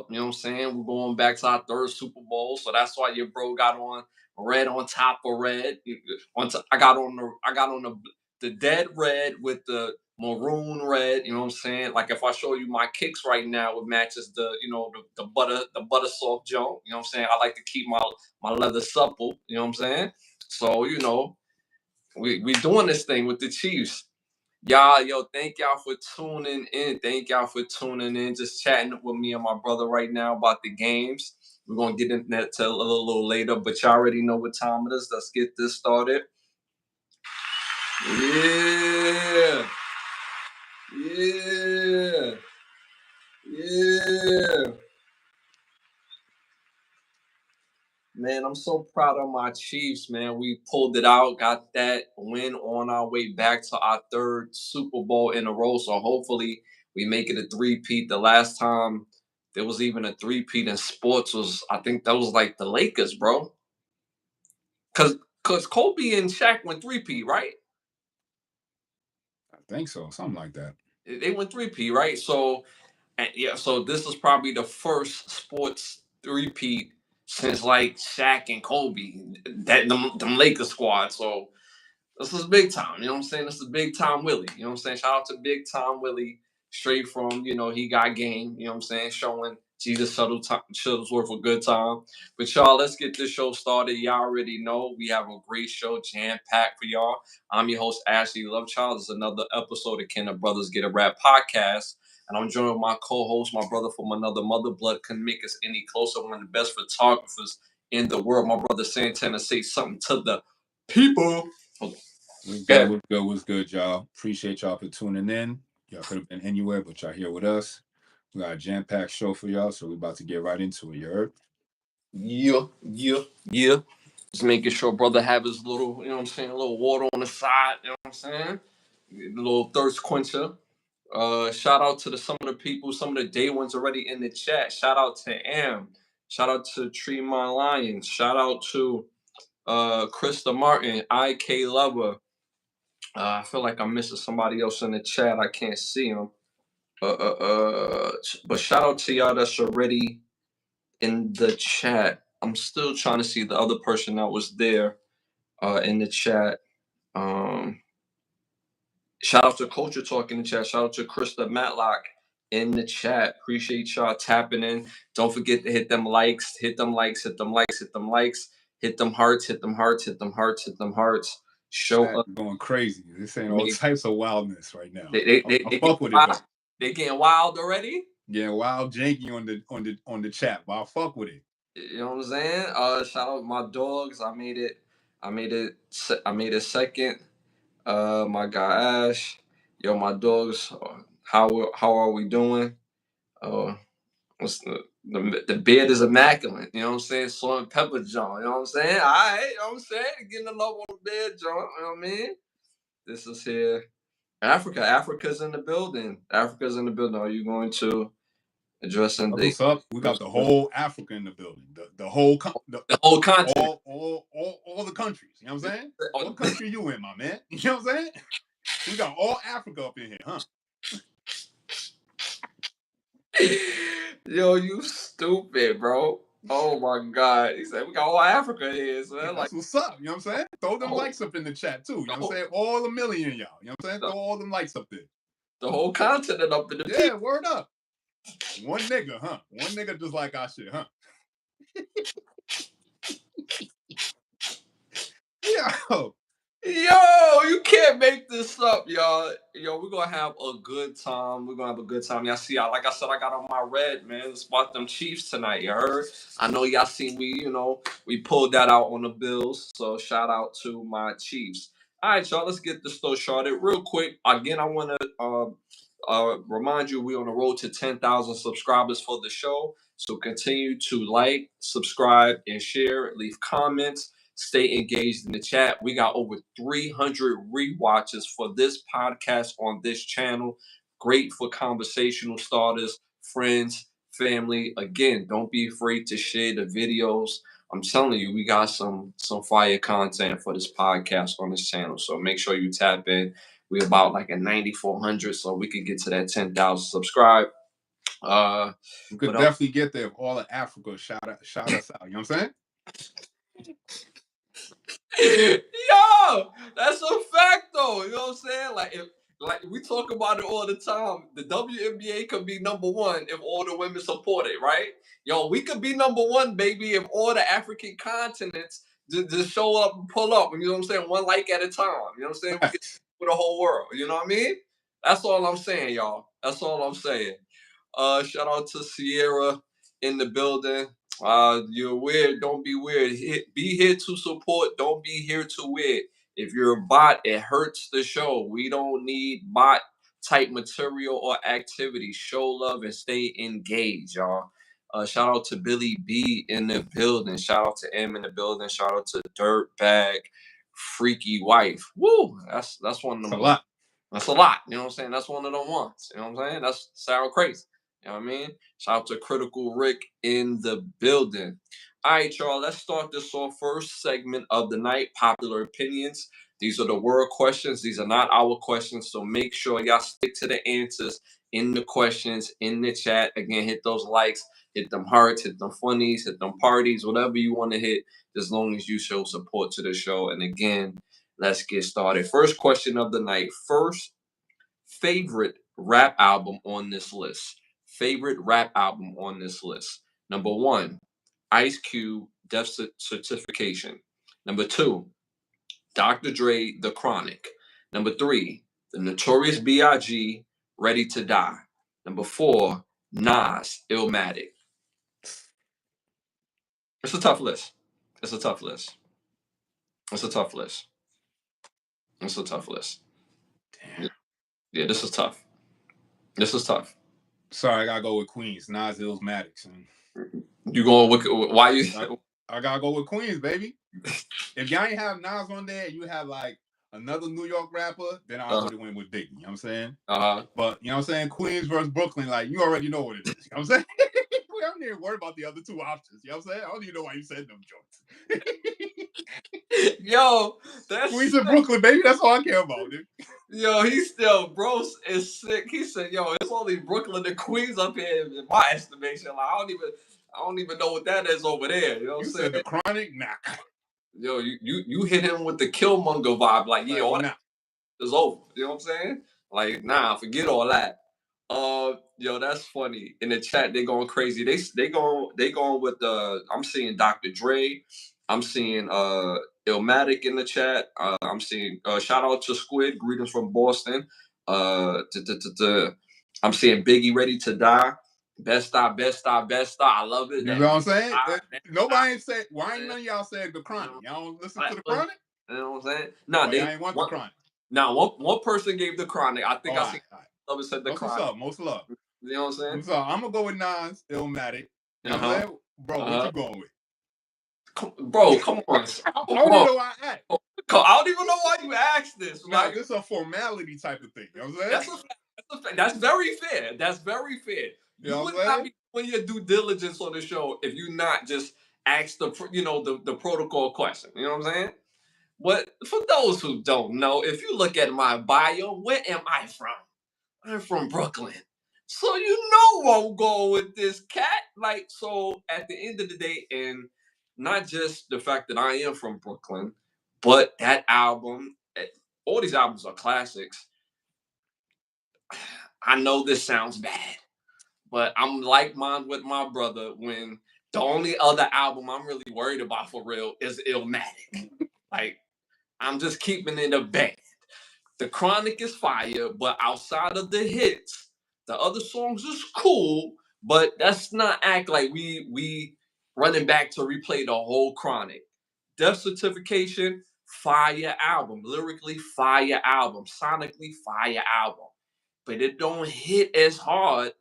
You know what I'm saying? We're going back to our third Super Bowl, so that's why your bro got on red on top of red. I got on the dead red with the maroon red. You know what I'm saying? Like if I show you my kicks right now, it matches the butter soft joint. You know what I'm saying? I like to keep my leather supple. You know what I'm saying? So we doing this thing with the Chiefs. Y'all, thank y'all for tuning in. Thank y'all for tuning in. Just chatting with me and my brother right now about the games. We're gonna get into that a little later, but y'all already know what time it is. Let's get this started. Yeah. Yeah. Yeah. Man, I'm so proud of my Chiefs, man. We pulled it out, got that win on our way back to our third Super Bowl in a row. So hopefully we make it a three-peat. The last time there was even a three-peat in sports was, I think that was like the Lakers, bro. Cause Kobe and Shaq went three-peat, right? I think so, something like that. They went three-peat, right? So so this is probably the first sports three-peat since like Shaq and Kobe, them Lakers squad. So this is big time. You know what I'm saying? This is big time Willie. You know what I'm saying? Shout out to Big Time Willie, straight from, he got game. You know what I'm saying? Showing Jesus Shuttlesworth a good time. But y'all, let's get this show started. Y'all already know we have a great show jam-packed for y'all. I'm your host, Ashley Lovechild. This is another episode of Can the Brothers Get a Rap podcast. And I'm joined with my co-host, my brother from another mother. Blood couldn't make us any closer. One of the best photographers in the world. My brother Santana, say something to the people. What's good, y'all? Appreciate y'all for tuning in. Y'all could have been anywhere, but y'all here with us. We got a jam-packed show for y'all, so we're about to get right into it. You heard? Yeah. Just making sure brother have his little, you know what I'm saying, a little water on the side, you know what I'm saying? A little thirst quencher. Shout out to some of the people, some of the day ones already in the chat. Shout out to Am. Shout out to Tremont Lions. Shout out to Krista Martin, IK Lover. I feel like I'm missing somebody else in the chat. I can't see them. But shout out to y'all that's already in the chat. I'm still trying to see the other person that was there in the chat. Shout out to Culture Talk in the chat. Shout out to Krista Matlock in the chat. Appreciate y'all tapping in. Don't forget to hit them likes, hit them likes, hit them likes, hit them likes, hit them hearts, hit them hearts, hit them hearts, hit them hearts. Show Chat up. going crazy. This ain't all types of wildness right now. They fuck with it though. They getting wild already? Yeah, wild janky on the chat, but I'll fuck with it. You know what I'm saying? Shout out my dogs. I made it second. My guy Ash. Yo, my dogs. How are we doing? What's the beard is immaculate. You know what I'm saying? Salt and pepper John. You know what I'm saying? All right. You know what I'm saying? Getting the love on the beard John. You know what I mean? This is here. Africa. Africa's in the building. Africa's in the building. Are you going to addressing the? What's up? We got the whole Africa in the building. The whole continent. All the countries. You know what I'm saying? What country you in, my man? You know what I'm saying? We got all Africa up in here, huh? Yo, you stupid, bro. Oh my God. He said we got all Africa here. So yeah, that's what's up. You know what I'm saying? Throw them likes up in the chat too. You know what I'm saying? All a million y'all. You know what I'm saying? Throw all them likes up there. The whole continent up in the Yeah, word up. One nigga, huh? One nigga just like our shit, huh? Yo, you can't make this up, y'all. Yo, we're gonna have a good time. We're gonna have a good time. Y'all see, like I said, I got on my red, man. It's about them Chiefs tonight, you heard? I know y'all seen we pulled that out on the Bills. So shout out to my Chiefs. All right, y'all, let's get this show started real quick. Again, I want to remind you we're on the road to 10,000 subscribers for the show. So continue to like, subscribe, and share. Leave comments. Stay engaged in the chat. We got over 300 rewatches for this podcast on this channel. Great for conversational starters, friends, family. Again, don't be afraid to share the videos. I'm telling you, we got some fire content for this podcast on this channel. So make sure you tap in. We're about like at 9,400, so we can get to that 10,000 subscribe. We could definitely get there if all of Africa shout us out. You know what I'm saying? Yo, that's a fact though. You know what I'm saying? Like we talk about it all the time. The WNBA could be number one if all the women support it, right? Yo, we could be number one, baby, if all the African continents just show up and pull up. You know what I'm saying? One like at a time. You know what I'm saying? We could for the whole world. You know what I mean? That's all I'm saying, y'all. That's all I'm saying. Shout out to Sierra in the building. You're weird. Don't be weird. Be here to support. Don't be here to weird. If you're a bot, it hurts the show. We don't need bot type material or activity. Show love and stay engaged, y'all. Shout out to Billy B in the building. Shout out to M in the building. Shout out to Dirtbag Freaky Wife. Woo! That's one of them. That's a lot. That's a lot. You know what I'm saying? That's one of them ones. You know what I'm saying? That's sound crazy. You know what I mean? Shout out to Critical Rick in the building. All right, y'all. Let's start this off. First segment of the night, popular opinions. These are the word questions. These are not our questions. So make sure y'all stick to the answers in the questions, in the chat. Again, hit those likes, hit them hearts, hit them funnies, hit them parties, whatever you want to hit, as long as you show support to the show. And again, let's get started. First question of the night. First favorite rap album on this list. Favorite rap album on this list. Number one, Ice Cube, Death Certification. Number two, Dr. Dre, The Chronic. Number three, The Notorious B.I.G., Ready to Die. Number four, Nas, Illmatic. It's a tough list. It's a tough list. It's a tough list. It's a tough list. Damn. Yeah, this is tough. This is tough. Sorry, I gotta go with Queens. Nas, Illmatic. You going with why you? I gotta go with Queens, baby. If y'all ain't have Nas on there, and you have like another New York rapper, then I would have went with Biggie. You know what I'm saying? But you know what I'm saying? Queens versus Brooklyn, like you already know what it is. You know what I'm saying? We don't even worry about the other two options. You know what I'm saying? I don't even know why you said them joints. Yo, that's Queens and Brooklyn, baby. That's all I care about, dude. Yo, he's still bro is sick. He said, "Yo, it's only Brooklyn and Queens up here in my estimation. Like I don't even know what that is over there." You know what I'm saying? Said The Chronic, nah. Yo, you hit him with the Killmonger vibe, like yeah, all that is over. You know what I'm saying? Like nah, forget all that. Yo, that's funny. In the chat, they going crazy. They going with I'm seeing Dr. Dre. I'm seeing Illmatic in the chat. I'm seeing shout out to Squid. Greetings from Boston. I'm seeing Biggie, Ready to Die. Best star, best star, best star. I love it. You know what I'm saying? Nobody ain't said. Why ain't none of y'all said The Chronic? Y'all don't listen to The Chronic? You know what I'm saying? Nah, they ain't want The Chronic. Nah, one person gave The Chronic. I think I seen Love said The Chronic. Most love. You know what I'm saying? So I'm gonna go with Nas, Illmatic. You know what I'm saying? Bro, what you going with? Come on. I don't even know why I asked. I don't even know why you asked this. Like, this is a formality type of thing. You know what I'm saying? That's a fact. That's very fair. That's very fair. You would not be doing your due diligence on the show if you not just ask the protocol question. You know what I'm saying? But for those who don't know, if you look at my bio, where am I from? I'm from Brooklyn. So you know I'm going with this cat. Like, so at the end of the day, and not just the fact that I am from Brooklyn, but that album, all these albums are classics. I know this sounds bad, but I'm like mine with my brother when the only other album I'm really worried about for real is Illmatic. Like, I'm just keeping it a band. The Chronic is fire, but outside of the hits, the other songs is cool, but let's not act like we running back to replay the whole Chronic. Death Certification, fire album. Lyrically, fire album. Sonically, fire album. But it don't hit as hard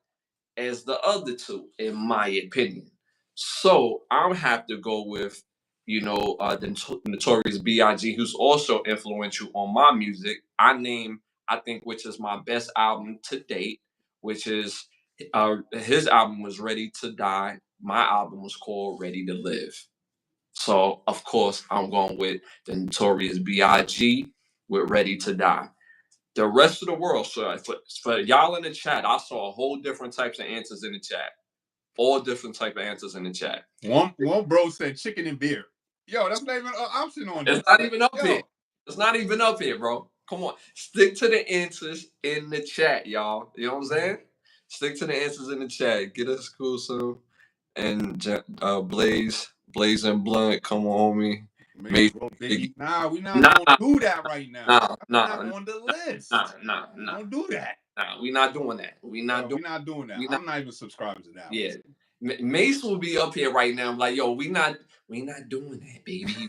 as the other two, in my opinion. So I'll have to go with, the Notorious B.I.G., who's also influential on my music. I think, which is my best album to date, which is his album was Ready to Die. My album was called Ready to Live. So, of course, I'm going with the Notorious B.I.G. with Ready to Die. The rest of the world, so for y'all in the chat, I saw a whole different types of answers in the chat. All different type of answers in the chat. One bro said chicken and beer. Yo, that's not even an option on It's not even up here. It's not even up here, bro. Come on. Stick to the answers in the chat, y'all. You know what I'm saying? Stick to the answers in the chat. Get us cool soon. And Blaze and Blunt, come on, homie. Nah, we're not gonna do that right now. Nah, not on the list. Nah. Don't do that. Nah, we're not doing that. We're not doing that. I'm not even subscribed to that. Yeah. Mace will be up here right now, like, yo, we not doing that, baby.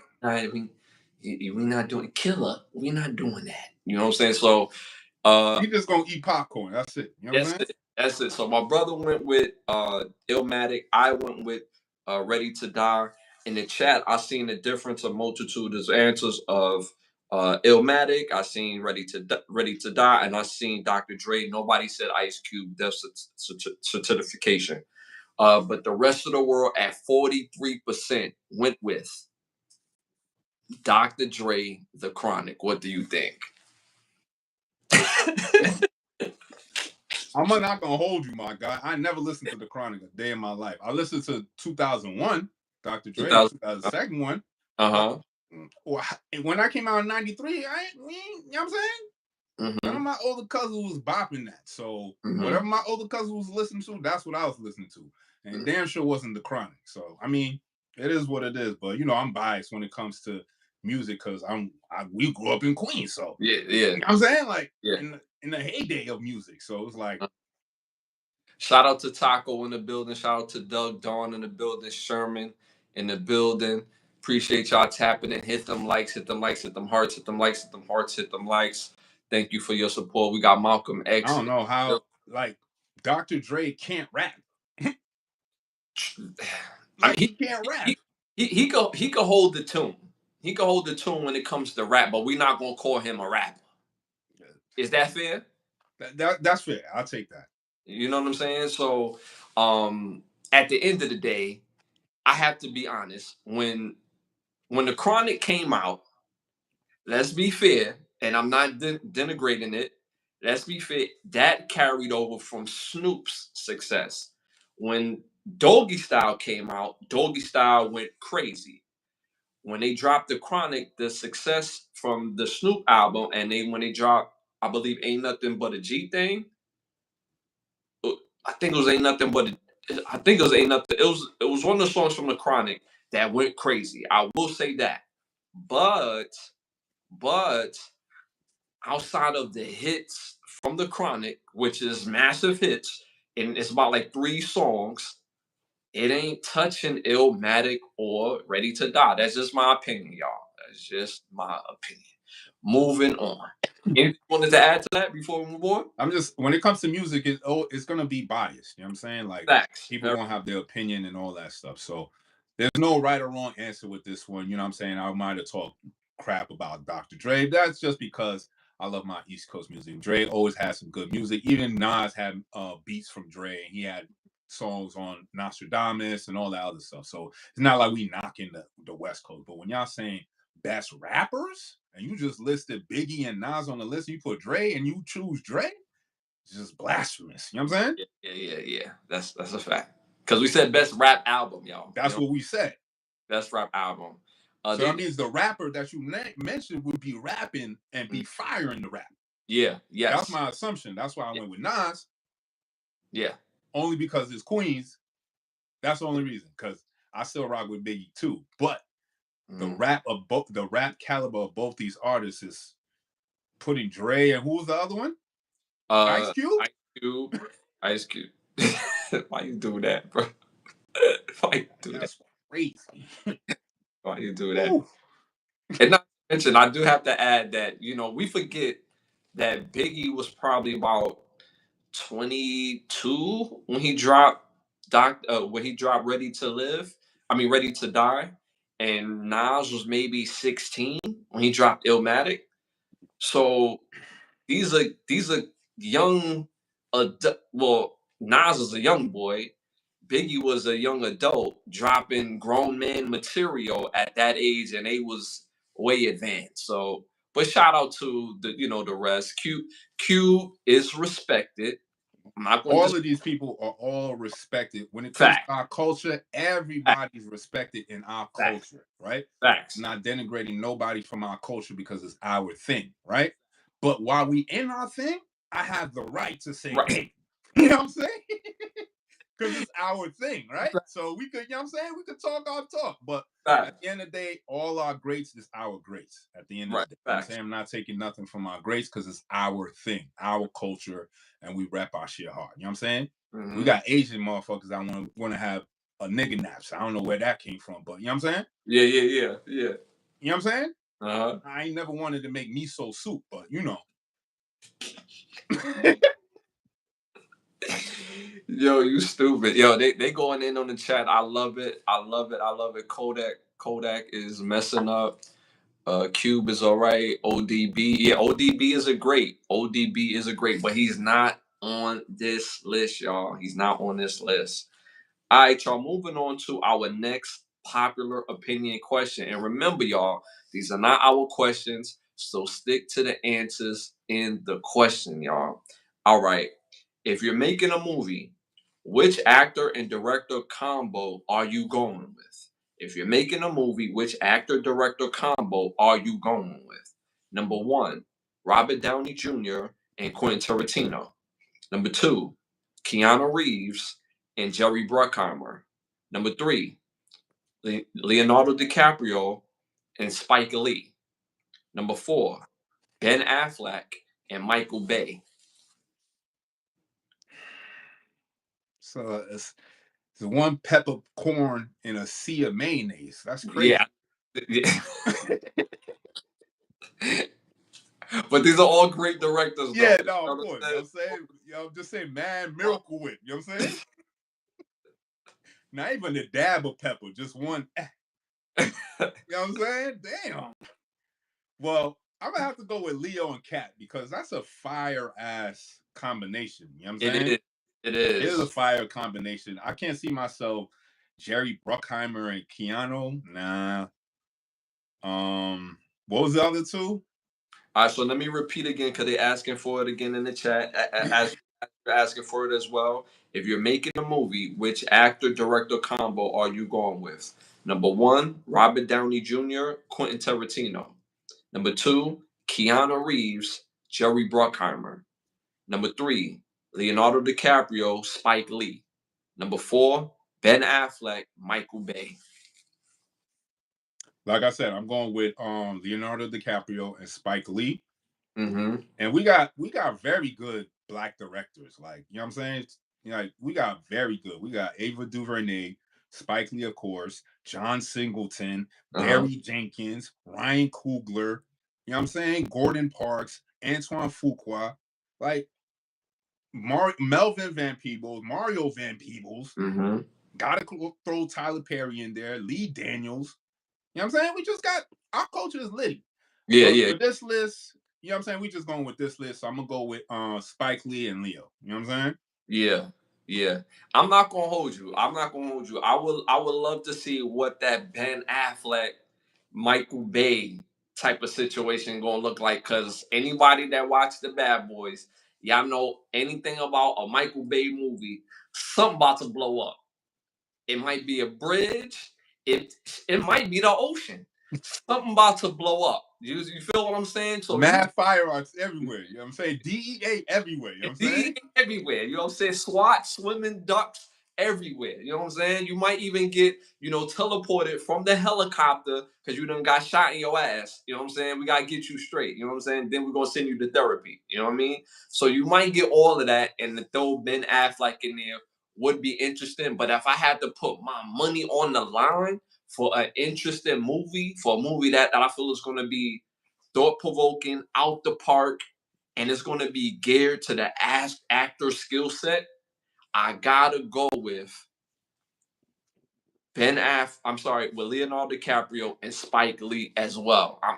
We not doing Killer. We not doing that. You know what I'm saying? So he just gonna eat popcorn. That's it. You know what I'm saying? That's it. So my brother went with Illmatic. I went with Ready to Die. In the chat, I seen the difference of multitude of answers of Illmatic. I seen Ready to Die, and I seen Dr. Dre. Nobody said Ice Cube death certification. But the rest of the world at 43% went with Dr. Dre, The Chronic. What do you think? I'm not gonna hold you, my guy. I never listened to The Chronic a day in my life. I listened to 2001, Dr. Dre, 2002 one. When I came out in '93, you know what I'm saying? None of my older cousins was bopping that. So whatever my older cousin was listening to, that's what I was listening to. And damn sure wasn't The Chronic. So I mean, it is what it is. But you know, I'm biased when it comes to music because we grew up in Queens. So yeah. You know what I'm saying? Like in the heyday of music. So it's like shout out to Taco in the building. Shout out to Doug Dawn in the building. Sherman in the building. Appreciate y'all tapping and hit them likes, hit them hearts, hit them likes, hit them hearts, hit them likes. Thank you for your support. We got Malcolm X. I don't know how like Dr. Dre can't rap. He can't rap. He could hold the tune. He could hold the tune when it comes to rap, but we're not gonna call him a rapper. Is that fair? That's fair. I'll take that. You know what I'm saying? So at the end of the day, I have to be honest. When The Chronic came out, let's be fair, and I'm not denigrating it. Let's be fair. That carried over from Snoop's success. When Doggy Style came out, Doggy Style went crazy. When they dropped The Chronic, the success from the Snoop album, and when they dropped, I believe, Ain't Nothing But a G Thing. I think it was Ain't Nothing But Ain't Nothing. It was one of the songs from The Chronic that went crazy. I will say that. But outside of the hits from The Chronic, which is massive hits, and it's about like 3 songs, it ain't touching Illmatic or Ready to Die. That's just my opinion, y'all. That's just my opinion. Moving on. Anything you wanted to add to that before we move on? When it comes to music, it's gonna be biased. You know what I'm saying? Like facts. People gonna have their opinion and all that stuff. So there's no right or wrong answer with this one. You know what I'm saying? I might have talked crap about Dr. Dre. That's just because I love my East Coast music. Dre always had some good music. Even Nas had beats from Dre, and he had songs on Nostradamus and all that other stuff. So it's not like we knocking the West Coast. But when y'all saying best rappers, and you just listed Biggie and Nas on the list, and you put Dre and you choose Dre, it's just blasphemous. You know what I'm saying? Yeah. That's a fact. Because we said best rap album, y'all. That's what we said. Best rap album. So that means the rapper that you mentioned would be rapping and be firing the rap. Yeah, yes. That's my assumption. That's why I went with Nas. Yeah. Only because it's Queens. That's the only reason. Because I still rock with Biggie too. But the rap caliber of both these artists is putting Dre and who was the other one? Ice Cube. Ice Cube. Why you do that, bro? Why you do That's that? Crazy. Why you do that? Ooh. And not to mention, I do have to add that we forget that Biggie was probably about 22 when he dropped Ready to Die, and Nas was maybe 16 when he dropped Illmatic. So these are young Nas is a young boy, Biggie was a young adult dropping grown man material at that age, and they was way advanced. So But shout out to the rest. Cube is respected. I'm not going all of these people are all respected. When it comes to our culture, everybody's respected in our culture, right? Facts. I'm not denigrating nobody from our culture because it's our thing, right? But while we in our thing, I have the right to say, hey, you know what I'm saying? Because it's our thing, right? So we could, you know what I'm saying? We could talk our talk. But at the end of the day, all our greats is our greats. At the end of the day. You know what I'm saying? I'm not taking nothing from our greats because it's our thing, our culture, and we rap our shit hard. You know what I'm saying? Mm-hmm. We got Asian motherfuckers I want to have a nigga naps. I don't know where that came from, but you know what I'm saying? Yeah. You know what I'm saying? I ain't never wanted to make miso soup, but you know. Yo, you stupid. Yo, they going in on the chat. I love it. I love it. I love it. Kodak is messing up. Cube is all right. ODB. Yeah, ODB is a great. ODB is a great, but he's not on this list, y'all. He's not on this list. All right, y'all, moving on to our next popular opinion question. And remember, y'all, these are not our questions, so stick to the answers in the question, y'all. All right. If you're making a movie, which actor and director combo are you going with? If you're making a movie, which actor director combo are you going with? Number one, Robert Downey Jr. and Quentin Tarantino. Number two, Keanu Reeves and Jerry Bruckheimer. Number three, Leonardo DiCaprio and Spike Lee. Number four, Ben Affleck and Michael Bay. So it's one peppercorn in a sea of mayonnaise. That's crazy. Yeah. But these are all great directors, though. Yeah, no, of course. You know what I'm saying? I'm just saying, man, Miracle Whip. You know what I'm saying? Not even a dab of pepper, just one. You know what I'm saying? Damn. Well, I'm going to have to go with Leo and Cat because that's a fire ass combination. You know what I'm saying? It is. It is a fire combination. I can't see myself Jerry Bruckheimer and Keanu. Nah. What was the other two? All right, so let me repeat again because they're asking for it again in the chat. As you're asking for it as well. If you're making a movie, which actor director combo are you going with? Number one, Robert Downey Jr., Quentin Tarantino. Number two, Keanu Reeves, Jerry Bruckheimer. Number three, Leonardo DiCaprio, Spike Lee. Number four, Ben Affleck, Michael Bay. Like I said, I'm going with Leonardo DiCaprio and Spike Lee. Mm-hmm. And we got very good black directors. Like, you know what I'm saying? Like, we got very good. We got Ava DuVernay, Spike Lee, of course, John Singleton, Barry Jenkins, Ryan Coogler, you know what I'm saying? Gordon Parks, Antoine Fuqua, like Melvin Van Peebles, Mario Van Peebles. Mm-hmm. Gotta throw Tyler Perry in there, Lee Daniels. You know what I'm saying? We just got, our culture is litty. Yeah. For this list, you know what I'm saying? We just going with this list. So I'm gonna go with Spike Lee and Leo. You know what I'm saying? Yeah. I'm not gonna hold you. I would love to see what that Ben Affleck, Michael Bay type of situation gonna look like. Cause anybody that watched the Bad Boys, y'all know anything about a Michael Bay movie, something about to blow up. It might be a bridge. It might be the ocean. Something about to blow up. You feel what I'm saying? So mad fireworks everywhere. You know what I'm saying? DEA everywhere. You know what I'm saying? DEA everywhere. You know what I'm saying? SWAT, swimming ducks everywhere. You know what I'm saying? You might even get, teleported from the helicopter because you done got shot in your ass. You know what I'm saying? We got to get you straight. You know what I'm saying? Then we're going to send you to therapy. You know what I mean? So you might get all of that, and to throw Ben Affleck in there would be interesting. But if I had to put my money on the line for an interesting movie, for a movie that I feel is going to be thought-provoking, out the park, and it's going to be geared to the actor skill set, I got to go with with Leonardo DiCaprio and Spike Lee as well. I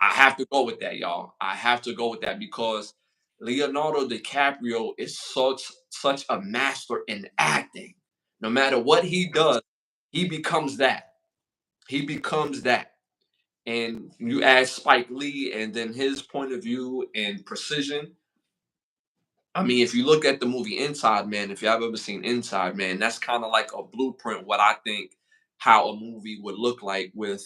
have to go with that, y'all. I have to go with that because Leonardo DiCaprio is such a master in acting. No matter what he does, he becomes that. He becomes that. and you add Spike Lee and then his point of view and precision. I mean, if you look at the movie Inside Man, if y'all ever seen Inside Man, that's kind of like a blueprint what I think how a movie would look like with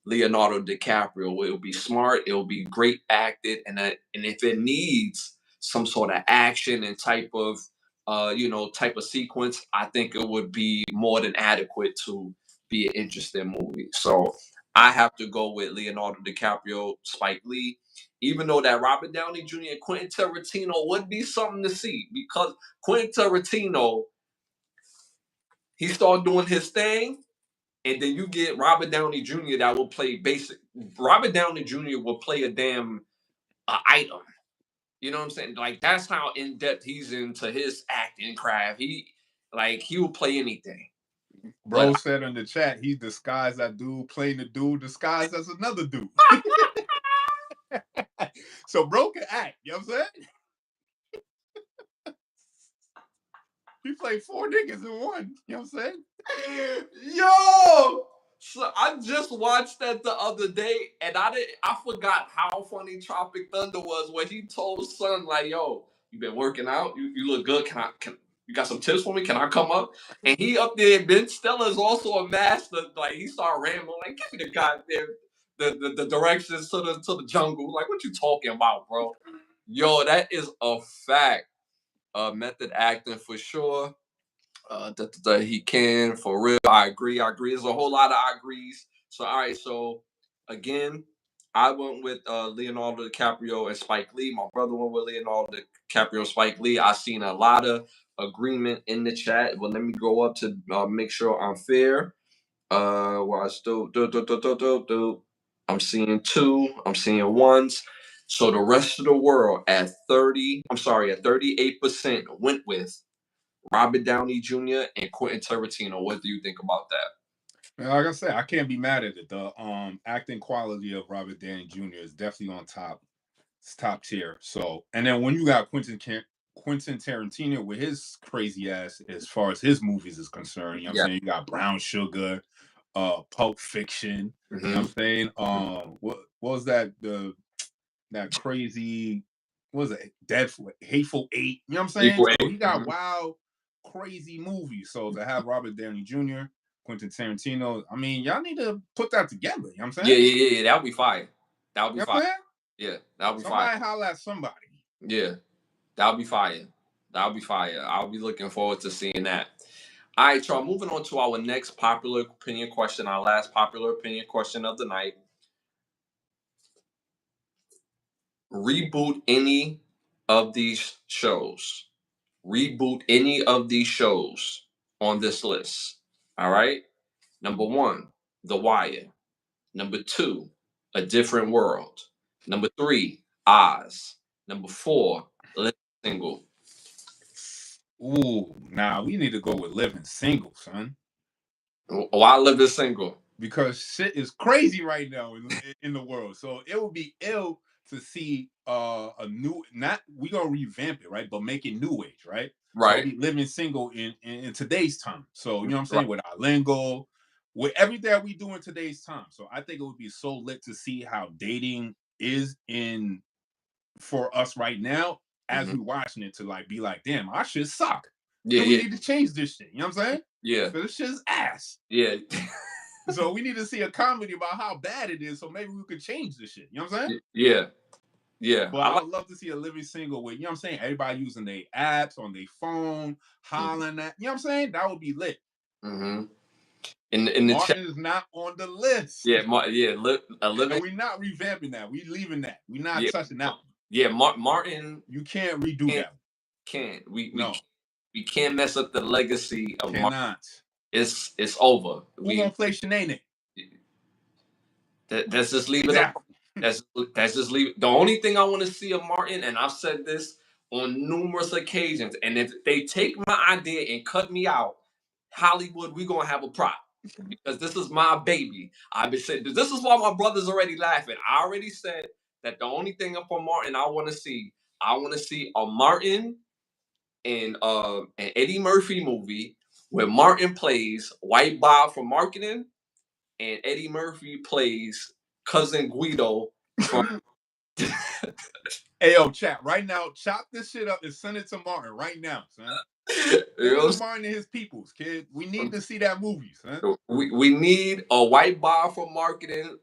Leonardo DiCaprio. It'll be smart, it'll be great acted, and if it needs some sort of action and type of type of sequence, I think it would be more than adequate to be an interesting movie. So I have to go with Leonardo DiCaprio, Spike Lee, even though that Robert Downey Jr. and Quentin Tarantino would be something to see, because Quentin Tarantino, he started doing his thing, and then you get Robert Downey Jr. that will play basic. Robert Downey Jr. will play a damn item. You know what I'm saying? Like, that's how in depth he's into his acting craft. He will play anything. Bro said in the chat, he disguised that dude playing the dude disguised as another dude. So bro can act, you know what I'm saying? He played 4 niggas in one, you know what I'm saying? Yo! So I just watched that the other day, and I forgot how funny Tropic Thunder was when he told Son, like, yo, you been working out? You look good. Can you got some tips for me? Can I come up? And he up there, Ben Stiller is also a master. Like, he started rambling, like, give me the goddamn the directions to the jungle. Like, what you talking about, bro? Yo, that is a fact. Method acting for sure. He can, for real. I agree. There's a whole lot of I agrees. So all right. So again, I went with Leonardo DiCaprio and Spike Lee. My brother went with Leonardo DiCaprio and Spike Lee. I seen a lot of agreement in the chat. Well, let me go up to make sure I'm fair. Well, I still do. I'm seeing 2. I'm seeing 1s. So the rest of the world at 38% went with Robert Downey Jr. and Quentin Tarantino. What do you think about that? Like I said, I can't be mad at it. The acting quality of Robert Downey Jr. is definitely on top. It's top tier. So, and then when you got Quentin Tarantino with his crazy ass as far as his movies is concerned, you know what I'm saying? You got Brown Sugar, Pulp Fiction, you know what I'm saying? What was that? That crazy, what was it? Hateful Eight, you know what I'm saying? So he got wild, crazy movies. So to have Robert Downey Jr., Quentin Tarantino, I mean, y'all need to put that together, you know what I'm saying? Yeah, that would be fire. That would be fire. Yeah, that would be fire. Somebody holler at somebody. Yeah, that would be fire. That would be fire. I'll be looking forward to seeing that. All right, y'all, moving on to our next popular opinion question, our last popular opinion question of the night. Reboot any of these shows. Reboot any of these shows on this list. All right. Number 1, The Wire. Number 2, A Different World. Number 3, Oz. Number 4, Living Single. Ooh, nah, we need to go with Living Single, son. Why Living Single? Because shit is crazy right now in the world. So it would be ill to see a new, not, we gonna revamp it, right? But make it new age, right? Right. So be Living Single in today's time. So you know what I'm saying? With our lingo, with everything that we do in today's time. So I think it would be so lit to see how dating is for us right now as we watching it, to like be like, damn, our shit suck. Yeah, we need to change this shit. You know what I'm saying? Yeah. So this shit's ass. Yeah. So we need to see a comedy about how bad it is, so maybe we could change this shit. You know what I'm saying? Yeah. Yeah. But I would love to see a Living Single with, you know what I'm saying, everybody using their apps on their phone, hollering at, you know what I'm saying? That would be lit. In the Martin is not on the list. Yeah, and we're not revamping that. We leaving that. We're not touching that one. Yeah, Martin. You can't redo that. We can't mess up the legacy of Martin. It's over. Who gonna play Shanae? Let's just leave it up. That's just leave it. The only thing I want to see of Martin, and I've said this on numerous occasions, and if they take my idea and cut me out, Hollywood, we're gonna have a problem. Because this is my baby. I've been saying this is why my brother's already laughing. I already said that the only thing up on Martin I want to see a Martin and an Eddie Murphy movie where Martin plays White Bob from marketing and Eddie Murphy plays cousin Guido from. Hey, yo, chat right now. Chop this shit up and send it to Martin right now, son. Send it to Martin and his peoples, kid. We need to see that movie, son. We need a white bar for marketing,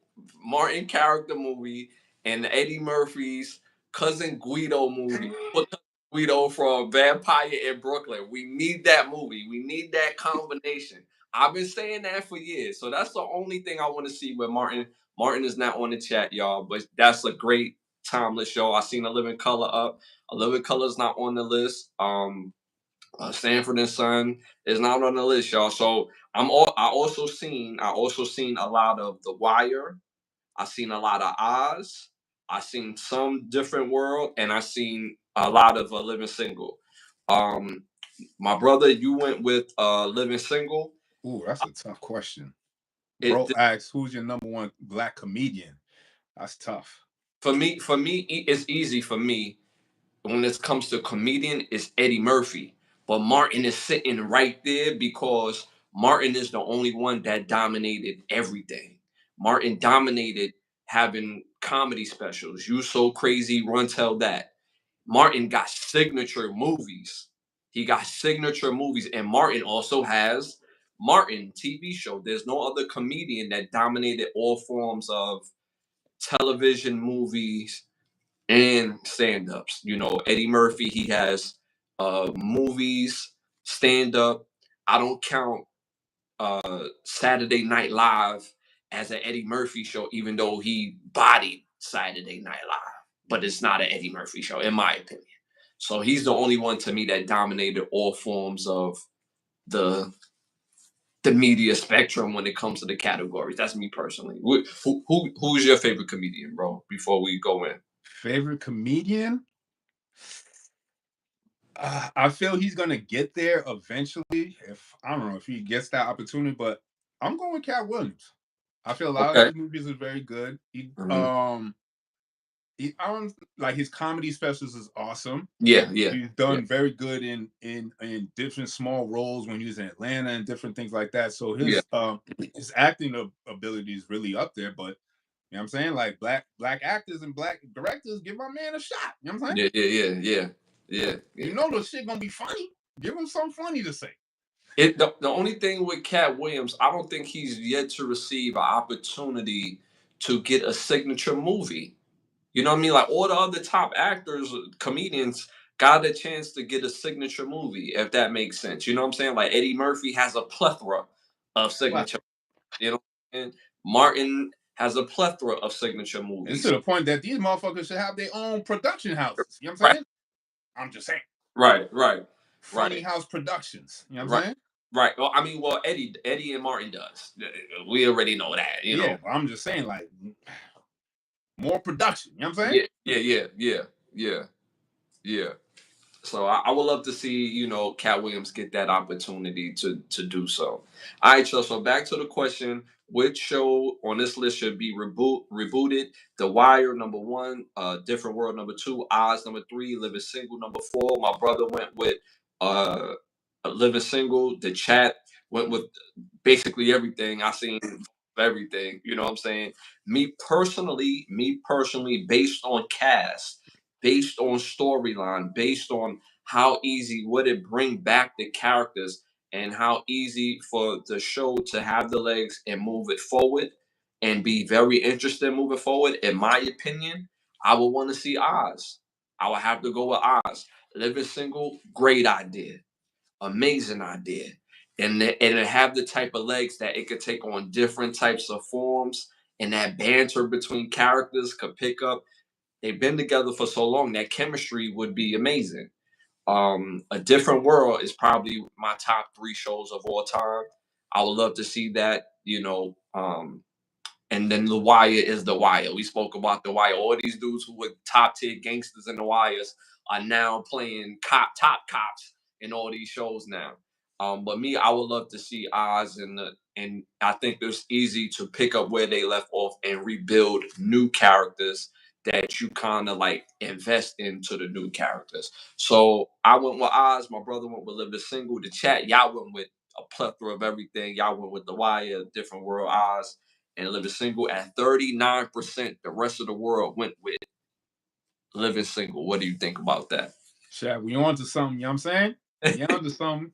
Martin character movie, and Eddie Murphy's cousin Guido movie. Guido from Vampire in Brooklyn. We need that movie. We need that combination. I've been saying that for years. So that's the only thing I want to see with Martin. Martin is not on the chat, y'all, but that's a great timeless show. I seen A Living Color up. A Living Color is not on the list. Sanford and Son is not on the list, y'all. So I also seen a lot of The Wire. I seen a lot of Oz. I seen Some Different World, and I seen a lot of Living Single. My brother, you went with Living Single. Ooh, that's a tough question. Bro asks, who's your number one black comedian? That's tough. For me, it's easy for me. When it comes to comedian, it's Eddie Murphy. But Martin is sitting right there because Martin is the only one that dominated everything. Martin dominated having comedy specials. You So Crazy, Run Tell That. Martin got signature movies. He got signature movies. And Martin also has Martin TV show. There's no other comedian that dominated all forms of television, movies, and stand-ups. You know, Eddie Murphy, he has movies, stand-up. I don't count Saturday Night Live as an Eddie Murphy show, even though he bodied Saturday Night Live. But it's not an Eddie Murphy show, in my opinion. So he's the only one to me that dominated all forms of the media spectrum when it comes to the categories. That's me personally. Who's your favorite comedian, bro? Before we go in. Favorite comedian? I feel he's gonna get there eventually. If I don't know if he gets that opportunity, but I'm going with Cat Williams. I feel a lot of his movies are very good. He like his comedy specials is awesome. Yeah. He's done very good in different small roles when he was in Atlanta and different things like that. So his acting ability is really up there. But you know what I'm saying? Like black actors and black directors, give my man a shot. You know what I'm saying? Yeah. You know the shit gonna be funny. Give him something funny to say. The only thing with Cat Williams, I don't think he's yet to receive an opportunity to get a signature movie. You know what I mean? Like all the other top actors, comedians got a chance to get a signature movie, if that makes sense. You know what I'm saying? Like Eddie Murphy has a plethora of signature. You know, and Martin has a plethora of signature movies. It's to the point that these motherfuckers should have their own production houses. You know what I'm saying? I'm just saying. Right. Funny House Productions. You know what I'm saying? Right. Well, I mean, Eddie and Martin does. We already know that. You know. I'm just saying, like, more production. You know what I'm saying? Yeah. So I would love to see, you know, Cat Williams get that opportunity to do so. All right, so back to the question: which show on this list should be rebooted? The Wire, number 1. Different World, number 2. Oz, number 3. Living Single, number 4. My brother went with Living Single. The chat went with basically everything. I seen everything. You know what I'm saying? Me personally, based on cast, based on storyline, based on how easy would it bring back the characters and how easy for the show to have the legs and move it forward and be very interested moving forward. In my opinion, I would want to see Oz. I would have to go with Oz. Living Single, great idea. Amazing idea. And it have the type of legs that it could take on different types of forms, and that banter between characters could pick up. They've been together for so long that chemistry would be amazing. A Different World is probably my top 3 shows of all time. I would love to see that, you know. And then The Wire is The Wire. We spoke about The Wire. All these dudes who were top tier gangsters in The Wires are now playing top cops in all these shows now. But me, I would love to see Oz and I think it's easy to pick up where they left off and rebuild new characters that you kind of like invest into the new characters. So I went with Oz. My brother went with Living Single. The chat, y'all went with a plethora of everything. Y'all went with The Wire, Different World, Oz. and living single at 39%. The rest of the world went with living single. What do you think about that? Shaq, we on to something, you know what I'm saying? We on to something.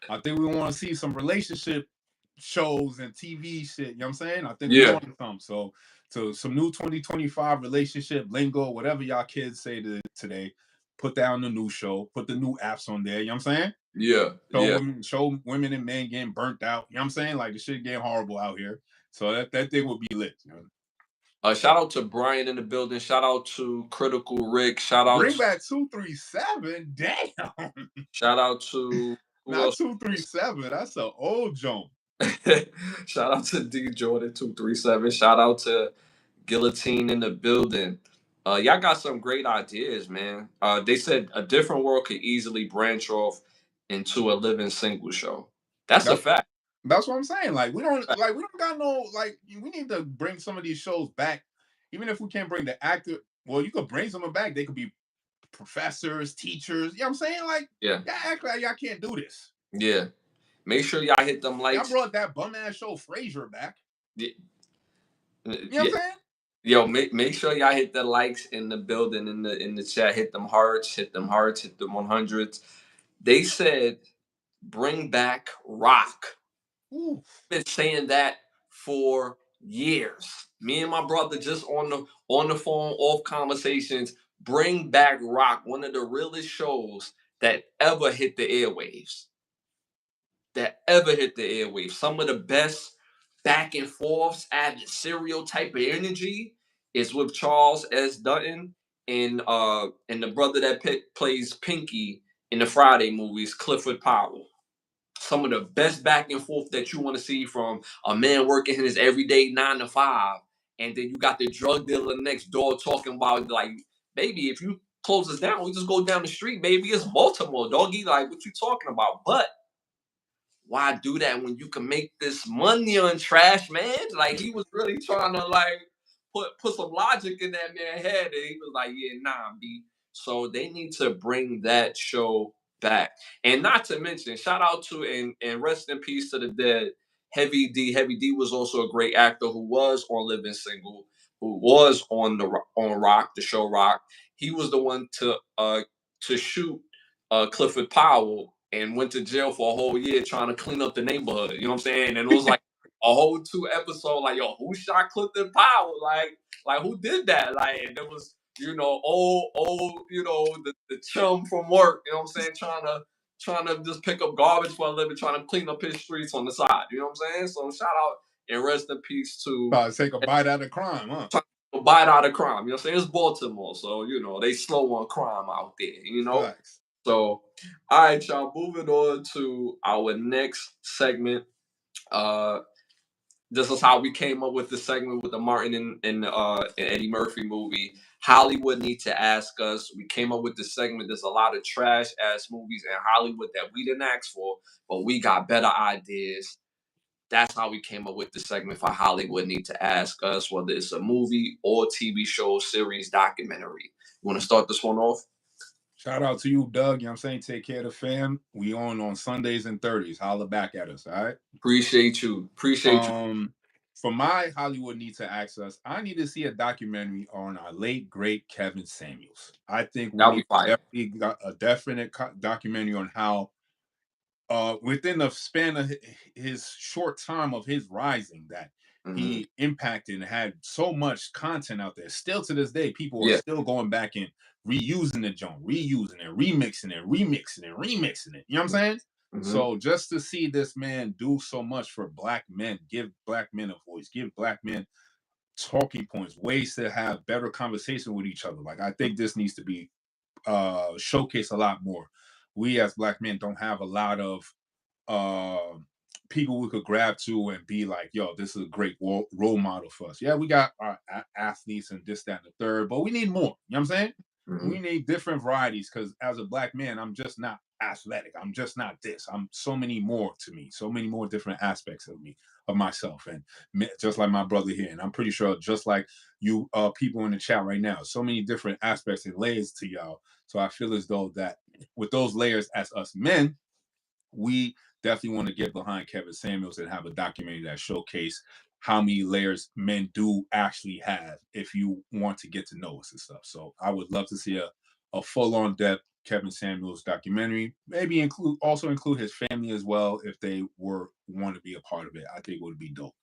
I think we want to see some relationship shows and TV shit, you know what I'm saying? I think we on to something. So some new 2025 relationship lingo, whatever y'all kids say today, put that on the new show, put the new apps on there, you know what I'm saying? Yeah. Show women and men getting burnt out, you know what I'm saying? Like the shit getting horrible out here. So that thing will be lit, you know? Shout out to Brian in the building. Shout out to Critical Rick. Shout out Bring back 237. Damn. Shout out to not 237. That's an old joint. Shout out to D Jordan 237. Shout out to Guillotine in the building. Y'all got some great ideas, man. They said a different world could easily branch off into a living single show. That's a fact. That's what I'm saying. Like we don't got no, like, we need to bring some of these shows back. Even if we can't bring the actor, well, you could bring someone back. They could be professors, teachers. You know what I'm saying? Like, y'all act like y'all can't do this. Yeah. Make sure y'all hit them likes. Y'all brought that bum ass show Frasier back. Yeah. You know what I'm saying? Yo, make sure y'all hit the likes in the building, in the chat. Hit them hearts, hit them 100s. They said bring back rock. Ooh. Been saying that for years. Me and my brother just on the phone, off conversations. Bring back rock, one of the realest shows that ever hit the airwaves. Some of the best back and forths, adversarial type of energy is with Charles S. Dutton and the brother that plays Pinky in the Friday movies, Clifford Powell. Some of the best back and forth that you want to see from a man working his everyday 9 to 5, and then you got the drug dealer next door talking about, like, baby, if you close us down, we just go down the street, baby. It's Baltimore, doggy. Like, what you talking about? But why do that when you can make this money on trash, man? Like, he was really trying to, like, put some logic in that man's head, and he was like, yeah, nah, B. So they need to bring that show back. And not to mention, shout out to and rest in peace to the dead, Heavy D. Heavy D was also a great actor who was on Living Single, who was on Rock, the show Rock. He was the one to shoot Clifford Powell and went to jail for a whole year trying to clean up the neighborhood. You know what I'm saying? And it was like a whole 2 episodes, like, yo, who shot Clifford Powell? Like who did that? Like, and it was, old, the chum from work, you know what I'm saying, trying to just pick up garbage for a living, trying to clean up his streets on the side. You know what I'm saying? So shout out and rest in peace to take a bite out of crime, huh? A bite out of crime. You know what I'm saying? It's Baltimore, so they slow on crime out there, Facts. So, all right, y'all, moving on to our next segment. This is how we came up with the segment with the Martin and Eddie Murphy movie. Hollywood Need to Ask Us. We came up with this segment. There's a lot of trash ass movies in Hollywood that we didn't ask for, but we got better ideas. That's how we came up with the segment for Hollywood Need to Ask Us, whether it's a movie or TV show, series, documentary. You want to start this one off? Shout out to you, Doug. You know what I'm saying? Take care of the fam. We on Sundays and 30s. Holla back at us, all right? Appreciate you. For my Hollywood Need to Ask Us, I need to see a documentary on our late, great Kevin Samuels. I think we need definitely got a definite documentary on how within the span of his short time of his rising that he impacted and had so much content out there. Still to this day, people are still going back and reusing the joint, reusing it, remixing it. You know what I'm saying? So just to see this man do so much for Black men, give Black men a voice, give Black men talking points, ways to have better conversation with each other. Like, I think this needs to be showcased a lot more. We as Black men don't have a lot of people we could grab to and be like, yo, this is a great role model for us. Yeah, we got our athletes and this, that, and the third, but we need more. You know what I'm saying? We need different varieties, because as a Black man, I'm just not athletic. I'm just not this. I'm so many more to me, so many more different aspects of me, of myself. And just like my brother here, and I'm pretty sure just like you people in the chat right now, so many different aspects and layers to y'all. So I feel as though that with those layers as us men, we definitely want to get behind Kevin Samuels and have a documentary that showcase how many layers men do actually have if you want to get to know us and stuff. So I would love to see a full-on depth Kevin Samuels documentary. Maybe include his family as well if they want to be a part of it. I think it would be dope.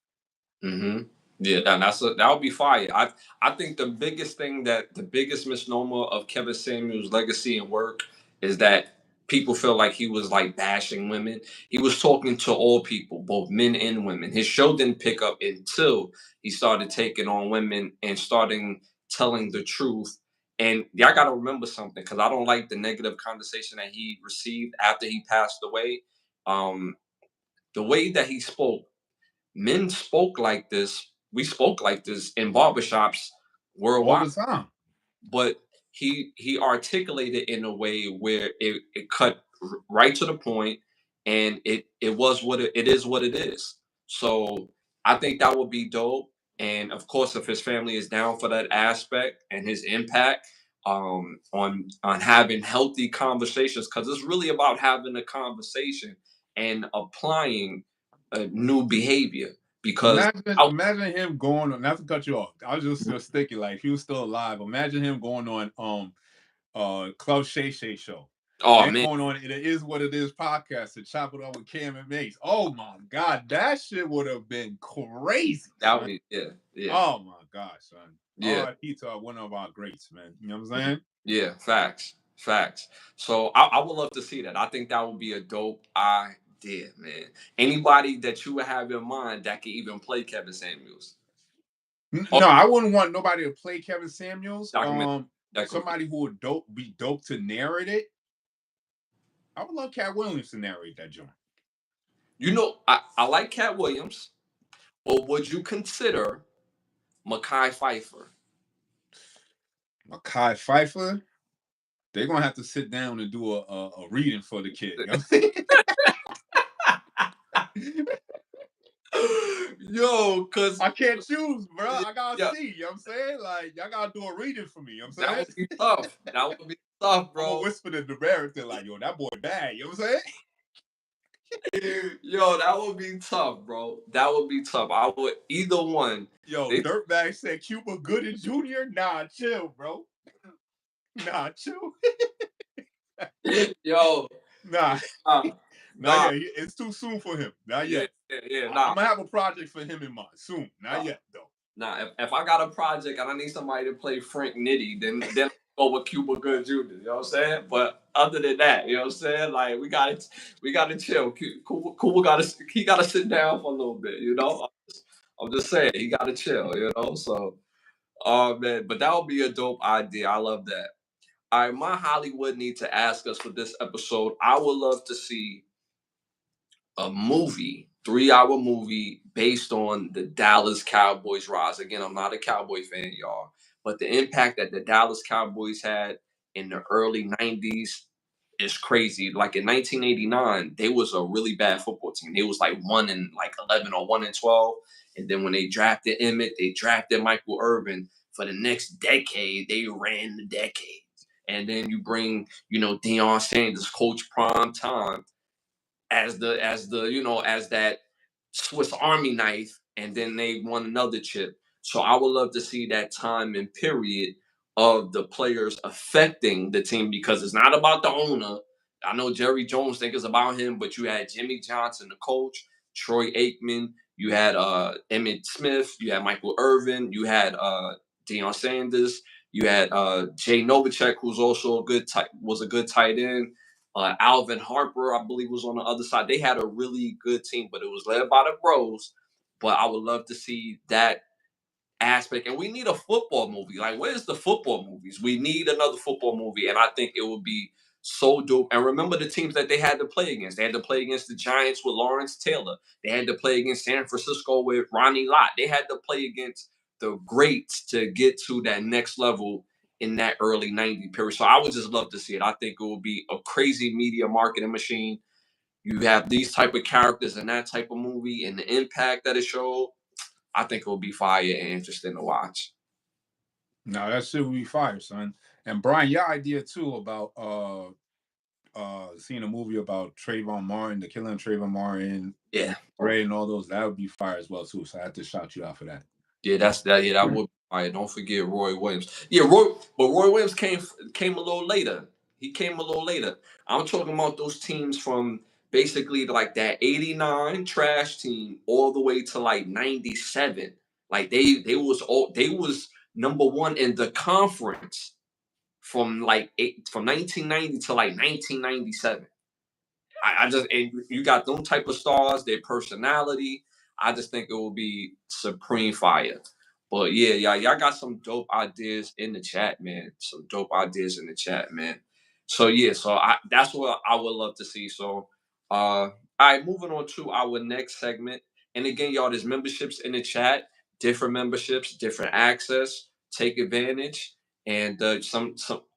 Mm-hmm. Yeah, that would be fire. I think the biggest misnomer of Kevin Samuel's legacy and work is that people feel like he was like bashing women. He was talking to all people, both men and women. His show didn't pick up until he started taking on women and starting telling the truth. And y'all got to remember something, because I don't like the negative conversation that he received after he passed away. The way that he spoke, men spoke like this. We spoke like this in barbershops worldwide. All the time. But he articulated in a way where it cut right to the point, and it was what it is what it is. So I think that would be dope. And of course, if his family is down for that aspect and his impact on having healthy conversations, because it's really about having a conversation and applying a new behavior. Because imagine him going on, not to cut you off, I was just thinking, like, if he was still alive, imagine him going on Club Shay Shay show. Oh man, going on It Is What It Is podcast to chop it up with Cam and Mace. Oh my god, that shit would have been crazy. That would be, yeah. Oh my gosh, son. Yeah. R.I.P. to one of our greats, man. You know what I'm saying? Yeah, facts. So I would love to see that. I think that would be a dope idea, man. Anybody that you would have in mind that could even play Kevin Samuels? No, I wouldn't want nobody to play Kevin Samuels. Somebody who would be dope to narrate it. I would love Cat Williams to narrate that joint. You know, I like Cat Williams, or would you consider Mekhi Phifer? Mekhi Phifer? They're gonna have to sit down and do a reading for the kid. You know? Yo, cause I can't choose, bro. I gotta see. You know what I'm saying? Like, y'all gotta do a reading for me. You know what I'm saying? That would be tough. That would be tough, bro. I'm gonna whisper to the director, like, yo, that boy bad. You know what I'm saying? Yo, that would be tough, bro. That would be tough. I would either one. Yo, Dirtbag said Cuba Gooding Jr. Nah, chill, bro. Nah, chill. Yo, nah. Not yet. It's too soon for him. Not yet. Yeah. I'm gonna have a project for him in mind soon. Not yet, though. Nah, if I got a project and I need somebody to play Frank Nitti, then I'll go with Cuba Good Jr. You know what I'm saying? But other than that, you know what I'm saying? Like, we gotta chill. Cuba he gotta sit down for a little bit. You know, I'm just saying he gotta chill. You know, so man, but that would be a dope idea. I love that. All right, my Hollywood need to ask us for this episode. I would love to see a movie, 3-hour movie based on the Dallas Cowboys rise. Again, I'm not a Cowboy fan, y'all, but the impact that the Dallas Cowboys had in the early 90s is crazy. Like in 1989, they was a really bad football team. They was like 1-11 or 1-12. And then when they drafted Emmett, they drafted Michael Irvin. For the next decade, they ran the decade. And then you bring, Deion Sanders, Coach Prime Time, as that Swiss Army knife, and then they won another chip. So I would love to see that time and period of the players affecting the team, because it's not about the owner. I know Jerry Jones think it's about him, but you had Jimmy Johnson, the coach, Troy Aikman, you had Emmitt Smith, you had Michael Irvin, you had Deion Sanders, you had Jay Novacek, who's also was a good tight end. Alvin Harper, I believe, was on the other side. They had a really good team, but it was led by the Bros. But I would love to see that aspect. And we need a football movie. Like, where's the football movies? We need another football movie. And I think it would be so dope. And remember the teams that they had to play against. They had to play against the Giants with Lawrence Taylor. They had to play against San Francisco with Ronnie Lott. They had to play against the greats to get to that next level in that early 90 period. So I would just love to see it. I think it will be a crazy media marketing machine. You have these type of characters in that type of movie and the impact that it showed. I think it will be fire and interesting to watch. No, that shit will be fire, son. And Brian, your idea too about seeing a movie about Trayvon Martin, the killing of Trayvon Martin, yeah, Ray, and all those. That would be fire as well too. So I had to shout you out for that. Yeah, that would be fire. Don't forget Roy Williams. Yeah, Roy Williams came a little later. He came a little later. I'm talking about those teams from basically like that '89 trash team all the way to like '97. Like they was number one in the conference from 1990 to like 1997. I just, and you got them type of stars, their personality. I just think it will be supreme fire. But yeah, y'all got some dope ideas in the chat, man. Some dope ideas in the chat, man. So yeah, that's what I would love to see. So all right, moving on to our next segment. And again, y'all, there's memberships in the chat, different memberships, different access. Take advantage. And a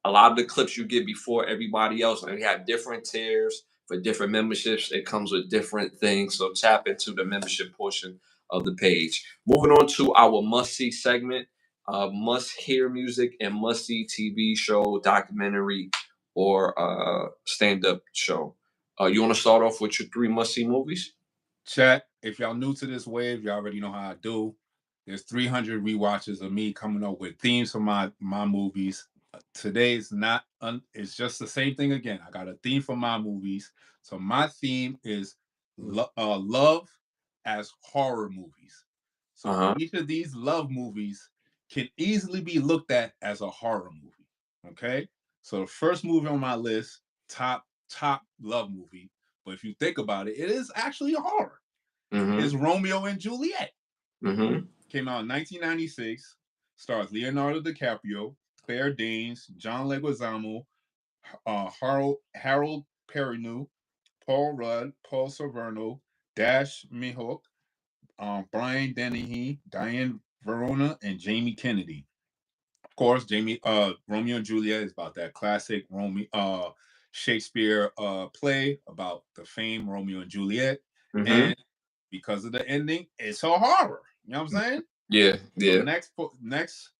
lot of the clips you get before everybody else, and we have different tiers for different memberships. It comes with different things. So tap into the membership portion of the page. Moving on to our must-see segment, must-hear music and must-see TV show, documentary, or stand-up show. You want to start off with your 3 must-see movies? Chat, if y'all new to this wave, y'all already know how I do. There's 300 rewatches of me coming up with themes for my movies. Today is not, it's just the same thing again. I got a theme for my movies. So my theme is love as horror movies. So each of these love movies can easily be looked at as a horror movie. Okay? So the first movie on my list, top love movie, but if you think about it, it is actually a horror. It's Romeo and Juliet. Came out in 1996. Stars Leonardo DiCaprio, Claire Danes, John Leguizamo, Harold Perrineau, Paul Rudd, Paul Sorvino, Dash Mihok, Brian Dennehy, Diane Verona, and Jamie Kennedy. Of course, Romeo and Juliet is about that classic Shakespeare play about the famed Romeo and Juliet. And because of the ending, it's a horror. You know what I'm saying? Yeah. So next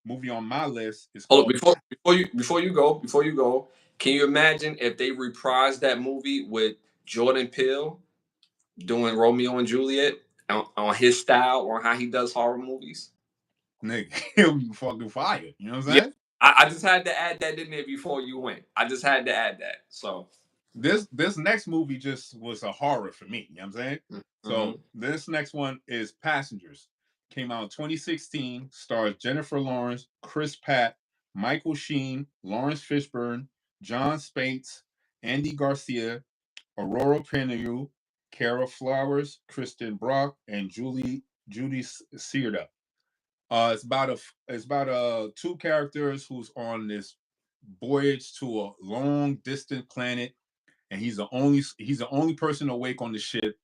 movie on my list is called. Before you go, can you imagine if they reprised that movie with Jordan Peele doing Romeo and Juliet on his style or how he does horror movies? Nigga, he'll be fucking fire. You know what I'm saying? I just had to add that in there before you went. I just had to add that. So this next movie just was a horror for me. You know what I'm saying? So this next one is Passengers. Came out in 2016. Stars Jennifer Lawrence, Chris Pratt, Michael Sheen, Lawrence Fishburne, John Spates, Andy Garcia, Aurora Pennew, Kara Flowers, Kristen Brock, and Judy Searda. It's about two characters who's on this voyage to a long distant planet, and he's the only person awake on the ship,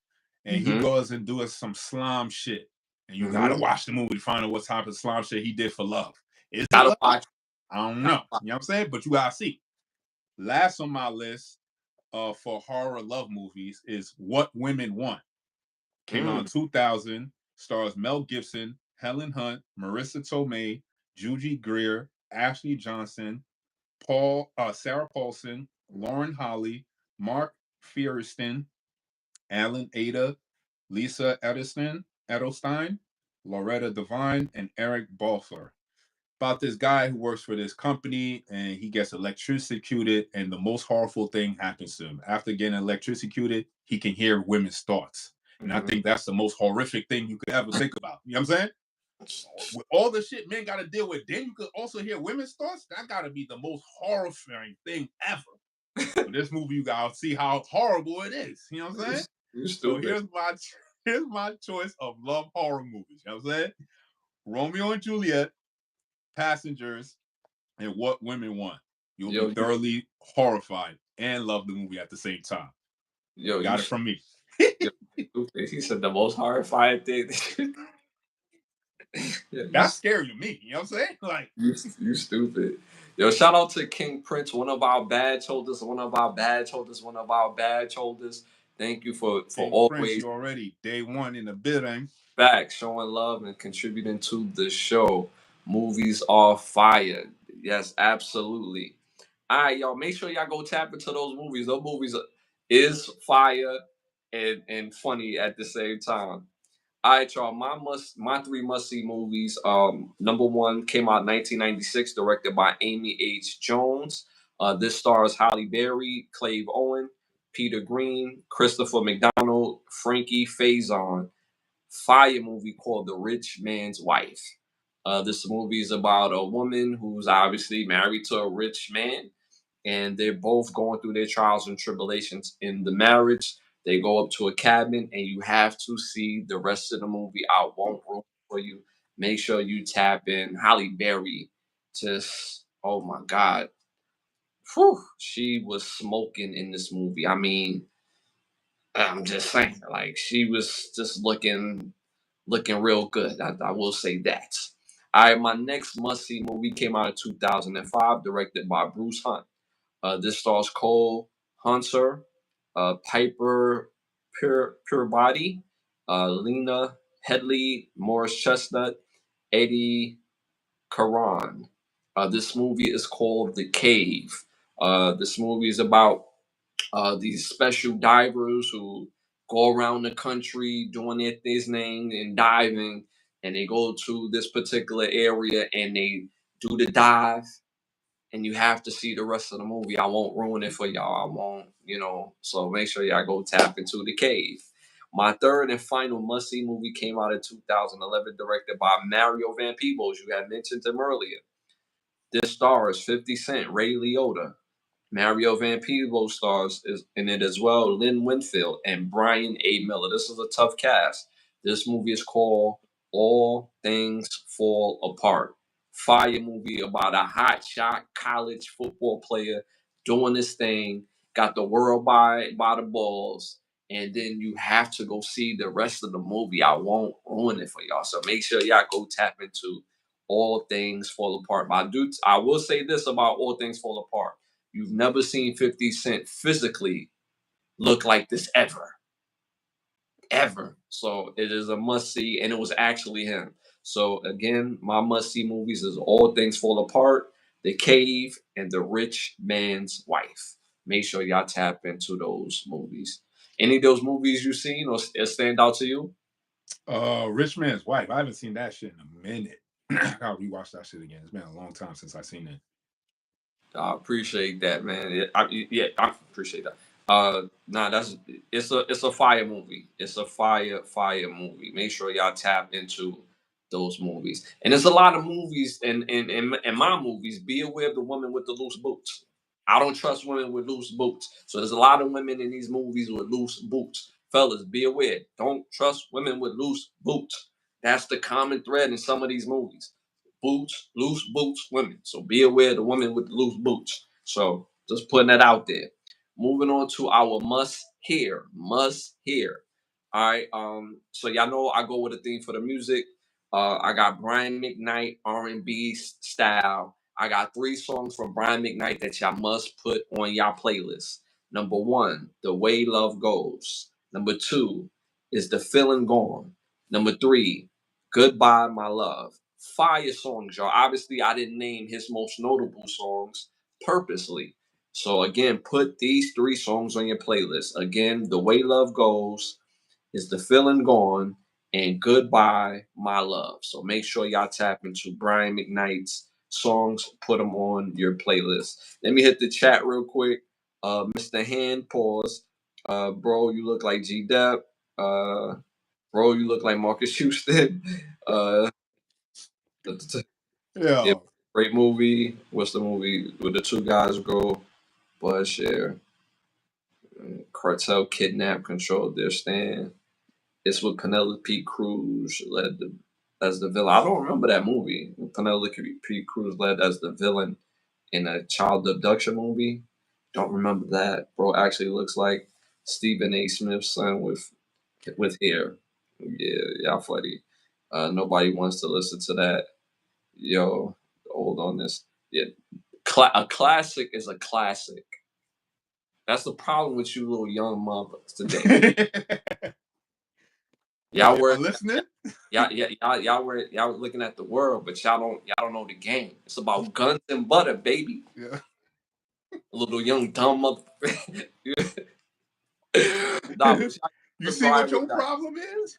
and he goes and does some slime shit. And you gotta watch the movie to find out what type of slime shit he did for love. Is it love? I don't know. You know what I'm saying? But you gotta see. Last on my list for horror love movies is What Women Want. Came out in 2000. Stars Mel Gibson, Helen Hunt, Marissa Tomei, Judy Greer, Ashley Johnson, Sarah Paulson, Lauren Holly, Mark Fierstein, Alan Ada, Lisa Edelstein, Loretta Devine, and Eric Balfour. About this guy who works for this company and he gets electrocuted, and the most horrible thing happens to him. After getting electrocuted, he can hear women's thoughts. And I think that's the most horrific thing you could ever think about. You know what I'm saying? With all the shit men got to deal with, then you could also hear women's thoughts. That got to be the most horrifying thing ever. So this movie, you got to see how horrible it is. You know what I'm saying? So here's my choice of love horror movies. You know what I'm saying? Romeo and Juliet, Passengers, and What Women Want. You'll be thoroughly horrified and love the movie at the same time. You got it from me. He said the most horrifying thing. That's scary to me. You know what I'm saying? Like you stupid. Yo, shout out to King Prince, one of our badge holders. Thank you for always. Prince, you already day one in the building. Back, showing love and contributing to the show. Movies are fire. Yes, absolutely. All right, y'all. Make sure y'all go tap into those movies. Those movies is fire and funny at the same time. All right, y'all. My three must see movies. Number one came out in 1996, directed by Amy H. Jones. This stars Halle Berry, Clive Owen, Peter Green, Christopher McDonald, Frankie Faison. Fire movie called The Rich Man's Wife. This movie is about a woman who's obviously married to a rich man, and they're both going through their trials and tribulations in the marriage. They go up to a cabin, and you have to see the rest of the movie. I won't ruin it for you. Make sure you tap in. Halle Berry, just oh my god, whew, she was smoking in this movie. I mean, I'm just saying, like she was just looking real good. I will say that. All right, my next must see movie came out in 2005, directed by Bruce Hunt. This stars Cole Hunter, Piper Purebody, Lena Headley, Morris Chestnut, Eddie Caron. This movie is called The Cave. This movie is about these special divers who go around the country doing their thing and diving, and they go to this particular area and they do the dive, and you have to see the rest of the movie. I won't ruin it for y'all. I won't, so make sure y'all go tap into The Cave. My third and final must-see movie came out in 2011, directed by Mario Van Peebles. You had mentioned him earlier. This stars 50 Cent, Ray Liotta, Mario Van Peebles stars in it as well, Lynn Winfield and Brian A. Miller. This is a tough cast. This movie is called All Things Fall Apart. Fire movie about a hot shot college football player doing this thing, got the world by the balls, and then you have to go see the rest of the movie. I won't ruin it for y'all. So make sure y'all go tap into All Things Fall Apart. But I will say this about All Things Fall Apart. You've never seen 50 Cent physically look like this ever. Ever. So it is a must see, and it was actually him. So again, my must see movies is All Things Fall Apart, The Cave, and The Rich Man's Wife. Make sure y'all tap into those movies. Any of those movies you've seen or stand out to you? Rich Man's Wife. I haven't seen that shit in a minute. I gotta rewatch that shit again. It's been a long time since I've seen it. I appreciate that, man. I appreciate that. It's a fire movie. It's a fire movie. Make sure y'all tap into those movies. And there's a lot of movies in my movies. Be aware of the woman with the loose boots. I don't trust women with loose boots. So there's a lot of women in these movies with loose boots. Fellas, be aware. Don't trust women with loose boots. That's the common thread in some of these movies. Boots, loose boots, women. So be aware of the women with the loose boots. So just putting that out there. Moving on to our must hear. All right. So y'all know I go with a theme for the music. I got Brian McKnight R&B style. I got 3 songs from Brian McKnight that y'all must put on y'all playlist. Number 1, The Way Love Goes. Number 2 is The Feeling Gone. Number 3, Goodbye My Love. Fire songs, y'all. Obviously, I didn't name his most notable songs purposely. So again, put these 3 songs on your playlist. Again, The Way Love Goes, is The Feeling Gone, and Goodbye My Love. So make sure y'all tap into Brian McKnight's songs, put them on your playlist. Let me hit the chat real quick. Mr. Hand, pause. Bro, you look like G Dep. Bro, you look like Marcus Houston. Yeah, great movie. What's the movie where the 2 guys go? Blood share. Cartel kidnap, control their stand. It's with Penelope Cruz as the villain. I don't remember that movie. Penelope Cruz led as the villain in a child abduction movie. Don't remember that. Bro actually looks like Stephen A. Smith's son with hair. Yeah, y'all funny. Nobody wants to listen to that. Yo, hold on this. Yeah, a classic is a classic. That's the problem with you little young mothers today. Y'all were listening. Y'all looking at the world, but y'all don't know the game. It's about guns and butter, baby. Yeah. A little young dumb mother. You see what your problem is?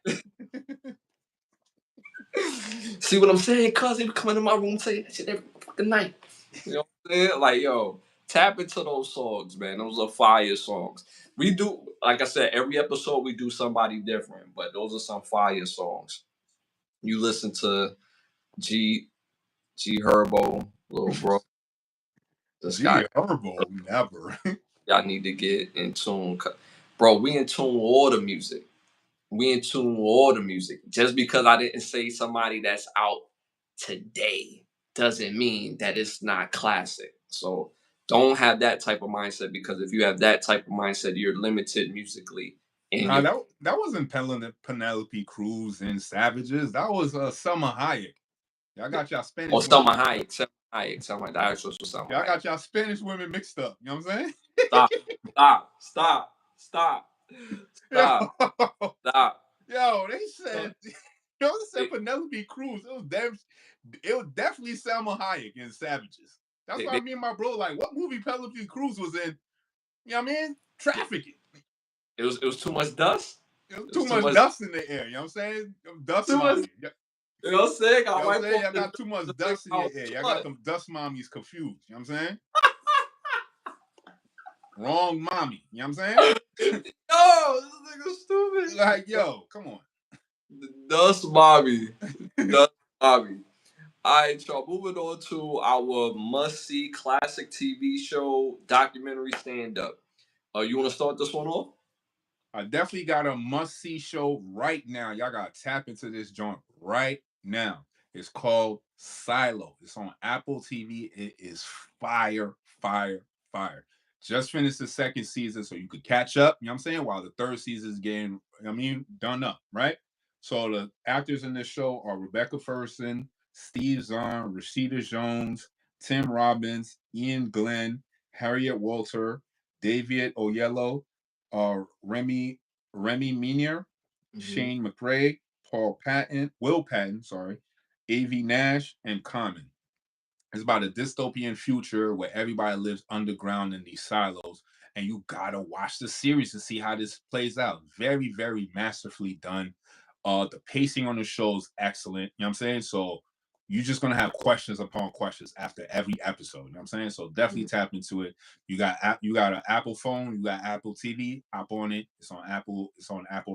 See what I'm saying? Cuz he would come into my room and say that shit every fucking night. You know what I'm saying? Like, yo, tap into those songs, man. Those are fire songs. We do, like I said, every episode we do somebody different, but those are some fire songs. You listen to G Herbo, Little Bro. This G Herbo, never. Y'all need to get in tune. Bro, we in tune with all the music. We in tune with all the music. Just because I didn't say somebody that's out today doesn't mean that it's not classic. So don't have that type of mindset, because if you have that type of mindset, you're limited musically. Nah, that wasn't Penelope Cruz and Savages. That was Selma Hayek. Y'all got y'all Spanish. Oh, Selma Hayek. Selma Hayek. That was Selma Hayek. Y'all got y'all Spanish women mixed up. You know what I'm saying? Stop. Yo, they said, Penelope Cruz. It was definitely Selma Hayek in Savages. That's why me and my bro, like, what movie Penelope Cruz was in? You know what I mean? Trafficking. It was too much dust? It was too much dust in the air. You know what I'm saying? Dust mommy. You know what I'm saying? Y'all got too much dust in your air. Y'all got them dust mommies confused. You know what I'm saying? Wrong mommy. You know what I'm saying? Yo, this nigga stupid. Like, yo, come on. Dust mommy. Dust mommy. All right, y'all. Moving on to our must-see classic TV show, documentary, stand-up. You want to start this one off? I definitely got a must-see show right now. Y'all got to tap into this joint right now. It's called Silo. It's on Apple TV. It is fire. Just finished the second season, so you could catch up, you know what I'm saying, while the third season is getting, done up, right? So the actors in this show are Rebecca Ferguson, Steve Zahn, Rashida Jones, Tim Robbins, Ian Glenn, Harriet Walter, David Oyelowo, Remy Menier, Shane McRae, Will Patton, A.V. Nash, and Common. It's about a dystopian future where everybody lives underground in these silos, and you gotta watch the series to see how this plays out. Very, very masterfully done. The pacing on the show is excellent. You know what I'm saying? So you're just gonna have questions upon questions after every episode. You know what I'm saying? So definitely tap into it. You got an Apple phone, you got Apple TV, hop on it. It's on Apple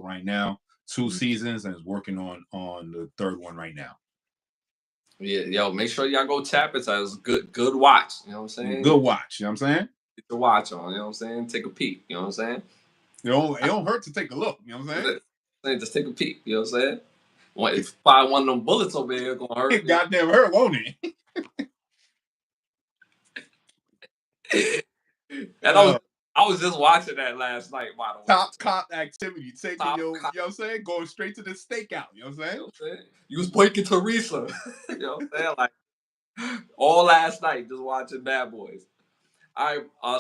right now. 2 seasons, and it's working on the third one right now. Yeah, yo, make sure y'all go tap it. It's good watch. You know what I'm saying? Good watch. You know what I'm saying? Get the watch on. You know what I'm saying? Take a peek. You know what I'm saying? It don't hurt to take a look. You know what I'm saying? Just take a peek. You know what I'm saying? If find one of them bullets over here, it's gonna hurt. It goddamn hurt, won't it? And I was just watching that last night, by the way. Top cop activity. Taking you know what I'm saying? Going straight to the stakeout. You know what I'm saying? You was breaking Teresa. You know what I'm saying? Like, all last night, just watching Bad Boys.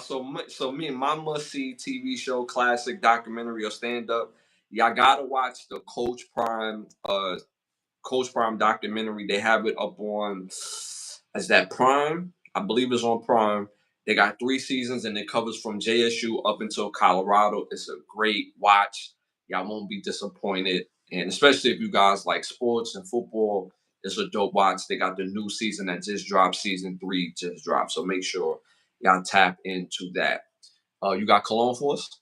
So me and my must-see TV show, classic, documentary, or stand-up, y'all gotta watch the Coach Prime documentary. They have it up on, is that Prime? I believe it's on Prime. They got 3 seasons, and it covers from JSU up until Colorado. It's a great watch. Y'all won't be disappointed. And especially if you guys like sports and football, it's a dope watch. They got the new season that just dropped. Season 3 just dropped. So make sure y'all tap into that. You got cologne for us?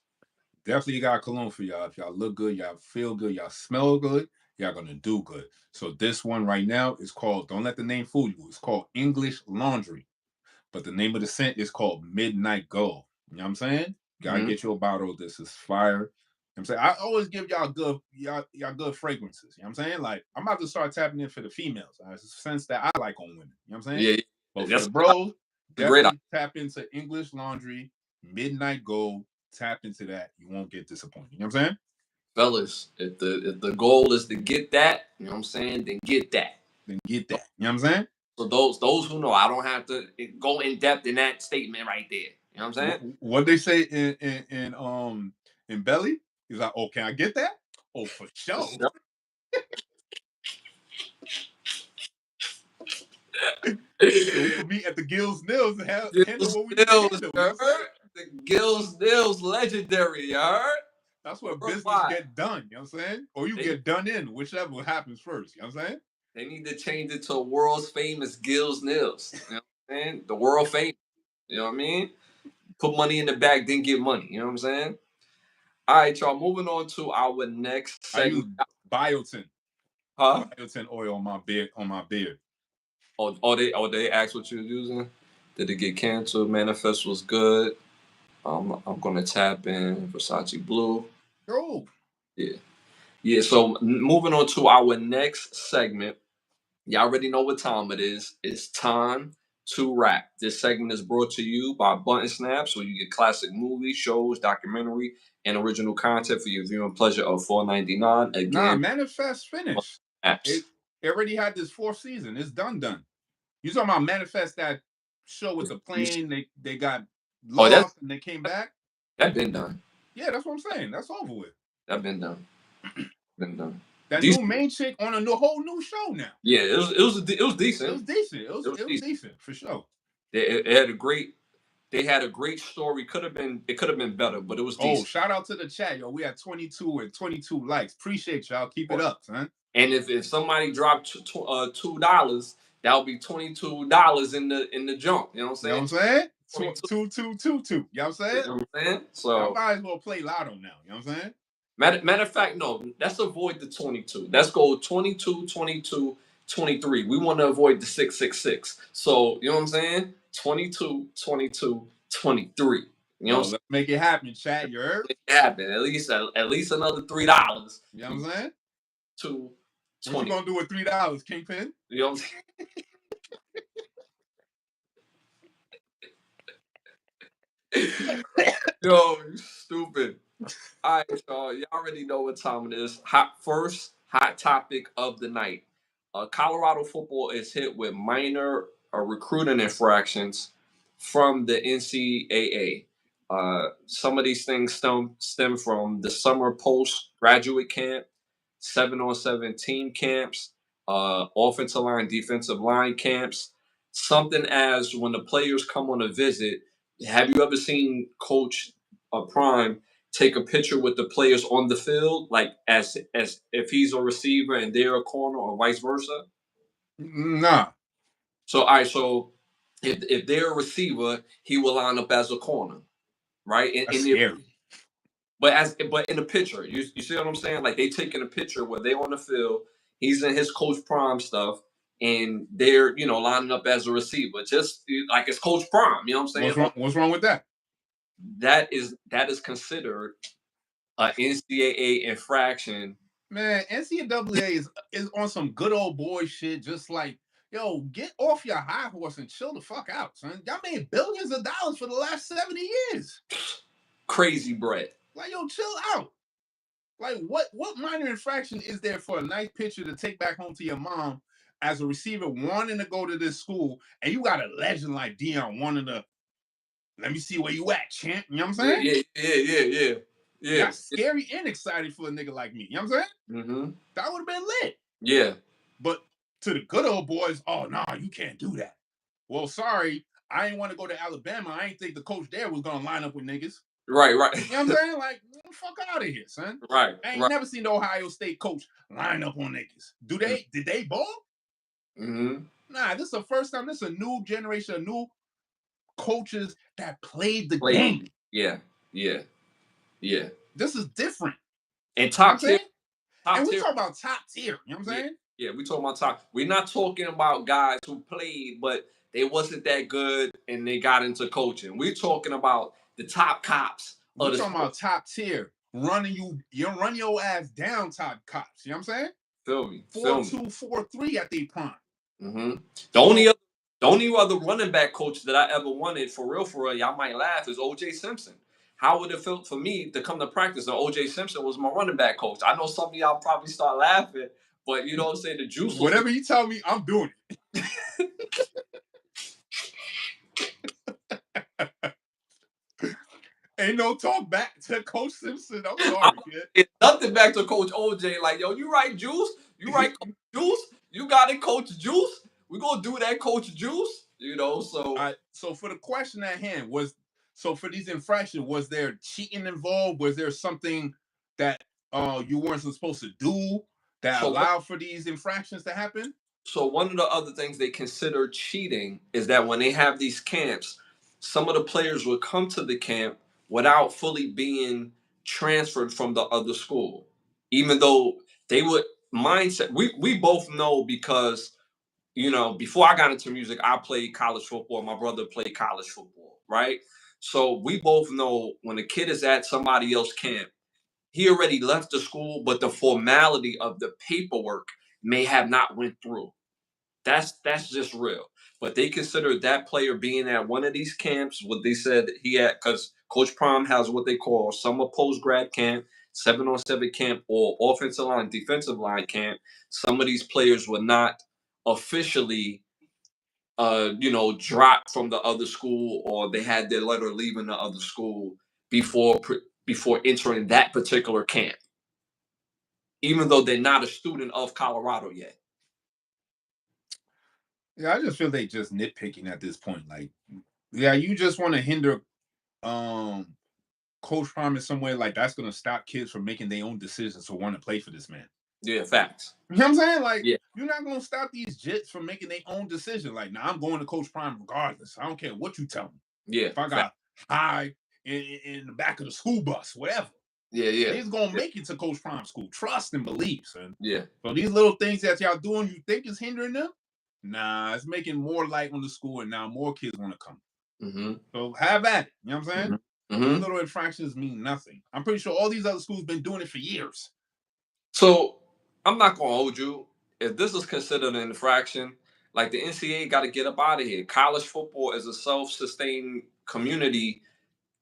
Definitely got cologne for y'all. If y'all look good, y'all feel good, y'all smell good, y'all gonna do good. So this one right now is called, don't let the name fool you, it's called English Laundry. But the name of the scent is called Midnight Gold. You know what I'm saying? Gotta get you a bottle of this. Is fire. You know what I'm saying? I always give y'all good fragrances. You know what I'm saying? Like, I'm about to start tapping in for the females. It's a sense that I like on women. You know what I'm saying? Yeah. But for the bros, definitely tap into English Laundry, Midnight Gold. Tap into that. You won't get disappointed. You know what I'm saying? Fellas, if the goal is to get that, you know what I'm saying, then get that. You know what I'm saying? So those who know, I don't have to go in depth in that statement right there. You know what I'm saying? What they say in Belly? He's like, oh, can I get that? Oh, for sure. So we could meet at the Gills Nils and handle what we need to handle. You know what I'm saying? The Gills Nils legendary, you heard? That's where business get done, you know what I'm saying? Or you get done in, whichever happens first, you know what I'm saying? They need to change it to a world's famous Gills Nils. You know what I'm saying? The world famous. You know what I mean? Put money in the bag, then get money. You know what I'm saying? All right, y'all. Moving on to our next segment. I use biotin. Huh? Biotin oil on my beard. They asked what you were using? Did it get canceled? Manifest was good. I'm gonna tap in Versace Blue. Oh. Yeah. So moving on to our next segment. Y'all already know what time it is. It's time to rap. This segment is brought to you by Button Snaps, where you get classic movies, shows, documentary, and original content for your viewing pleasure of $4.99. Again, Manifest finished. It already had this 4th season. It's done. You talking about Manifest, that show with the plane? They got lost and they came back. That been done. Yeah, that's what I'm saying. That's over with. That been done. That new main chick on a whole new show now. Yeah, it was decent. It was decent. It was decent for sure. It had a great. They had a great story. It could have been better, but it was decent. Oh, shout out to the chat, yo. We had 22 likes. Appreciate y'all. Keep it up, son. And if somebody dropped $2, that'll be $22 in the jump. You know what I'm saying? 2. You know what I'm saying? You know what I'm saying? So I might as well play Lotto now. You know what I'm saying? Matter of fact, no. Let's avoid the 22. Let's go 22, 22, 23. We want to avoid the 666. So you know what I'm saying? 22, 22, 23. You know, let's make it happen, chat. You heard? Make it happen. At least another $3. You know what I'm saying? To what you gonna do with $3, Kingpin? You know what I'm saying? Yo, you stupid. All right, y'all. You already know what time it is. First hot topic of the night. Colorado football is hit with minor recruiting infractions from the NCAA. Some of these things stem from the summer postgraduate camp, 7-on-7 team camps, offensive line, defensive line camps. Something as when the players come on a visit. Have you ever seen Coach Prime take a picture with the players on the field, like as if he's a receiver and they're a corner, or vice versa? Nah. So so if they're a receiver, he will line up as a corner, right? That's scary. But in the picture, you see what I'm saying? Like they taking a picture where they on the field, he's in his Coach Prime stuff, and they're lining up as a receiver, just like it's Coach Prime. You know what I'm saying? What's wrong with that? That is considered an NCAA infraction. Man, NCAA is on some good old boy shit. Just like, yo, get off your high horse and chill the fuck out, son. Y'all made billions of dollars for the last 70 years. Crazy bread. Like, yo, chill out. Like, what minor infraction is there for a nice picture to take back home to your mom as a receiver wanting to go to this school, and you got a legend like Dion wanting to, let me see where you at, champ. You know what I'm saying? Yeah. That's scary and excited for a nigga like me. You know what I'm saying? Mm-hmm. That would have been lit. Yeah. But to the good old boys, oh, no, you can't do that. Well, sorry, I ain't want to go to Alabama. I ain't think the coach there was going to line up with niggas. Right. You know what I'm saying? Like, fuck out of here, son. Right. I ain't never seen the Ohio State coach line up on niggas. Did they ball? Mm-hmm. Nah, this is the first time. This is a new generation of new coaches that played the game. Yeah. This is different. And top tier. And we talk about top tier. You know what I'm saying? Yeah, we talking about top. We're not talking about guys who played, but they wasn't that good and they got into coaching. We're talking about the top cops. We're talking about top tier. You run your ass down, top cops. You know what I'm saying? Feel me. 4-2, 4-3 at their prime. Mm-hmm. The only other running back coach that I ever wanted, for real, y'all might laugh, is O.J. Simpson. How would it feel for me to come to practice and O.J. Simpson was my running back coach? I know some of y'all probably start laughing, but you know what I'm saying? The juice. Whatever you tell me, I'm doing it. Ain't no talk back to Coach Simpson. I'm sorry, kid. It's nothing back to Coach OJ. Like, yo, you right, Juice? You right, Coach Juice? You got it, Coach Juice? we gonna do that, Coach Juice. So for the question at hand for these infractions, was there cheating involved? Was there something that you weren't supposed to do that allowed for these infractions to happen? So one of the other things they consider cheating is that when they have these camps, some of the players would come to the camp without fully being transferred from the other school, even though they would mindset. We both know because before I got into music, I played college football. My brother played college football, right? So we both know when a kid is at somebody else's camp, he already left the school, but the formality of the paperwork may have not went through. That's just real. But they consider that player being at one of these camps, what they said he had, because Coach Prime has what they call summer post grad camp, 7-on-7 camp, or offensive line, defensive line camp. Some of these players were not officially, dropped from the other school, or they had their letter leaving the other school before entering that particular camp, even though they're not a student of Colorado yet. Yeah, I just feel they just nitpicking at this point. Like, yeah, you just want to hinder Coach Prime in some way. Like, that's going to stop kids from making their own decisions to want to play for this man. Yeah, facts. You know what I'm saying? Like, you're not going to stop these jits from making their own decision. Like, nah, I'm going to Coach Prime regardless. I don't care what you tell me. Yeah. If I got high in the back of the school bus, whatever. Yeah. He's going to make it to Coach Prime school. Trust and believe, son. Yeah. So these little things that y'all doing, you think is hindering them? Nah, it's making more light on the school, and now more kids want to come. Mm-hmm. So have at it. You know what I'm saying? Mm-hmm. These little infractions mean nothing. I'm pretty sure all these other schools been doing it for years. So I'm not gonna hold you. If this is considered an infraction, like the NCAA got to get up out of here. College football is a self-sustained community,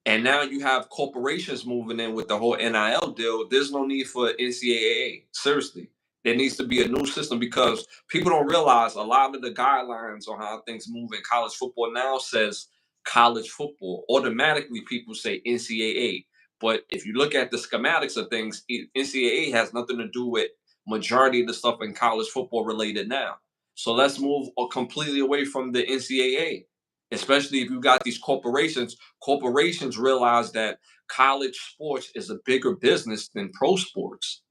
and now you have corporations moving in with the whole NIL deal. There's no need for NCAA. Seriously, there needs to be a new system because people don't realize a lot of the guidelines on how things move in college football now says college football. Automatically, people say NCAA. But if you look at the schematics of things, NCAA has nothing to do with majority of the stuff in college football related now. So let's move completely away from the NCAA, especially if you got these corporations. Corporations realize that college sports is a bigger business than pro sports.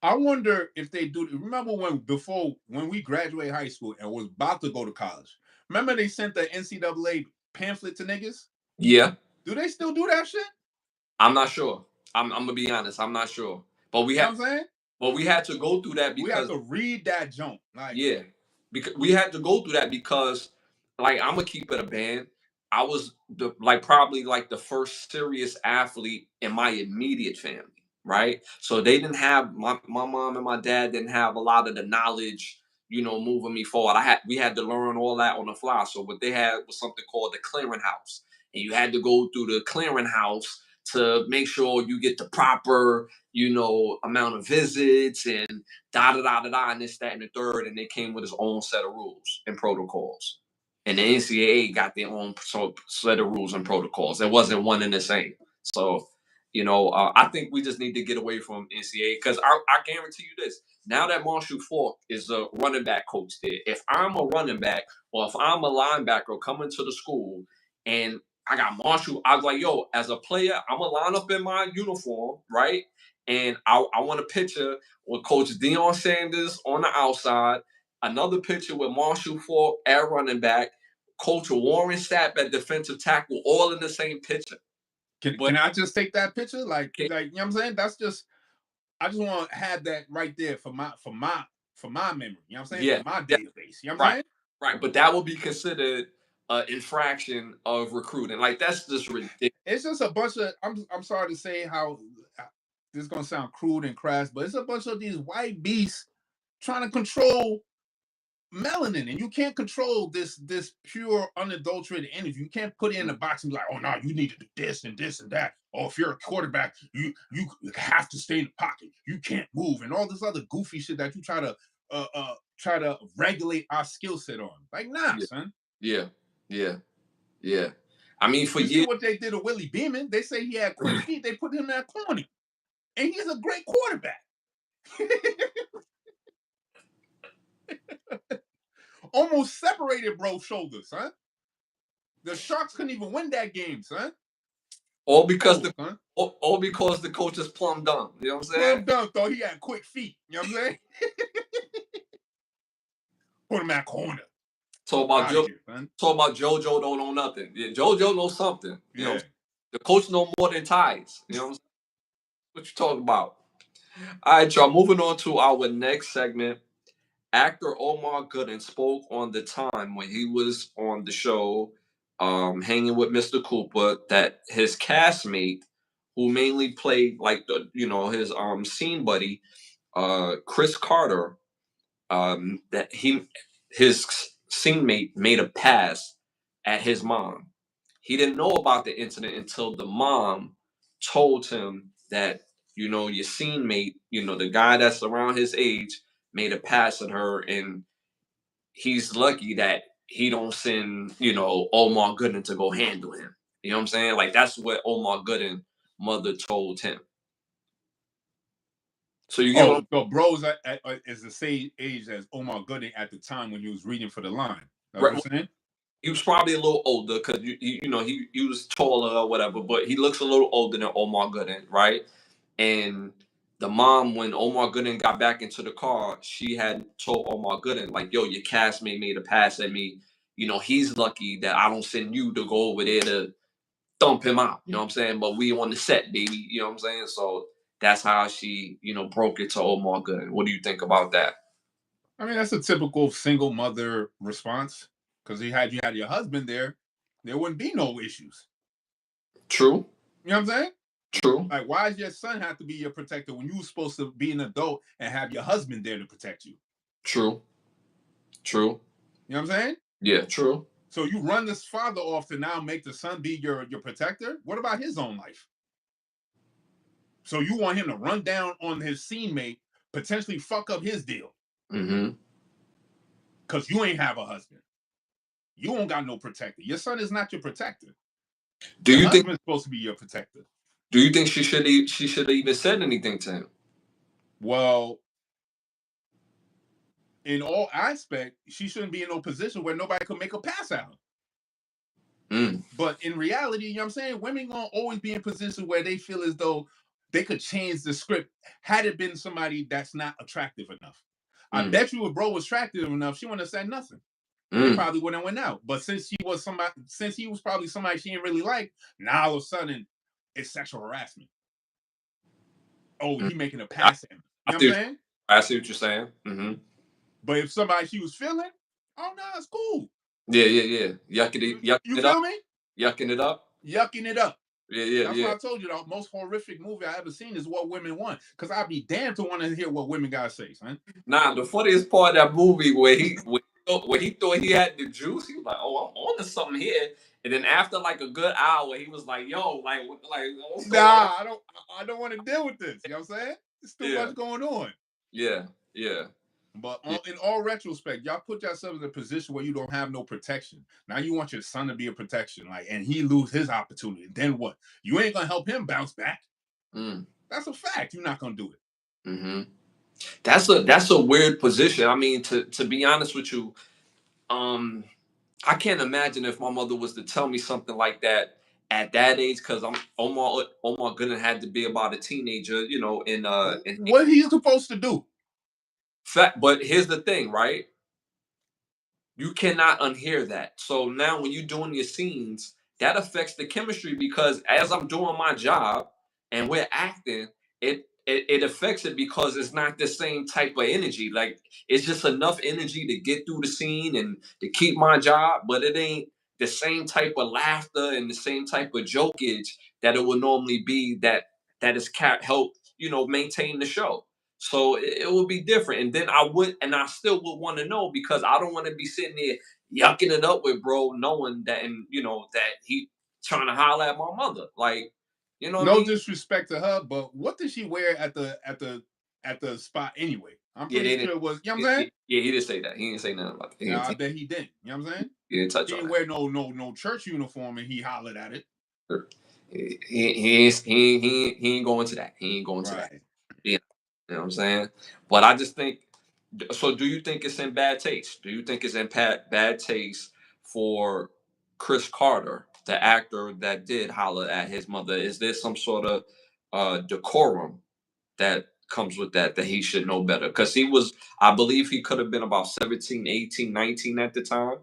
I wonder if they do. Remember when we graduated high school and was about to go to college? Remember they sent the NCAA pamphlet to niggas? Yeah. Do they still do that shit? I'm not sure. I'm gonna be honest. I'm not sure. But we have. You know what I'm saying? But we had to go through that because we had to read that junk. Like, yeah, because we had to go through that because, like, I'm gonna keep it a band. I was probably the first serious athlete in my immediate family, right? So they didn't have my mom and my dad didn't have a lot of the knowledge, moving me forward. We had to learn all that on the fly. So what they had was something called the clearinghouse, and you had to go through the clearinghouse to make sure you get the proper, amount of visits and and this, that, and the third. And they came with its own set of rules and protocols. And the NCAA got their own set of rules and protocols. It wasn't one and the same. So, I think we just need to get away from NCAA because I guarantee you this. Now that Marshall Faulk is a running back coach there, if I'm a running back or if I'm a linebacker coming to the school and I got Marshall, I was like, yo, as a player, I'm going to line up in my uniform, right? And I want a picture with Coach Deion Sanders on the outside, another picture with Marshall Faulk at running back, Coach Warren Sapp at defensive tackle, all in the same picture. Can I just take that picture? Like, you know what I'm saying? I just want to have that right there for my memory. You know what I'm saying? Yeah. For my database. You know what I'm saying? Right. But that would be considered an infraction of recruiting. Like, that's just ridiculous. It's just a bunch of, I'm sorry to say how this is going to sound crude and crass, but it's a bunch of these white beasts trying to control melanin, and you can't control this pure unadulterated energy. You can't put it in a box and be like, oh no, you need to do this and this and that. Oh, if you're a quarterback, you have to stay in the pocket. You can't move, and all this other goofy shit that you try to regulate our skill set on. Like, nah, son. Yeah. I mean, for you years, see what they did to Willie Beeman. They say he had quick feet. They put him at corner, and he's a great quarterback. almost separated bro's shoulders, son. The Sharks couldn't even win that game, son. All because the coach is plumb dumb. You know what I'm saying? Plumb dumb, thought he had quick feet. You know what I'm saying? Put him at corner. Talk about JoJo don't know nothing. Yeah, JoJo knows something. You know, the coach know more than ties. You know what I'm saying? What you talking about? All right, y'all. Moving on to our next segment. Actor Omar Gooding spoke on the time when he was on the show, hanging with Mr. Cooper, that his castmate, who mainly played like his scene buddy, Chris Carter, that his scene mate made a pass at his mom. He didn't know about the incident until the mom told him that, your scene mate, the guy that's around his age, made a pass at her, and he's lucky that he don't send, Omar Gooding to go handle him. You know what I'm saying? Like, that's what Omar Gooding mother told him. So you get so bro's is the same age as Omar Gooding at the time when he was reading for the line. That's what you're saying? He was probably a little older because he was taller or whatever, but he looks a little older than Omar Gooding, right? And the mom, when Omar Gooding got back into the car, she had told Omar Gooding, like, yo, your castmate made a pass at me. He's lucky that I don't send you to go over there to thump him out. You know what I'm saying? But we on the set, baby. You know what I'm saying? So that's how she, broke it to Omar Gooding. What do you think about that? I mean, that's a typical single mother response. Because you had your husband there wouldn't be no issues. True. You know what I'm saying? True. Like, why does your son have to be your protector when you were supposed to be an adult and have your husband there to protect you? True. You know what I'm saying? Yeah, true. So you run this father off to now make the son be your protector? What about his own life? So you want him to run down on his scene mate, potentially fuck up his deal. Mm-hmm. Because you ain't have a husband. You don't got no protector. Your son is not your protector. Your husband's supposed to be your protector. Do you think she should have even said anything to him? Well, in all aspects, she shouldn't be in no position where nobody could make a pass at her. But in reality, you know what I'm saying? Women gonna always be in position where they feel as though they could change the script had it been somebody that's not attractive enough. I bet you if bro was attractive enough, she wouldn't have said nothing. They probably wouldn't have went out. But since he was probably somebody she didn't really like, now all of a sudden it's sexual harassment. Oh, he making a pass at him. You know what I'm saying? I see what you're saying. Mm-hmm. But if somebody she was feeling, oh no, it's cool. Yeah. Yucking it up. Me? Yucking it up. Yucking it up. Yeah. That's why I told you the most horrific movie I ever seen is What Women Want. Because I'd be damned to want to hear what women gotta say, son. Nah, the funniest part of that movie where he thought he had the juice, he was like, "Oh, I'm on to something here." And then after like a good hour, he was like, "Yo, what's going on? I don't want to deal with this." You know what I'm saying? There's too much going on. Yeah. But in all retrospect, y'all put yourselves in a position where you don't have no protection. Now you want your son to be a protection, and he lose his opportunity. Then what? You ain't gonna help him bounce back. That's a fact. You're not gonna do it. Mm-hmm. That's a weird position. I mean, to be honest with you, I can't imagine if my mother was to tell me something like that at that age, because Omar Gooding had to be about a teenager, in what he's supposed to do. But here's the thing, right? You cannot unhear that. So now when you're doing your scenes, that affects the chemistry, because as I'm doing my job and we're acting, it affects it, because it's not the same type of energy. Like, it's just enough energy to get through the scene and to keep my job, but it ain't the same type of laughter and the same type of jokage that it would normally be that is help, maintain the show. So it would be different. And then I still would want to know, because I don't want to be sitting there yucking it up with bro, knowing that, and that he trying to holler at my mother. Like, no disrespect to her, but what did she wear at the spot anyway? I'm pretty sure it was, you know what I'm saying? Yeah, he didn't say that. He didn't say nothing about that. I bet he didn't. You know what I'm saying? He didn't touch on it. He didn't wear no church uniform and he hollered at it. He ain't going to that. He ain't going to that. Yeah. You know what I'm saying? But I just think So do you think it's in bad taste? Do you think it's in bad taste for Chris Carter, the actor that did holler at his mother? Is there some sort of decorum that comes with that he should know better? Because he was, I believe he could have been about 17, 18, 19 at the time.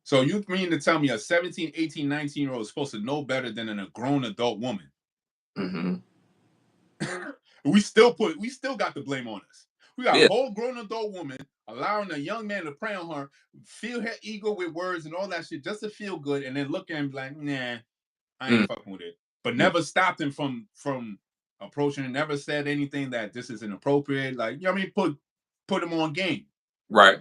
So you mean to tell me a 17, 18, 19-year-old is supposed to know better than a grown adult woman? Mm-hmm. we still got the blame on us. We got a whole grown adult woman allowing a young man to prey on her, feel her ego with words and all that shit just to feel good, and then look at him like, nah, I ain't fucking with it. But never stopped him from approaching and never said anything that this is inappropriate. Like, you know what I mean? Put him on game. Right.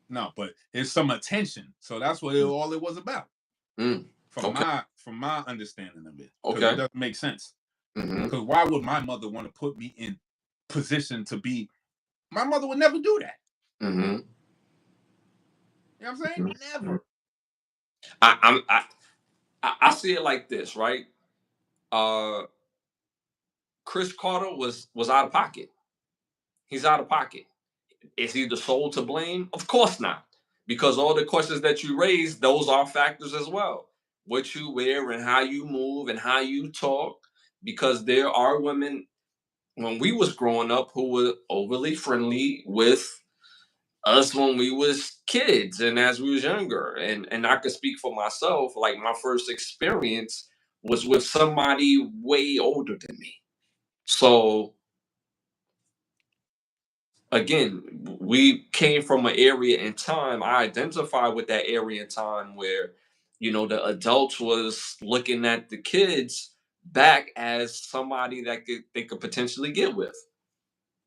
No, but it's some attention. So that's what all it was about. From my understanding of it. Because it doesn't make sense. Because why would my mother want to put me in position to be? My mother would never do that. You know what I'm saying? Never. I see it like this, right? Chris Carter was out of pocket. He's out of pocket. Is he the sole to blame? Of course not. Because all the questions that you raised, those are factors as well. What you wear and how you move and how you talk. Because there are women, when we was growing up, who were overly friendly with us when we was kids and as we was younger. And I could speak for myself, like my first experience was with somebody way older than me. So again, we came from an area in time. I identify with that area in time where, the adults was looking at the kids back as somebody that they could potentially get with.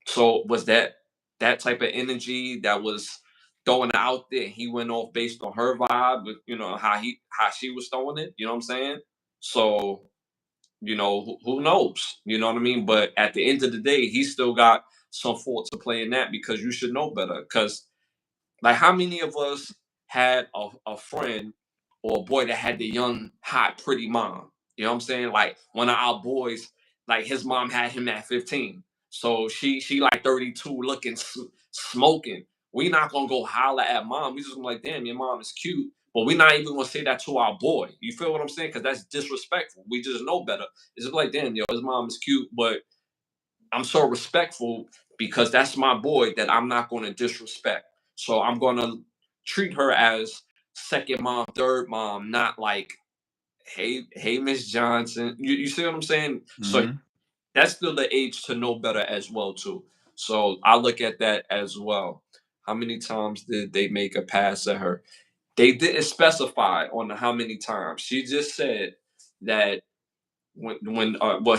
So was that type of energy that was throwing out there? He went off based on her vibe, with how she was throwing it. You know what I'm saying? So who knows? You know what I mean? But at the end of the day, he still got some fault to play in that, because you should know better. Because like, how many of us had a friend or a boy that had the young, hot, pretty mom? You know what I'm saying? Like, one of our boys, like his mom had him at 15. So she like 32, looking smoking. We not gonna go holler at mom. We just gonna like, damn, your mom is cute. But we're not even gonna say that to our boy. You feel what I'm saying? Because that's disrespectful. We just know better. It's just like, damn, his mom is cute, but I'm so respectful because that's my boy that I'm not going to disrespect. So I'm going to treat her as second mom, third mom, not like, hey, Miss Johnson. You see what I'm saying? So that's still the age to know better as well too. So I look at that as well. How many times did they make a pass at her? They didn't specify on how many times. She just said that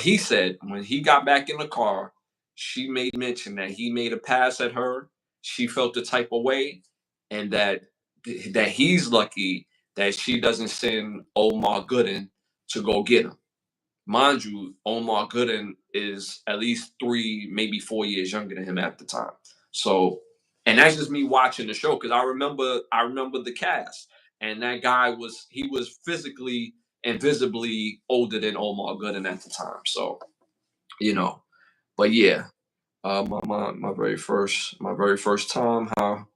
he said when he got back in the car, she made mention that he made a pass at her. She felt the type of way, and that he's lucky that she doesn't send Omar Gooden to go get him. Mind you, Omar Gooden is at least 3, maybe 4 years younger than him at the time. So, and that's just me watching the show, because I remember the cast, and that guy was physically and visibly older than Omar Gooden at the time. So, but yeah, my very first time. How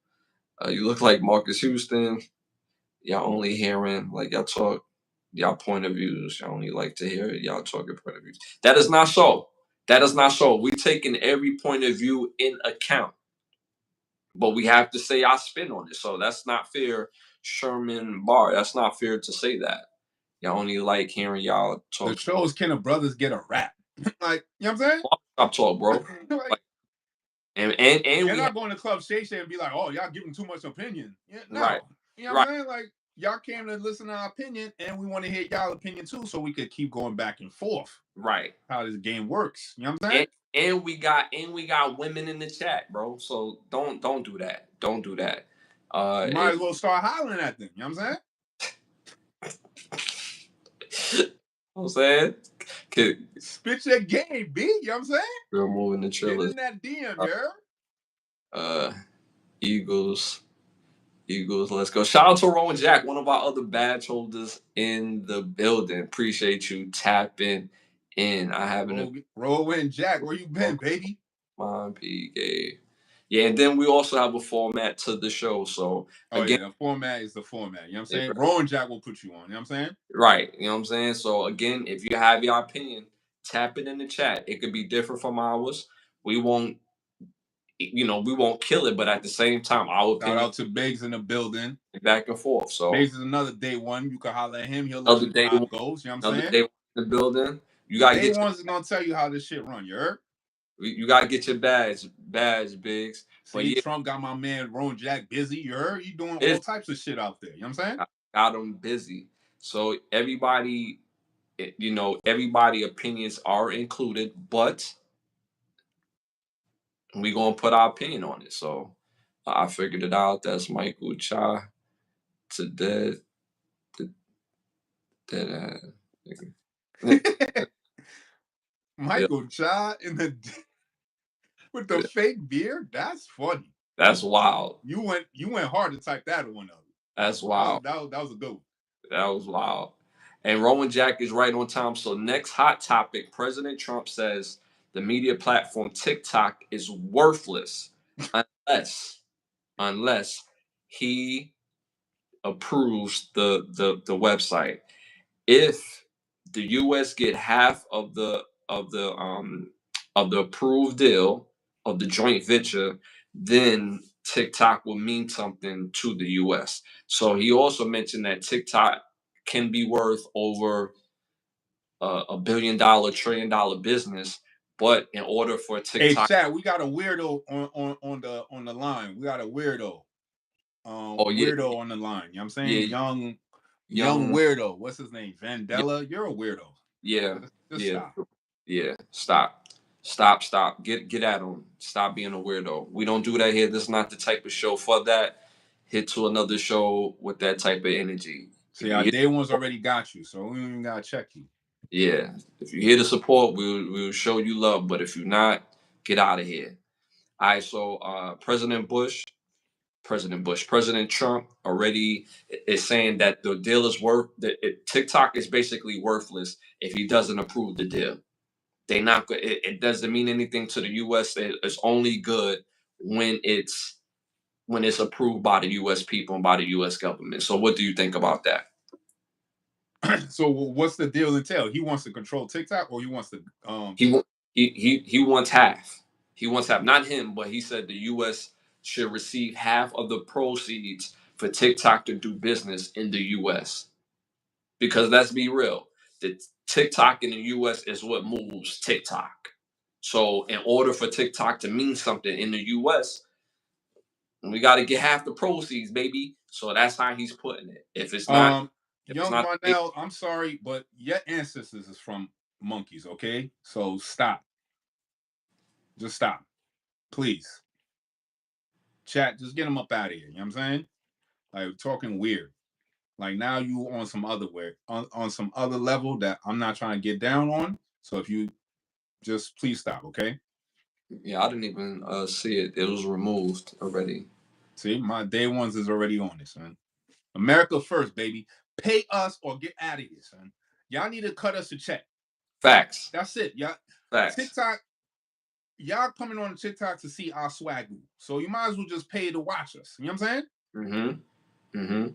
you look like Marcus Houston. Y'all only hearing, like, y'all talk y'all point of views. Y'all only like to hear y'all talking point of views. That is not so. That is not so. We taking every point of view in account, but we have to say our spin on it. So that's not fair, Sherman Barr. That's not fair to say that. Y'all only like hearing y'all talk. The shows Can the Brothers Get a Rap? Like, you know what I'm saying? Stop talk, bro. Like, and you're not going to Club Shay Shay and be like, oh, y'all giving too much opinion. Yeah, no. Right. You know what I'm saying? Like, y'all came to listen to our opinion, and we want to hear y'all opinion too, so we could keep going back and forth. Right. How this game works. You know what I'm saying? And we got women in the chat, bro. So don't do that. Don't do that. You might as well start hollering at them. You know what I'm saying? I'm saying? Spit your game, B. You know what I'm saying? Girl moving the trillers. Get in that DM, girl. Eagles, let's go. Shout out to Rowan Jack, one of our other badge holders in the building. Appreciate you tapping in. I haven't Rowan Jack, where you been, baby? Mom, PK. Yeah, and then we also have a format to the show. So again, the format is the format. You know what I'm saying? Right. Rowan Jack will put you on. You know what I'm saying? Right. You know what I'm saying? So again, if you have your opinion, tap it in the chat. It could be different from ours. We won't, we won't kill it, but at the same time, our opinion. Shout out to Biggs in the building. Back and forth. So Biggs is another day one. You can holler at him. He'll let you know how it goes. You know what I'm saying? Day one in the building. You gotta day one's gonna tell you how this shit run. You heard? You gotta get your badge, Biggs. See, Trump got my man Rowan Jack busy. You heard? He doing all types of shit out there. You know what I'm saying? Got him busy. So everybody, everybody opinions are included, but we gonna put our opinion on it. So I figured it out. That's Michael Cha to dead. Michael Cha in the with the fake beard. That's funny. That's wild. You went hard to type that one up. That's wild. That was a good one. That was wild. And Rowan Jack is right on time. So next hot topic, President Trump says the media platform TikTok is worthless unless he approves the website. If the US get half of the approved deal of the joint venture, then TikTok will mean something to the US. So he also mentioned that TikTok can be worth over $1 billion, $1 trillion business. But in order for TikTok, hey, Chad, we got a weirdo on the line. We got a weirdo, weirdo on the line. You know what I'm saying? Yeah, young weirdo. What's his name? Vandella. Yeah. You're a weirdo. Yeah, just stop. Yeah, stop. Get at him. Stop being a weirdo. We don't do that here. This is not the type of show for that. Hit to another show with that type of energy. See, our day one's already got you, so we don't even gotta check you. Yeah, if you're here to support, we'll show you love. But if you're not, get out of here. All right. So President Trump already is saying that the deal is TikTok is basically worthless if he doesn't approve the deal. They not good. It doesn't mean anything to the U.S. It's only good when it's approved by the U.S. people and by the U.S. government. So what do you think about that? So what's the deal entail? He wants to control TikTok, or he wants to he wants half. He wants half. Not him, but he said the U.S. should receive half of the proceeds for TikTok to do business in the U.S. Because let's be real, the TikTok in the U.S. is what moves TikTok. So in order for TikTok to mean something in the U.S., we got to get half the proceeds, baby. So that's how he's putting it. If it's not, young Marnell, I'm sorry, but your ancestors is from monkeys, okay? So stop. Just stop. Please. Chat, just get them up out of here. You know what I'm saying? Like, talking weird. Like, now you on some other on some other level that I'm not trying to get down on. So if you just please stop, okay? Yeah, I didn't even see it. It was removed already. See, my day ones is already on this, man. America first, baby. Pay us or get out of here, son. Y'all need to cut us a check. Facts. That's it. Y'all. Facts. TikTok. Y'all coming on TikTok to see our swag. So you might as well just pay to watch us. You know what I'm saying? Mm-hmm. Mm-hmm.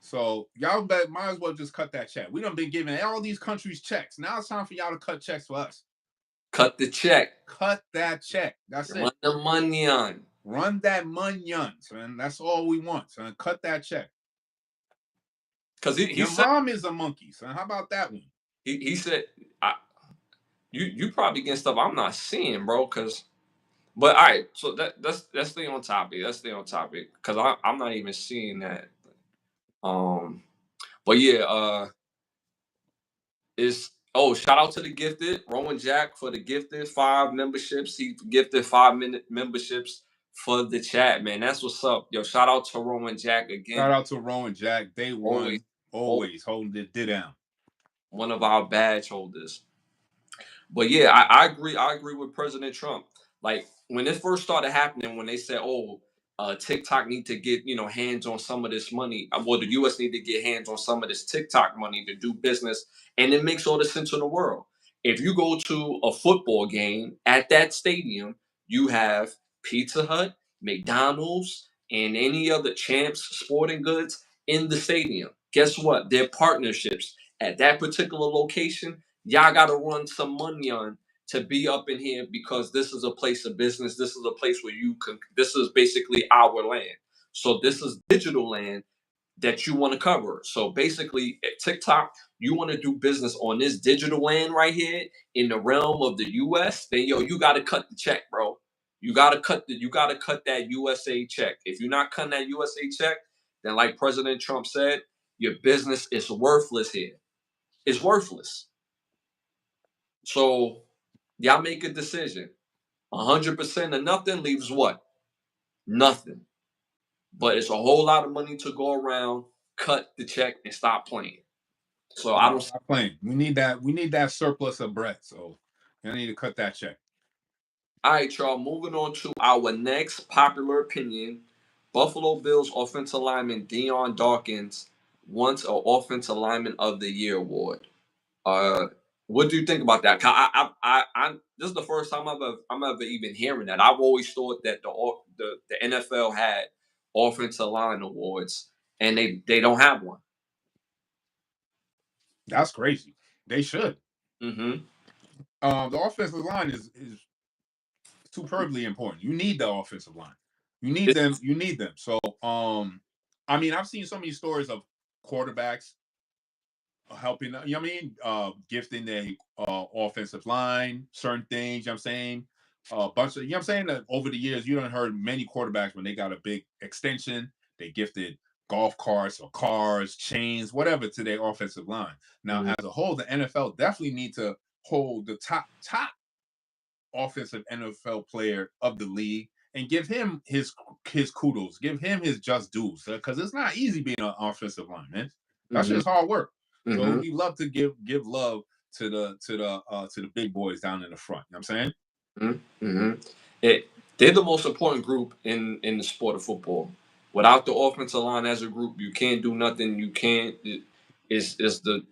So y'all might as well just cut that check. We done been giving all these countries checks. Now it's time for y'all to cut checks for us. Cut the check. Cut that check. That's it. Run the money on. Run that money on, son. That's all we want, son. Cut that check. Because your mom is a monkey, son. How about that one? He said, you probably getting stuff I'm not seeing, bro. But all right, so let's stay on topic. Let's stay on topic because I'm not even seeing that. But yeah, shout out to the gifted Rowan Jack for the gifted 5 memberships. He gifted 5-minute memberships for the chat, man. That's what's up, yo. Shout out to Rowan Jack again. Shout out to Rowan Jack. Day one, always holding it down. One of our badge holders. But yeah, I agree. I agree with President Trump. Like when this first started happening, when they said, TikTok need to get hands on some of this money. Well, the U.S. need to get hands on some of this TikTok money to do business, and it makes all the sense in the world. If you go to a football game at that stadium, you have Pizza Hut, McDonald's, and any other Champs Sporting Goods in the stadium. Guess what? Their partnerships at that particular location, y'all got to run some money on to be up in here because this is a place of business. This is a place where you can, this is basically our land. So this is digital land that you want to cover. So basically, at TikTok, you want to do business on this digital land right here in the realm of the US, then yo, you got to cut the check, bro. You got to cut that USA check. If you're not cutting that USA check, then like President Trump said, your business is worthless here. It's worthless. So y'all make a decision. 100% of nothing leaves what? Nothing. But it's a whole lot of money to go around. Cut the check and stop playing. So I don't stop playing. We need that surplus of bread. So you need to cut that check. All right, y'all. Moving on to our next popular opinion. Buffalo Bills offensive lineman Deion Dawkins wants an offensive lineman of the year award. What do you think about that? This is the first time I'm ever even hearing that. I've always thought that the NFL had offensive line awards, and they don't have one. That's crazy. They should. Mm-hmm. The offensive line is superbly important. You need the offensive line. You need them. You need them. So, I mean, I've seen so many stories of quarterbacks helping, you know what I mean? Gifting the offensive line, certain things, you know what I'm saying? A bunch of, you know what I'm saying? That over the years, you done heard many quarterbacks when they got a big extension, they gifted golf carts or cars, chains, whatever to their offensive line. Now, as a whole, the NFL definitely need to hold the top offensive NFL player of the league and give him his kudos, give him his just dues, because it's not easy being an offensive line, man. That's just hard work. So we love to give love to the big boys down in the front. You know what I'm saying? They're the most important group in the sport of football. Without the offensive line as a group, you can't do nothing. You can't. It's the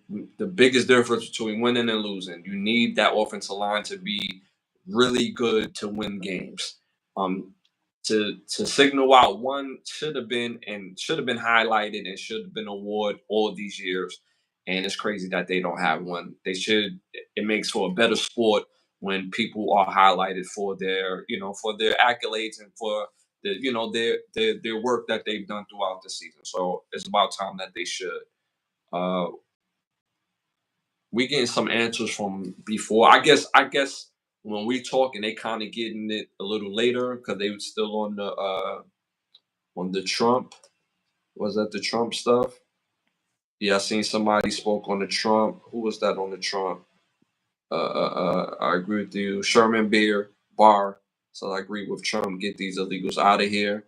biggest difference between winning and losing. You need that offensive line to be really good to win games. To signal out one should have been highlighted and should have been award all these years. And it's crazy that they don't have one. They should. It makes for a better sport when people are highlighted for their accolades and for their work that they've done throughout the season. So it's about time that they should. We getting some answers from before. I guess when we talking, they kind of getting it a little later because they were still on the Trump. Was that the Trump stuff? Yeah, I seen somebody spoke on the Trump. Who was that on the Trump? I agree with you. Sherman Barr. So I agree with Trump. Get these illegals out of here.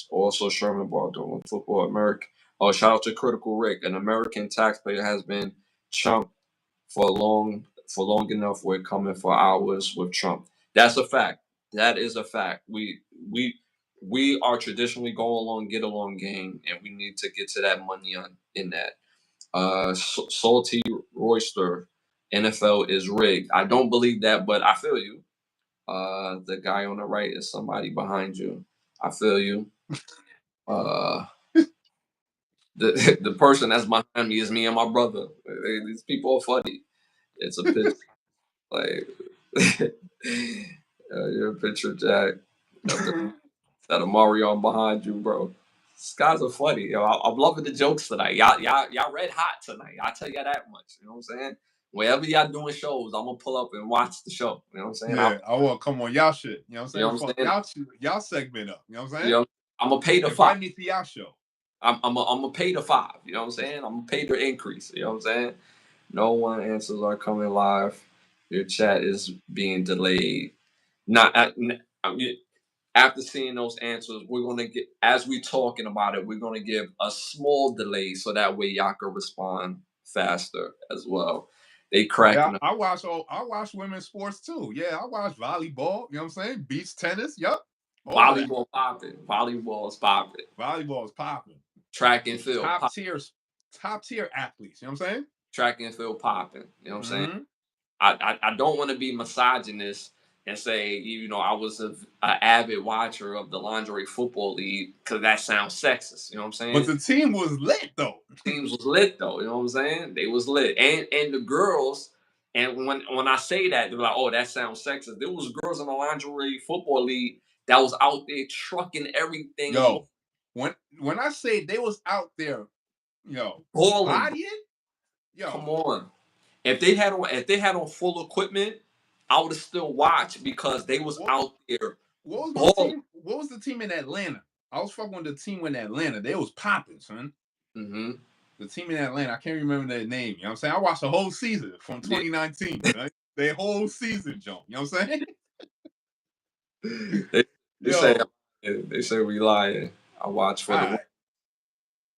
Also Sherman Barr doing football America. Oh, shout out to Critical Rick. An American taxpayer has been Trump for long enough. We're coming for hours with Trump. That's a fact. That is a fact. We are traditionally go along, get along game, and we need to get to that money in that. Salty Royster, NFL is rigged. I don't believe that, but I feel you. The guy on the right is somebody behind you. I feel you. The person that's behind me is me and my brother. These people are funny. It's a picture. Like you're a picture, Jack. That Mario behind you, bro. These guys are funny. Yo, I'm loving the jokes tonight. Y'all red hot tonight. I tell you that much. You know what I'm saying? Wherever y'all doing shows, I'm gonna pull up and watch the show. You know what I'm saying? Yeah, I want come on, y'all shit. You know what I'm saying? You know what I'm saying? Y'all segment up. You know what I'm saying? You know, I'm gonna pay the $5. Invite me to y'all show. I'm gonna pay the $5. You know what I'm saying? I'm gonna pay the increase. You know what I'm saying? No one answers are coming live. Your chat is being delayed. After seeing those answers, we're gonna get, as we talking about it, we're gonna give a small delay so that way y'all can respond faster as well. They cracking. Yeah, I watch women's sports too. Yeah, I watch volleyball. You know what I'm saying? Beach tennis. Yup. Volleyball popping. Volleyball is popping. Volleyball is popping. Track and field. Top tier athletes. You know what I'm saying? Track and field popping. You know what I'm saying? I don't want to be misogynist, and say, I was an avid watcher of the lingerie football league, because that sounds sexist. You know what I'm saying? But the team was lit though. Teams was lit though. You know what I'm saying? They was lit, and the girls. And when I say that, they're like, "Oh, that sounds sexist." There was girls in the lingerie football league that was out there trucking everything. Yo, when I say they was out there, balling. bodying, Come on. If they had on full equipment, I would have still watched, because they was out there. What was the team in Atlanta? I was fucking with the team in Atlanta. They was popping, son. Mm-hmm. The team in Atlanta, I can't remember their name. You know what I'm saying? I watched the whole season from 2019. Right? Their whole season, John. You know what I'm saying? They say we lying. I watch for the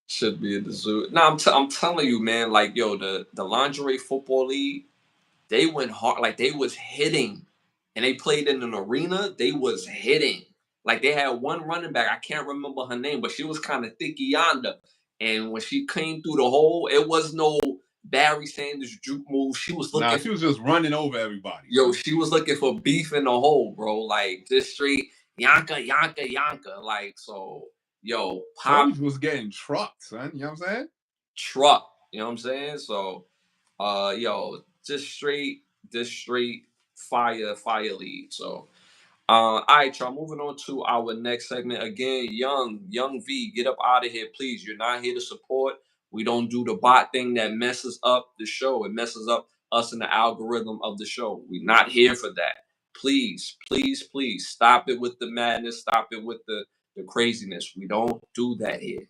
should be at the zoo. No, I'm telling you, man. Like, the lingerie football league, they went hard. Like, they was hitting, and they played in an arena. They was hitting. Like, they had one running back. I can't remember her name, but she was kind of thicky yonder. And when she came through the hole, it was no Barry Sanders juke move. She was looking. Nah, she was just running over everybody. Yo, she was looking for beef in the hole, bro. Like, just straight yanka. Like, so, yo, Pop was getting trucked, son. You know what I'm saying? Truck. You know what I'm saying? So, just straight fire lead. So, all right, y'all. Moving on to our next segment. Again, young V, get up out of here, please. You're not here to support. We don't do the bot thing that messes up the show. It messes up us in the algorithm of the show. We're not here for that. Please, please, please stop it with the madness. Stop it with the craziness. We don't do that here.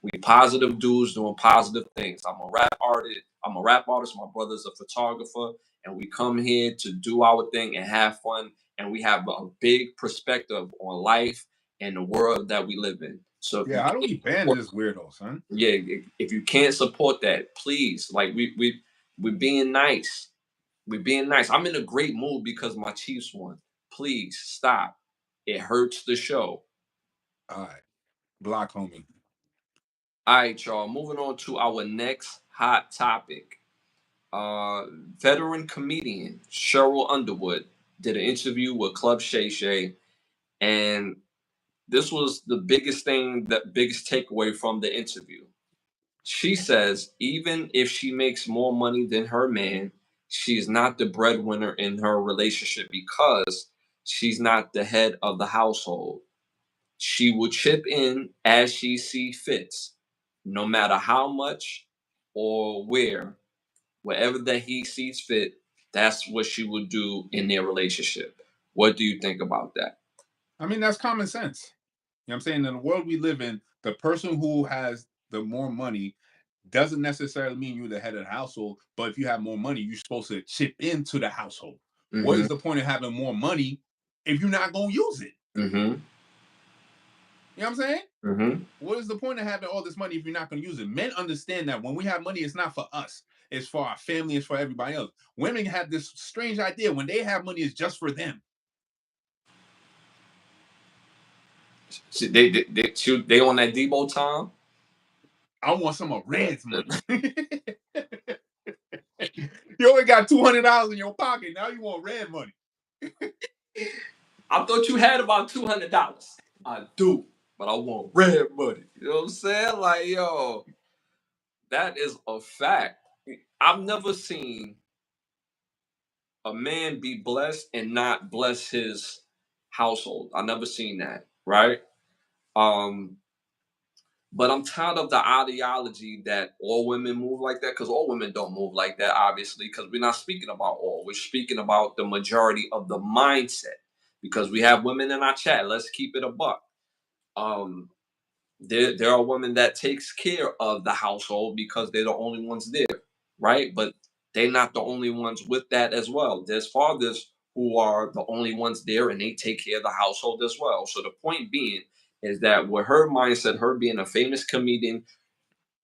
We positive dudes doing positive things. I'm a rap artist. My brother's a photographer, and we come here to do our thing and have fun. And we have a big perspective on life and the world that we live in. So how do we ban this weirdo, son? Yeah, if you can't support that, please. Like, we're being nice. We're being nice. I'm in a great mood because my Chiefs won. Please stop. It hurts the show. All right, block homie. All right, y'all. Moving on to our next hot topic. Veteran comedian Cheryl Underwood did an interview with Club Shay Shay, and this was the biggest takeaway from the interview. She says even if she makes more money than her man, she's not the breadwinner in her relationship because she's not the head of the household. She will chip in as she sees fits, no matter how much or wherever that he sees fit. That's what she will do in their relationship. What do you think about that? I mean, that's common sense. You know what I'm saying? In the world we live in, the person who has the more money doesn't necessarily mean you're the head of the household, but if you have more money, you're supposed to chip into the household. Mm-hmm. What is the point of having more money if you're not going to use it? Mm-hmm. You know what I'm saying? Mm-hmm. What is the point of having all this money if you're not going to use it? Men understand that when we have money, it's not for us. It's for our family. It's for everybody else. Women have this strange idea. When they have money, it's just for them. They on that Debo time? I want some of Red's money. You only got $200 in your pocket. Now you want Red money. I thought you had about $200. I do, but I want Red money. You know what I'm saying? Like, yo, that is a fact. I've never seen a man be blessed and not bless his household. I've never seen that, right? But I'm tired of the ideology that all women move like that, because all women don't move like that, obviously, because we're not speaking about all. We're speaking about the majority of the mindset, because we have women in our chat. Let's keep it a buck. There are women that takes care of the household because they're the only ones there, right? But they're not the only ones with that as well. There's fathers who are the only ones there, and they take care of the household as well. So the point being is that with her mindset, her being a famous comedian,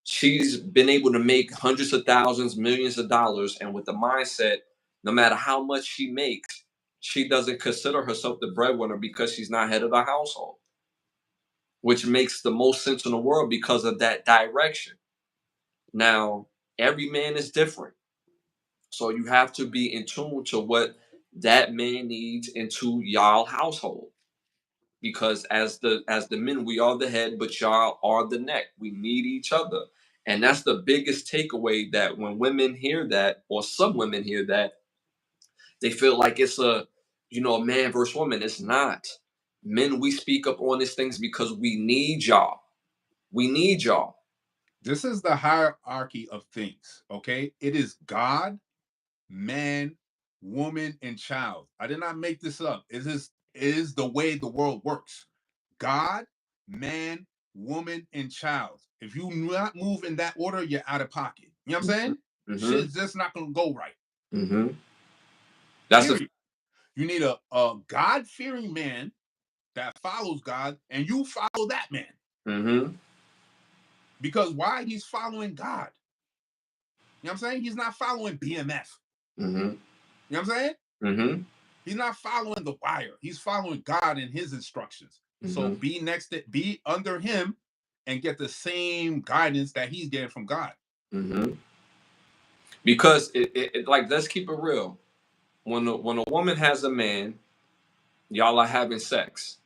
she's been able to make hundreds of thousands, millions of dollars. And with the mindset, no matter how much she makes, she doesn't consider herself the breadwinner because she's not head of the household, which makes the most sense in the world because of that direction. Now, every man is different. So you have to be in tune to what that man needs into y'all household. Because as the men, we are the head, but y'all are the neck. We need each other. And that's the biggest takeaway, that when women hear that, or some women hear that, they feel like it's a man versus woman. It's not. Men, we speak up on these things because we need y'all. We need y'all. This is the hierarchy of things, okay? It is God, man, woman, and child. I did not make this up. It is the way the world works. God, man, woman, and child. If you not move in that order, you're out of pocket. You know what I'm saying? Mm-hmm. Shit's just not gonna go right. Mm-hmm. You need a God-fearing man that follows God, and you follow that man. Mm-hmm. Because why? He's following God. You know what I'm saying? He's not following BMF. Mm-hmm. You know what I'm saying? Mm-hmm. He's not following the wire. He's following God and his instructions. Mm-hmm. So be under him and get the same guidance that he's getting from God. Mm-hmm. Because it like, let's keep it real. When a woman has a man, y'all are having sex,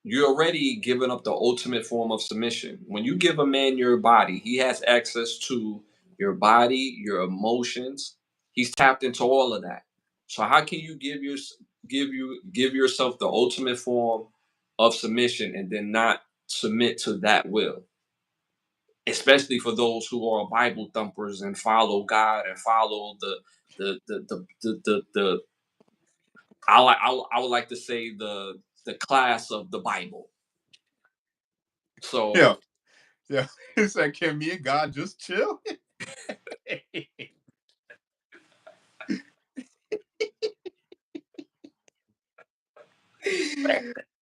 you're already giving up the ultimate form of submission. When you give a man your body, he has access to your body, your emotions. He's tapped into all of that. So how can you give yourself the ultimate form of submission and then not submit to that will? Especially for those who are Bible thumpers and follow God and follow the I would like to say the class of the Bible. So yeah. It's like, can me and God just chill?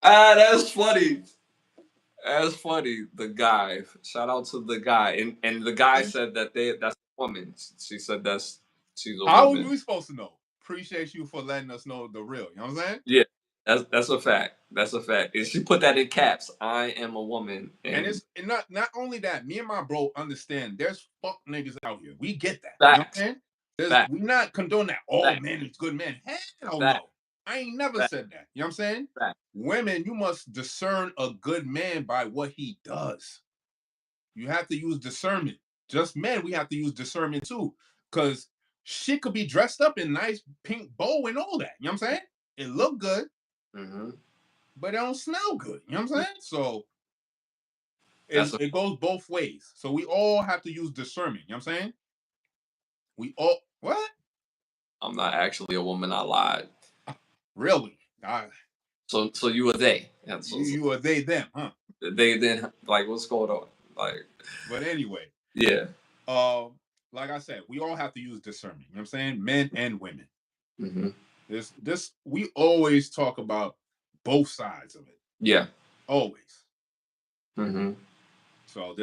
That's funny. That's funny. The guy. Shout out to the guy. And the guy said that that's a woman. She said she's a woman. How are we supposed to know? Appreciate you for letting us know the real. You know what I'm saying? Yeah. That's a fact. That's a fact. And she put that in caps. I am a woman. And it's not only that. Me and my bro understand there's fuck niggas out here. We get that. Facts. You know what I'm saying? We not condone that. Oh, facts. Man, it's good man. Hell facts. No. I ain't never facts. Said that. You know what I'm saying? Facts. Women, you must discern a good man by what he does. You have to use discernment. Just men, we have to use discernment too. Because shit could be dressed up in nice pink bow and all that. You know what I'm saying? It look good, mm-hmm. but it don't smell good. You know what I'm saying? So it goes both ways. So we all have to use discernment. You know what I'm saying? We all, what? I'm not actually a woman. I lied. Really? So you were they. Yeah, you were they, them, huh? They then, like, what's going on? Like, but anyway. Yeah. Like I said, we all have to use discernment. You know what I'm saying? Men and women. Mm-hmm. This we always talk about both sides of it. Yeah. Always. Mm-hmm. So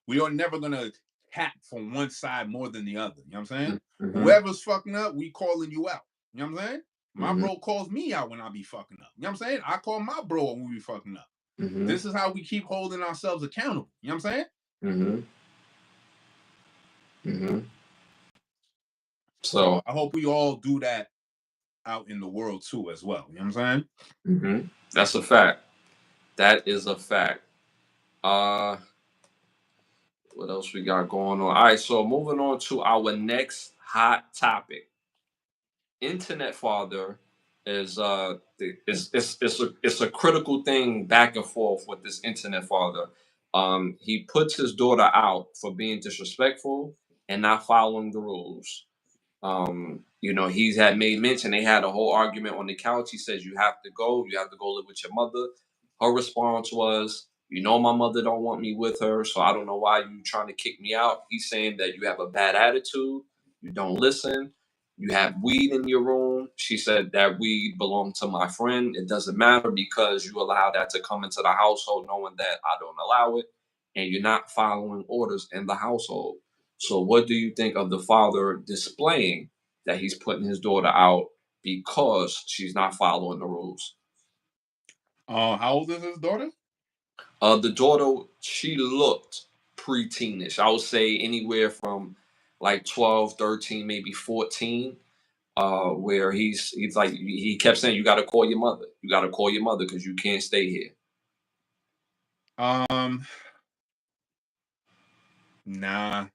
we are never gonna tap from one side more than the other. You know what I'm saying? Mm-hmm. Whoever's fucking up, we calling you out. You know what I'm saying? My bro calls me out when I be fucking up. You know what I'm saying? I call my bro when we be fucking up. Mm-hmm. This is how we keep holding ourselves accountable. You know what I'm saying? Mm-hmm. Mm-hmm. So I hope we all do that out in the world too, as well. You know what I'm saying? Mm-hmm. That's a fact. That is a fact. What else we got going on? All right, so moving on to our next hot topic. Internet father is it's a critical thing back and forth with this internet father. He puts his daughter out for being disrespectful and not following the rules. He's had made mention, they had a whole argument on the couch. He says, you have to go live with your mother. Her response was, my mother don't want me with her, so I don't know why you trying to kick me out. He's saying that you have a bad attitude, you don't listen, you have weed in your room. She said that weed belonged to my friend. It doesn't matter because you allow that to come into the household knowing that I don't allow it, and you're not following orders in the household. So what do you think of the father displaying that he's putting his daughter out because she's not following the rules? How old is his daughter? The daughter, she looked pre-teenish. I would say anywhere from like 12, 13, maybe 14. where he's like he kept saying, "You got to call your mother. You got to call your mother because you can't stay here." Nah.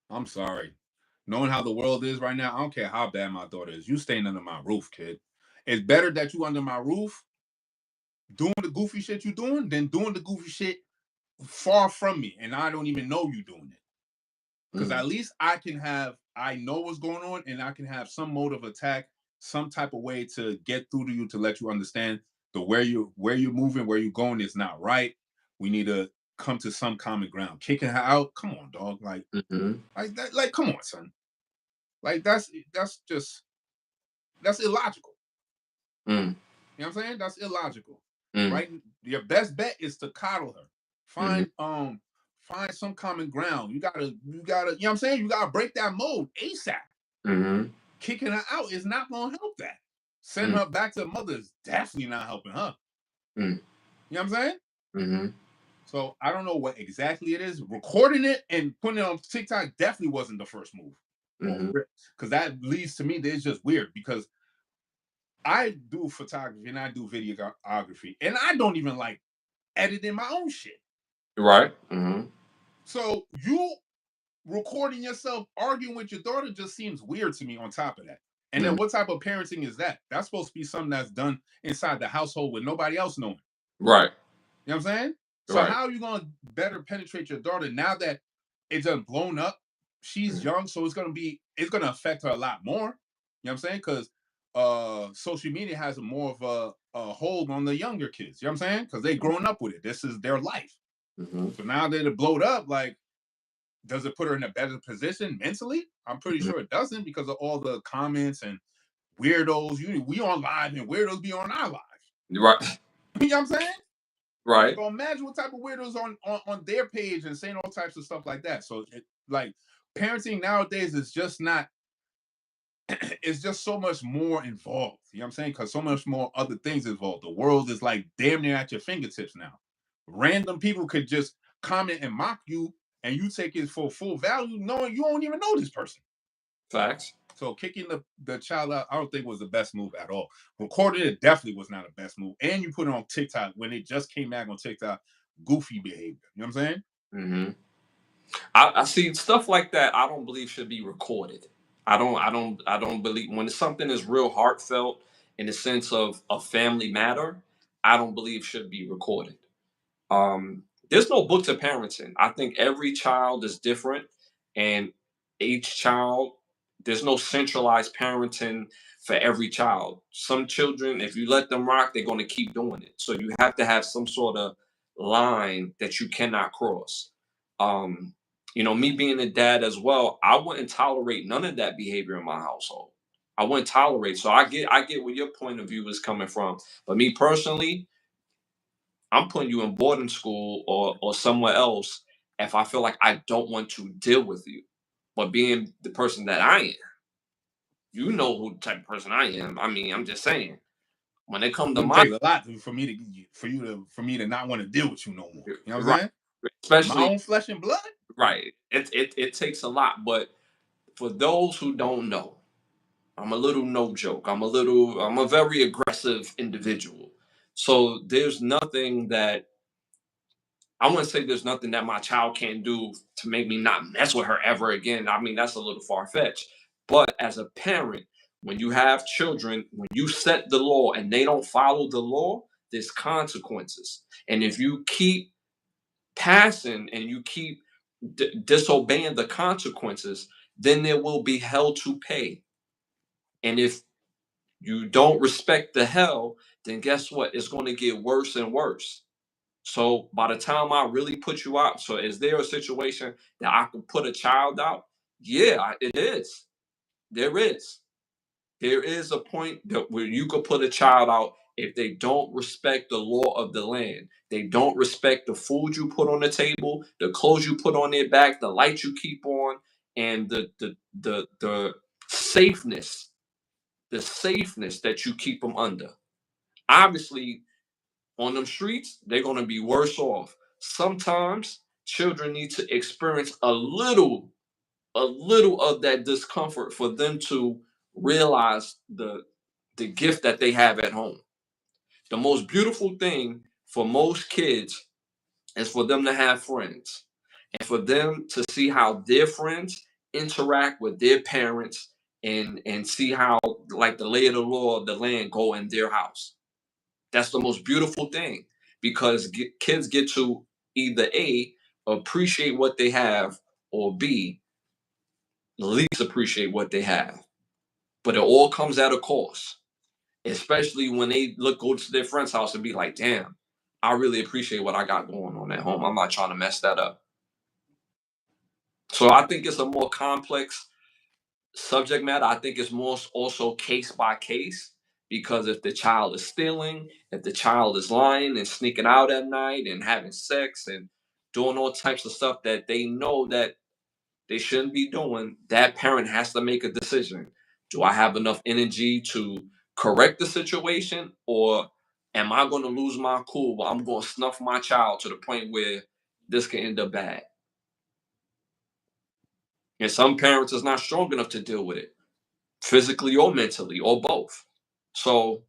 I'm sorry. Knowing how the world is right now, I don't care how bad my daughter is. You staying under my roof, kid. It's better that you under my roof doing the goofy shit you doing than doing the goofy shit far from me and I don't even know you doing it. Because at least I know what's going on and I can have some mode of attack, some type of way to get through to you to let you understand where you're moving, where you're going is not right. We need to come to some common ground. Kicking her out, come on, dog. Like that, like come on, son. Like that's illogical. You know what I'm saying? That's illogical. Right? Your best bet is to coddle her. Find some common ground. You gotta, you know what I'm saying? You gotta break that mold ASAP. Kicking her out is not gonna help that. Send her back to the mother is definitely not helping her. You know what I'm saying? So I don't know what exactly it is. Recording it and putting it on TikTok definitely wasn't the first move. Because that leads to me that it's just weird because I do photography and I do videography and I don't even like editing my own shit. Right. So you recording yourself arguing with your daughter just seems weird to me on top of that. And then what type of parenting is that? That's supposed to be something that's done inside the household with nobody else knowing. Right. You know what I'm saying? So how are you going to better penetrate your daughter now that it's done blown up? She's young, so it's going to affect her a lot more. You know what I'm saying? Because social media has more of a hold on the younger kids. You know what I'm saying? Because they've grown up with it. This is their life. So now that it blowed up, like, does it put her in a better position mentally? I'm pretty sure it doesn't because of all the comments and weirdos. We on live and weirdos be on our live. Right. You know what I'm saying? Right. So imagine what type of weirdos on their page and saying all types of stuff like that. So like parenting nowadays is just not. It's just so much more involved. You know what I'm saying? Because so much more other things involved. The world is like damn near at your fingertips now. Random people could just comment and mock you, and you take it for full value, knowing you don't even know this person. Facts. So kicking the child out, I don't think was the best move at all. Recording it definitely was not the best move. And you put it on TikTok when it just came back on TikTok, goofy behavior. You know what I'm saying? I see stuff like that. I don't believe should be recorded. I don't believe when something is real heartfelt in the sense of a family matter. I don't believe should be recorded. There's no book to parenting. I think every child is different, and each child, there's no centralized parenting for every child. Some children, if you let them rock, they're going to keep doing it. So you have to have some sort of line that you cannot cross. Me being a dad as well, I wouldn't tolerate none of that behavior in my household. I wouldn't tolerate. So I get where your point of view is coming from. But me personally, I'm putting you in boarding school or somewhere else if I feel like I don't want to deal with you. But being the person that I am, you know who the type of person I am. I mean, I'm just saying. When it comes to it takes a lot for me to not want to deal with you no more. You know what I'm saying? Especially my own flesh and blood. Right. It takes a lot. But for those who don't know, I'm a little no joke. I'm a very aggressive individual. So there's nothing that I wouldn't say there's nothing that my child can do to make me not mess with her ever again. I mean, that's a little far fetched. But as a parent, when you have children, when you set the law and they don't follow the law, there's consequences. And if you keep passing and you keep disobeying the consequences, then there will be hell to pay. And if you don't respect the hell, then guess what? It's going to get worse and worse. So by the time I really put you out, so is there a situation that I could put a child out? Yeah, it is. There is. There is a point that where you could put a child out if they don't respect the law of the land. They don't respect the food you put on the table, the clothes you put on their back, the light you keep on, and the safeness, the safeness that you keep them under. Obviously, on them streets, they're going to be worse off. Sometimes children need to experience a little of that discomfort for them to realize the gift that they have at home. The most beautiful thing for most kids is for them to have friends and for them to see how their friends interact with their parents and see how like the lay of the law of the land go in their house. That's the most beautiful thing because kids get to either A, appreciate what they have, or B, least appreciate what they have. But it all comes at a cost, especially when they go to their friend's house and be like, damn, I really appreciate what I got going on at home. I'm not trying to mess that up. So I think it's a more complex subject matter. I think it's more also case by case because if the child is stealing, if the child is lying and sneaking out at night and having sex and doing all types of stuff that they know that they shouldn't be doing, that parent has to make a decision. Do I have enough energy to correct the situation, or am I going to lose my cool? Well, I'm going to snuff my child to the point where this can end up bad. And some parents is not strong enough to deal with it, physically or mentally, or both. So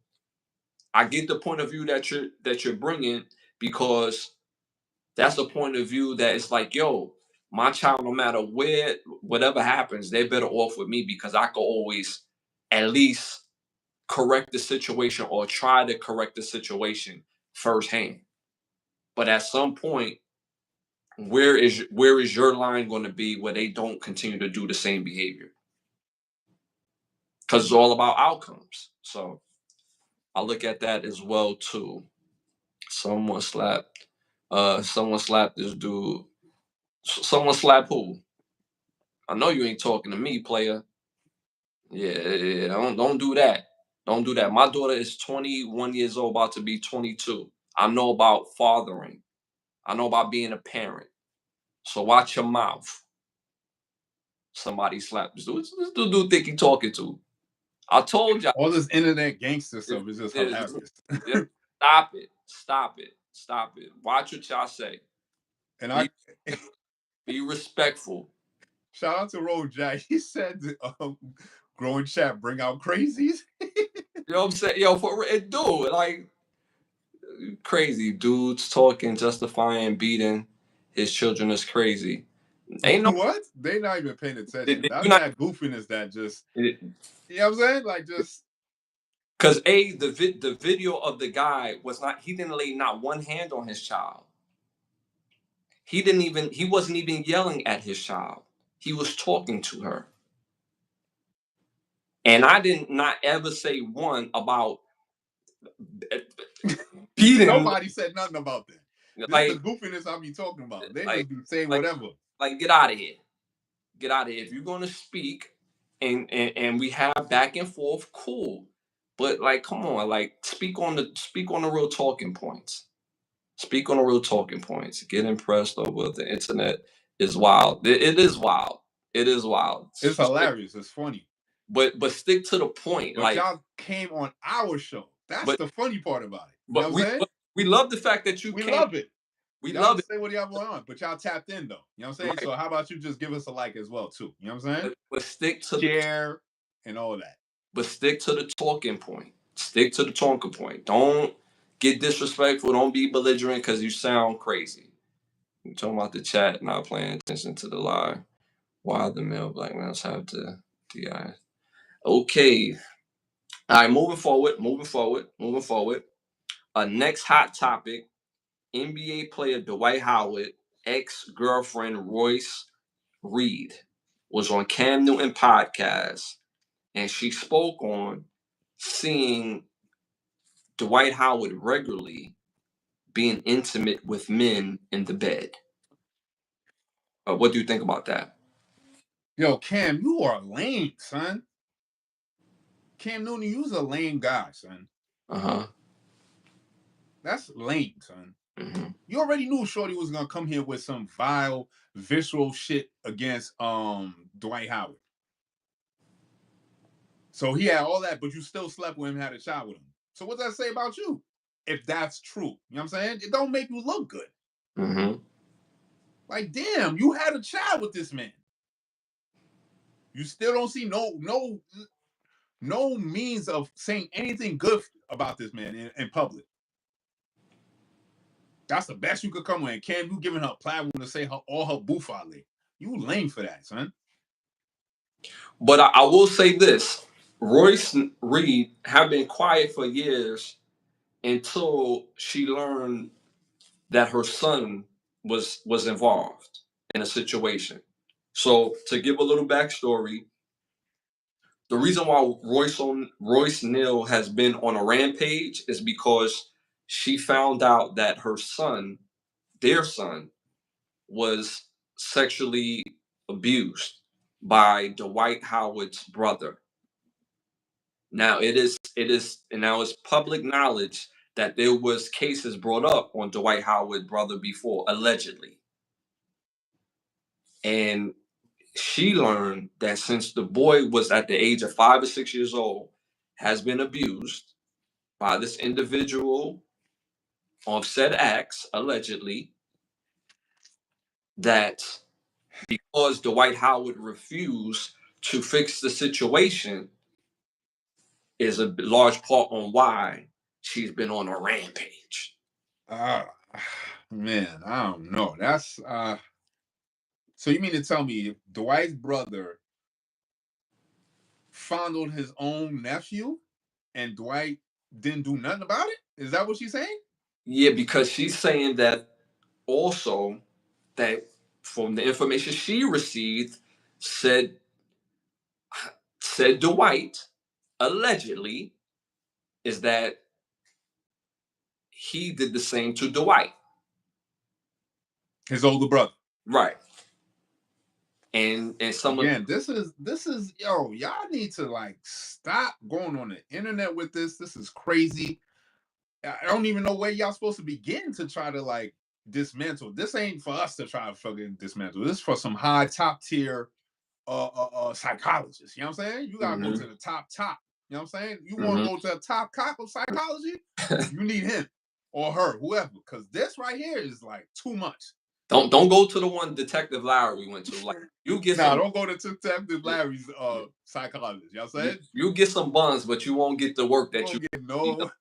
I get the point of view that you're bringing because that's a point of view that it's like, yo, my child, no matter whatever happens, they're better off with me because I can always at least correct the situation or try to correct the situation firsthand. But at some point, where is your line going to be where they don't continue to do the same behavior? Because it's all about outcomes. So I look at that as well too. Someone slapped this dude. Someone slapped who? I know you ain't talking to me, player. Yeah, don't do that. Don't do that. My daughter is 21 years old, about to be 22. I know about fathering. I know about being a parent. So watch your mouth. Somebody slapped this dude. This dude think he talking to. I told y'all. All this internet gangster stuff is just hilarious. Stop it. Stop it. Stop it. Watch what y'all say. And be respectful. Shout out to Road Jack. He said, growing chat bring out crazies. You know what I'm saying? Yo, for it, dude, like crazy dudes talking, justifying, beating his children is crazy. Ain't no what? They not even paying attention. That's that goofiness that just you know what I'm saying? Like just because the video of the guy was not, he didn't lay not one hand on his child. He wasn't even yelling at his child. He was talking to her. And I did not ever say one about beating. Nobody said nothing about that. This is the goofiness I be talking about. They just be saying whatever. Like, get out of here. Get out of here. If you're gonna speak and we have back and forth, cool. But like, come on, like speak on the real talking points. Speak on the real talking points. Get impressed over the internet is wild. It is wild. It is wild. It's hilarious. It's funny. But stick to the point. But like y'all came on our show. That's the funny part about it. You know but what I'm saying? We love the fact that you love it. We y'all love it. Say what y'all want, but y'all tapped in though. You know what I'm saying? Right. So how about you just give us a like as well too? You know what I'm saying? But stick to share and all that. But stick to the talking point. Stick to the talking point. Don't get disrespectful. Don't be belligerent because you sound crazy. You're talking about the chat, not paying attention to the live. Why the male black males have to DI? Okay. All right, moving forward. Next hot topic. NBA player Dwight Howard, ex-girlfriend Royce Reed was on Cam Newton podcast, and she spoke on seeing Dwight Howard regularly being intimate with men in the bed. What do you think about that? Yo, Cam, you are lame, son. Cam Newton, you's a lame guy, son. That's lame, son. Mm-hmm. You already knew Shorty was gonna come here with some vile, visceral shit against Dwight Howard. So he had all that, but you still slept with him and had a child with him. So what does that say about you? If that's true, you know what I'm saying? It don't make you look good. Mm-hmm. Like, damn, you had a child with this man. You still don't see no no means of saying anything good about this man in public. That's the best you could come with. And Cam, you giving her a platform to say all her buffale. You lame for that, son. But I will say this. Royce Reed have been quiet for years until she learned that her son was involved in a situation. So to give a little backstory, the reason why Royce Neal has been on a rampage is because she found out that her son, their son, was sexually abused by Dwight Howard's brother. Now and now it's public knowledge that there was cases brought up on Dwight Howard's brother before, allegedly. And she learned that since the boy was at the age of 5 or 6 years old, has been abused by this individual on said acts, allegedly, that because Dwight Howard refused to fix the situation is a large part on why she's been on a rampage. Man, I don't know. That's so you mean to tell me Dwight's brother fondled his own nephew and Dwight didn't do nothing about it? Is that what she's saying? Yeah, because she's saying that also that from the information she received said Dwight allegedly is that he did the same to Dwight, his older brother. Right. And some again, this is yo, y'all need to like stop going on the internet with this. This is crazy. I don't even know where y'all supposed to begin to try to like dismantle. This ain't for us to try to fucking dismantle. This is for some high top tier psychologists. You know what I'm saying? You gotta go to the top. You know what I'm saying? You want to go to the top cop of psychology? You need him or her, whoever, because this right here is like too much. Don't go to the one Detective Larry went to. Like you get don't go to Detective Larry's psychologist. You know what I'm saying? You get some buns, but you won't get the work that you get. No.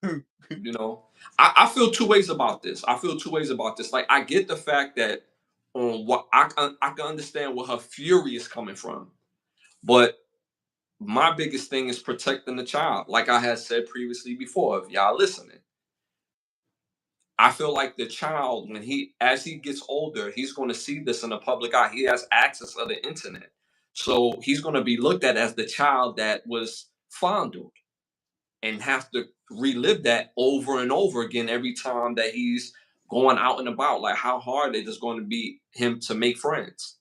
You know, I feel two ways about this. Like I get the fact that on what I can understand where her fury is coming from, but my biggest thing is protecting the child. Like I had said previously before, if y'all listening, I feel like the child, as he gets older, he's going to see this in the public eye. He has access to the internet, so he's going to be looked at as the child that was fondled, and have to relive that over and over again every time that he's going out and about. Like how hard it is going to be him to make friends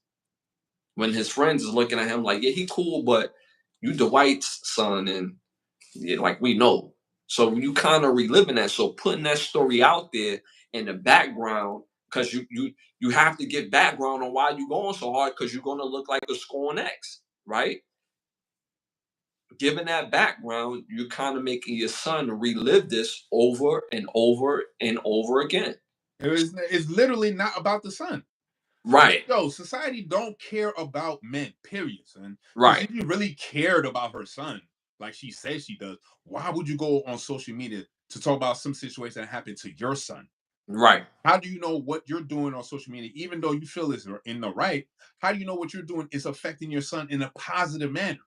when his friends is looking at him like, yeah, he cool, but you Dwight's son, and yeah, like we know. So you kind of reliving that. So putting that story out there in the background, because you have to get background on why you're going so hard, because you're going to look like a scorn ex, right? Given that background, you're kind of making your son relive this over and over and over again. It's literally not about the son. Right. Yo, society don't care about men, period, son. Right. If you really cared about her son, like she says she does, why would you go on social media to talk about some situation that happened to your son? Right. How do you know what you're doing on social media, even though you feel is in the right? How do you know what you're doing is affecting your son in a positive manner?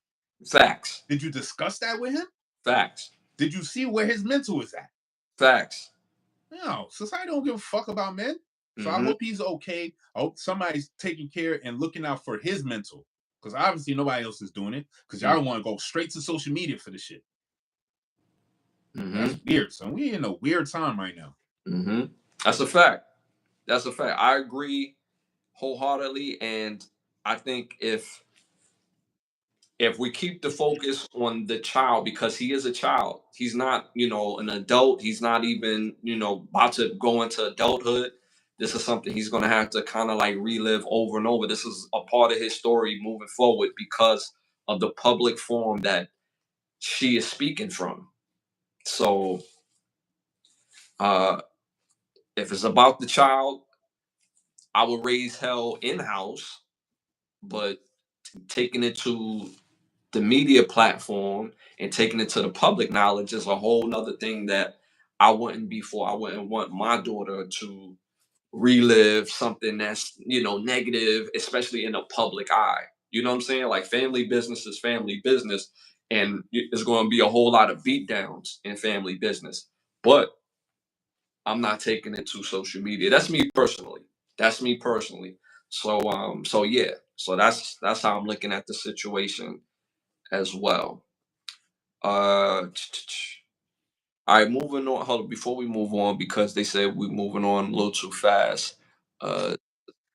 Facts. Did you discuss that with him? Facts. Did you see where his mental is at? Facts. No, society don't give a fuck about men. So I hope he's okay. I hope somebody's taking care and looking out for his mental. Because obviously nobody else is doing it. Because y'all want to go straight to social media for the shit. That's weird. So we in a weird time right now. That's a fact. I agree wholeheartedly. And I think if we keep the focus on the child, because he is a child, he's not, an adult. He's not even, about to go into adulthood. This is something he's going to have to kind of like relive over and over. This is a part of his story moving forward because of the public forum that she is speaking from. So if it's about the child, I would raise hell in-house, but taking it to the media platform and taking it to the public knowledge is a whole nother thing that I wouldn't be for. I wouldn't want my daughter to relive something that's, negative, especially in the public eye. You know what I'm saying? Like, family business is family business, and there's going to be a whole lot of beat downs in family business. But I'm not taking it to social media. That's me personally. That's me personally. So yeah. So that's how I'm looking at the situation as well. All right, moving on. Hold on, before we move on, because they said we're moving on a little too fast.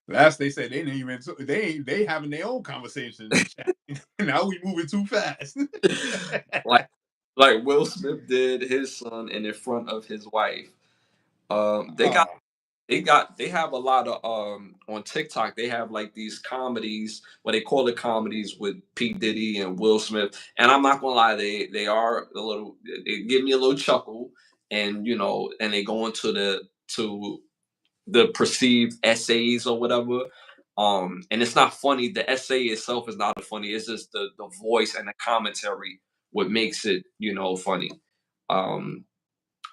Last they said they didn't even they having their own conversation in the chat. Now we moving too fast. like like Will Smith did his son and in front of his wife. They got Oh, they have a lot of on TikTok. They have like these comedies, what they call it comedies, with P Diddy and Will Smith. And I'm not gonna lie, they are a little. They give me a little chuckle, and and they go into the perceived essays or whatever. And it's not funny. The essay itself is not funny. It's just the voice and the commentary what makes it funny. Um,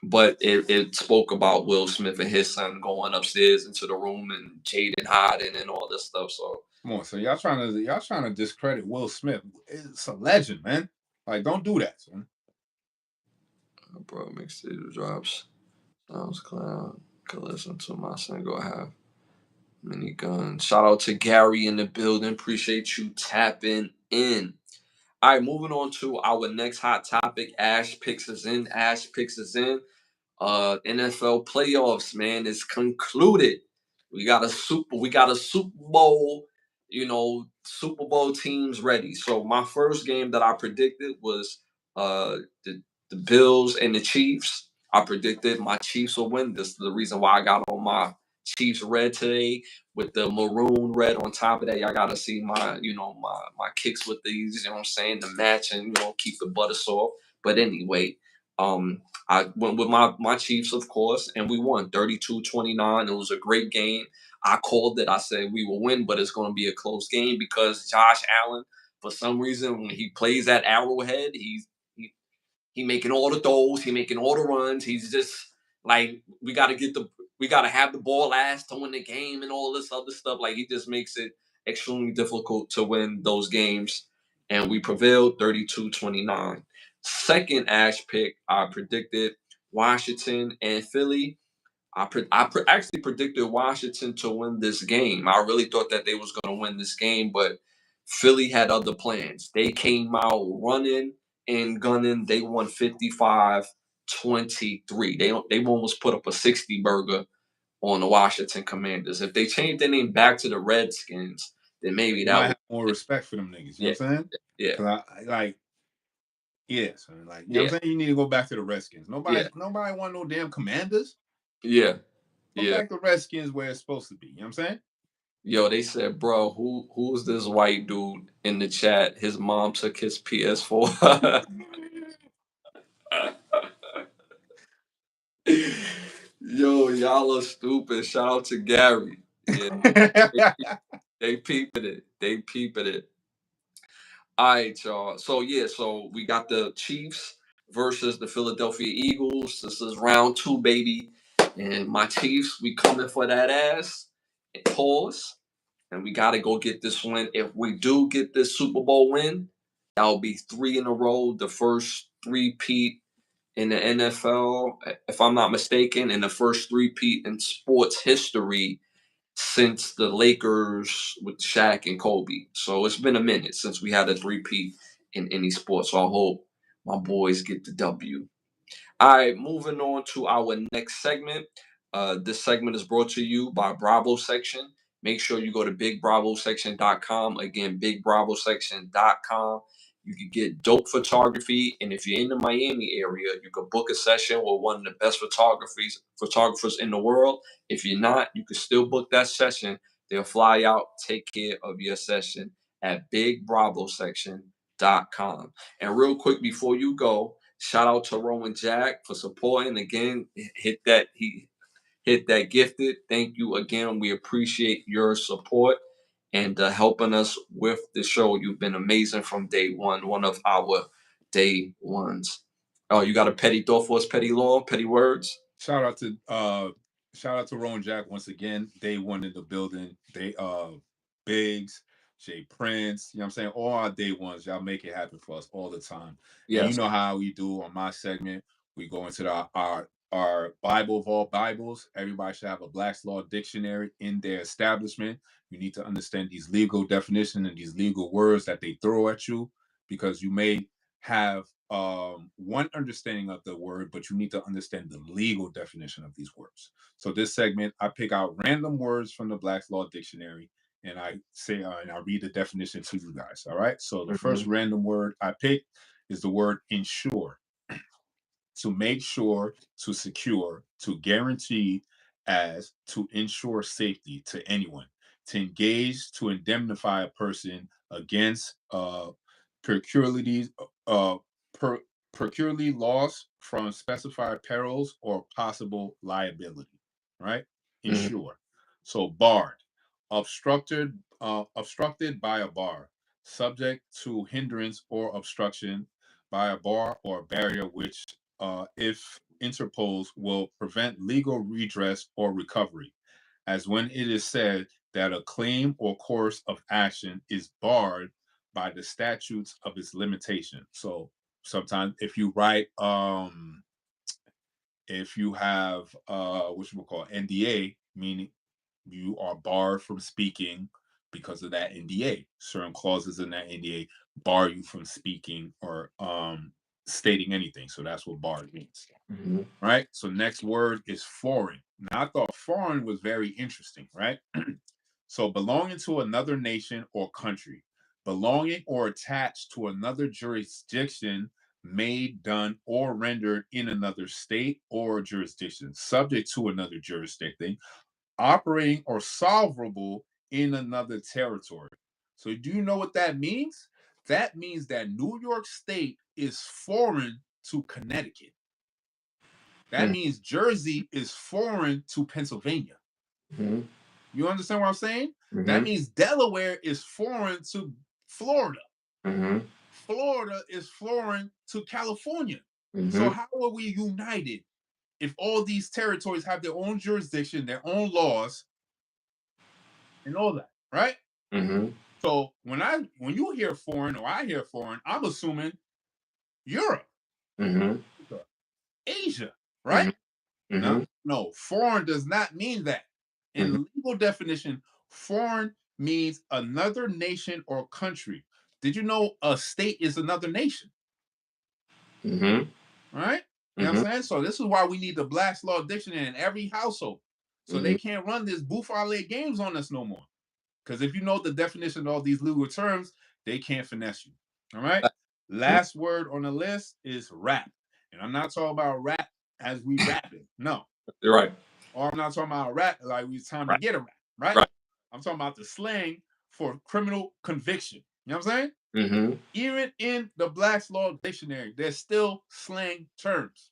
but it spoke about Will Smith and his son going upstairs into the room and Jaden hiding and all this stuff. So come on, so y'all trying to discredit Will Smith. It's a legend, man. Like, don't do that, son. bro, mixtape drops. SoundCloud. Can listen to my single. I have minigun. Shout out to Gary in the building. Appreciate you tapping in. All right, moving on to our next hot topic. Ash picks us in. Ash picks us in. NFL playoffs, man, is concluded. We got a Super Bowl, Super Bowl teams ready. So my first game that I predicted was the Bills and the Chiefs. I predicted my Chiefs will win. This is the reason why I got on my Chiefs red today with the maroon red on top of that. Y'all gotta see my kicks with these, you know what I'm saying, the match, and keep the butter soft. But anyway, I went with my Chiefs, of course, and we won 32-29. It was a great game. I called it. I said we will win, but it's going to be a close game because Josh Allen, for some reason, when he plays at Arrowhead, he making all the throws, he making all the runs. He's just like we got to have the ball last to win the game and all this other stuff. Like, he just makes it extremely difficult to win those games, and we prevailed 32-29. Second Ash pick, I predicted Washington and Philly. I actually predicted Washington to win this game. I really thought that they was going to win this game, but Philly had other plans. They came out running and gunning. They won 55-23. They almost put up a 60 burger on the Washington Commanders. If they changed their name back to the Redskins, then maybe You that might would. have more respect for them niggas. You know Yeah, what I'm saying? yeah, Because I like, yeah, son. Like, you know yeah, what I'm saying? You need to go back to the Redskins. yeah, Nobody want no damn Commanders. yeah, Go yeah. back to Redskins where it's supposed to be. You know what I'm saying? Yo, they said, bro, who's this white dude in the chat? His mom took his PS4. Yo, y'all are stupid. Shout out to Gary. Yeah, they peeping it. They peeping it. All right, y'all. So yeah, so we got the Chiefs versus the Philadelphia Eagles. This is round 2, baby. And my Chiefs, we coming for that ass. And pause. And we got to go get this win. If we do get this Super Bowl win, that'll be 3 in a row. The first three-peat in the NFL, if I'm not mistaken, and the first three-peat in sports history since the Lakers with Shaq and Kobe. So it's been a minute since we had a three-peat in any sport. So I hope my boys get the W. All right, moving on to our next segment. This segment is brought to you by Bravo Section. Make sure you go to bigbravosection.com. Again, bigbravosection.com. You can get dope photography. And if you're in the Miami area, you can book a session with one of the best photographers in the world. If you're not, you can still book that session. They'll fly out, take care of your session at bigbravosection.com. And real quick before you go, shout out to Rowan Jack for supporting. Again, he hit that gifted. Thank you again. We appreciate your support. and helping us with the show. You've been amazing from day one. One of our day ones. Oh, you got a petty thought for us, petty law, petty words? Shout out to Ron Jack once again. Day one in the building. Biggs, Jay Prince, you know what I'm saying? All our day ones, y'all make it happen for us all the time. Yes. And you know how we do on my segment. We go into our Bible of all Bibles. Everybody should have a Black's Law Dictionary in their establishment. You need to understand these legal definitions and these legal words that they throw at you, because you may have one understanding of the word, but you need to understand the legal definition of these words. So this segment, I pick out random words from the Black's Law Dictionary, and I say, and I read the definition to you guys. All right. So the first random word I pick is the word ensure. To make sure, to secure, to guarantee, as to ensure safety to anyone, to engage, to indemnify a person against peculiarities, peculiarly loss from specified perils or possible liability. Right? Ensure. So barred, obstructed by a bar, subject to hindrance or obstruction by a bar or barrier, which, if interposed, will prevent legal redress or recovery, as when it is said that a claim or course of action is barred by the statutes of its limitation. So sometimes if you write, if you have what you will call NDA, meaning you are barred from speaking because of that NDA. Certain clauses in that NDA bar you from speaking or stating anything. So that's what barred means. Right? So next word is foreign. Now I thought foreign was very interesting, right? So belonging to another nation or country, belonging or attached to another jurisdiction, made, done, or rendered in another state or jurisdiction, subject to another jurisdiction, operating or solvable in another territory. So do you know what that means? That means that New York State is foreign to Connecticut. That means Jersey is foreign to Pennsylvania. You understand what I'm saying? That means Delaware is foreign to Florida. Florida is foreign to California. So how are we united if all these territories have their own jurisdiction, their own laws, and all that, right? So when you hear foreign or I hear foreign, I'm assuming Europe, Asia, right? No, foreign does not mean that. In legal definition, foreign means another nation or country. Did you know a state is another nation? Right? You know what I'm saying? So this is why we need the Black's Law Dictionary in every household. So they can't run this bouffalet games on us no more. Because if you know the definition of all these legal terms, they can't finesse you. All right? Last word on the list is rap. And I'm not talking about rap as we rapping. No. You're right. Or I'm not talking about rap like it's time to get a rap, right? I'm talking about the slang for criminal conviction. You know what I'm saying? Even in the Black's Law Dictionary, there's still slang terms.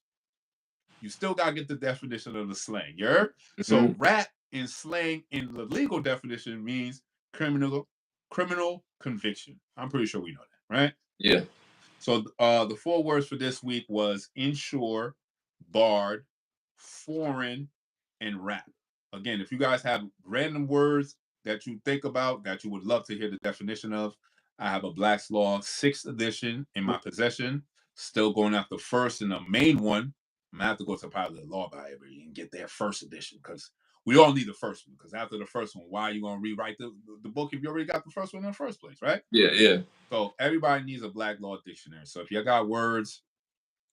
You still got to get the definition of the slang. You heard? So rap and slang in the legal definition means criminal conviction. I'm pretty sure we know that, right? Yeah. So the 4 words for this week was ensure, barred, foreign, and rap. Again, if you guys have random words that you think about that you would love to hear the definition of, I have a Black's Law 6th edition in my possession. Still going after first and the main one. I'm gonna have to go to probably the law library and get their first edition, because we all need the first one. Because after the first one, why are you gonna rewrite the book if you already got the first one in the first place, right? Yeah. So everybody needs a Black Law Dictionary. So if y'all got words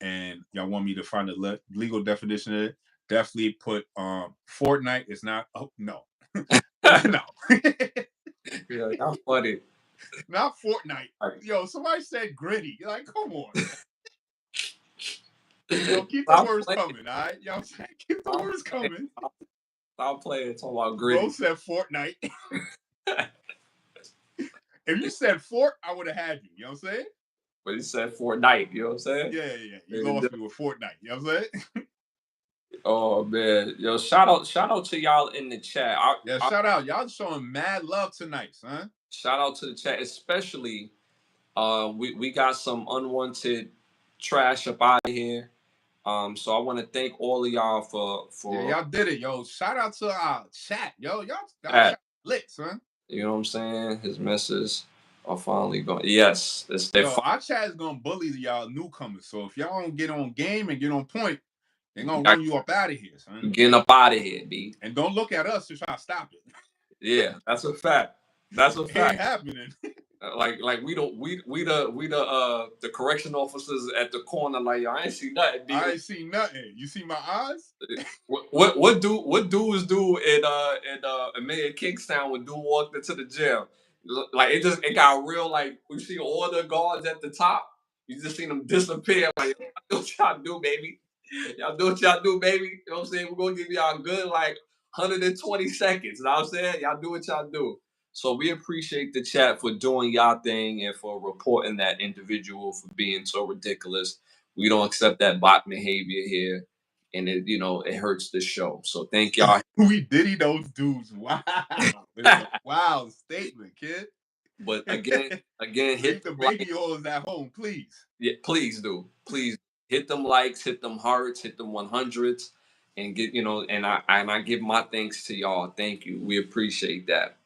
and y'all want me to find a legal definition of it, definitely put Fortnite is not. Oh no, no. Yeah, that's funny. Not Fortnite. Yo, somebody said gritty. You're like, come on. Yo, keep the words coming, all right? Y'all keep the words coming. Stop playing. Talking about gritty. Bro said Fortnite. If you said Fort, I would have had you. You know what I'm saying? But he said Fortnite. You know what I'm saying? Yeah. You lost me with Fortnite. You know what I'm saying? Oh man, yo, shout out to y'all in the chat. Shout out, y'all showing mad love tonight, son. Shout out to the chat, especially we got some unwanted trash up out of here. So I want to thank all of y'all for y'all did it, yo. Shout out to our chat, yo. Y'all chat lit, son. You know what I'm saying? His messes are finally going. Yes, our chat is gonna bully y'all newcomers. So if y'all don't get on game and get on point, they're gonna run you up out of here, son. Getting up out of here, B. And don't look at us to try to stop it. Yeah, that's a fact. That's a fact. It ain't happening. Like we the correction officers at the corner, like, yo, I ain't see nothing. B. I ain't see nothing. You see my eyes? What dudes do in Mayor Kingstown when dude walked into the gym? Like it got real, like we see all the guards at the top. You just seen them disappear. Like, y'all do what y'all do, baby. Y'all do what y'all do, baby. You know what I'm saying? We're gonna give y'all a good 120 seconds. You know what I'm saying? Y'all do what y'all do. So we appreciate the chat for doing y'all thing and for reporting that individual for being so ridiculous. We don't accept that bot behavior here. And it hurts the show. So thank y'all. We diddy those dudes. Wow. Wow statement, kid. But again, hit the baby holes at home, please. Yeah, please do. Please hit them likes, hit them hearts, hit them 100s, and and I give my thanks to y'all. Thank you. We appreciate that.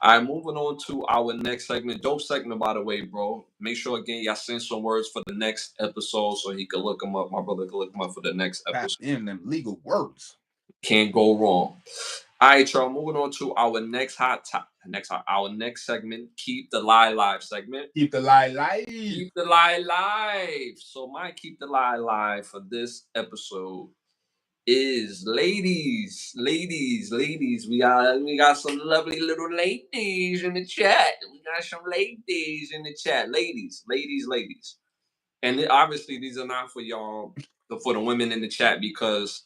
All right, moving on to our next segment. Dope segment, by the way, bro. Make sure again y'all send some words for the next episode so he can look them up. My brother can look them up for the next episode. In them legal words. Can't go wrong. All right, y'all. Moving on to our next our next segment. Keep the lie live segment. Keep the lie live. Keep the lie live. So my keep the lie live for this episode is ladies. We got some lovely little ladies in the chat. We got some ladies in the chat. Ladies. And obviously these are not for y'all, for the women in the chat, because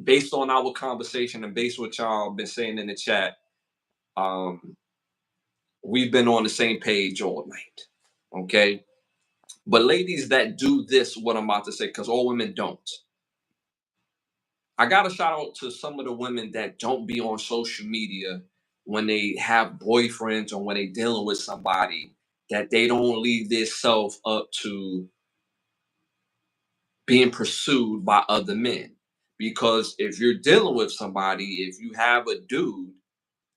based on our conversation and based on what y'all been saying in the chat, we've been on the same page all night. Okay. But ladies that do this, what I'm about to say, because all women don't. I got to shout out to some of the women that don't be on social media when they have boyfriends or when they dealing with somebody, that they don't leave their self up to being pursued by other men. Because if you're dealing with somebody, if you have a dude,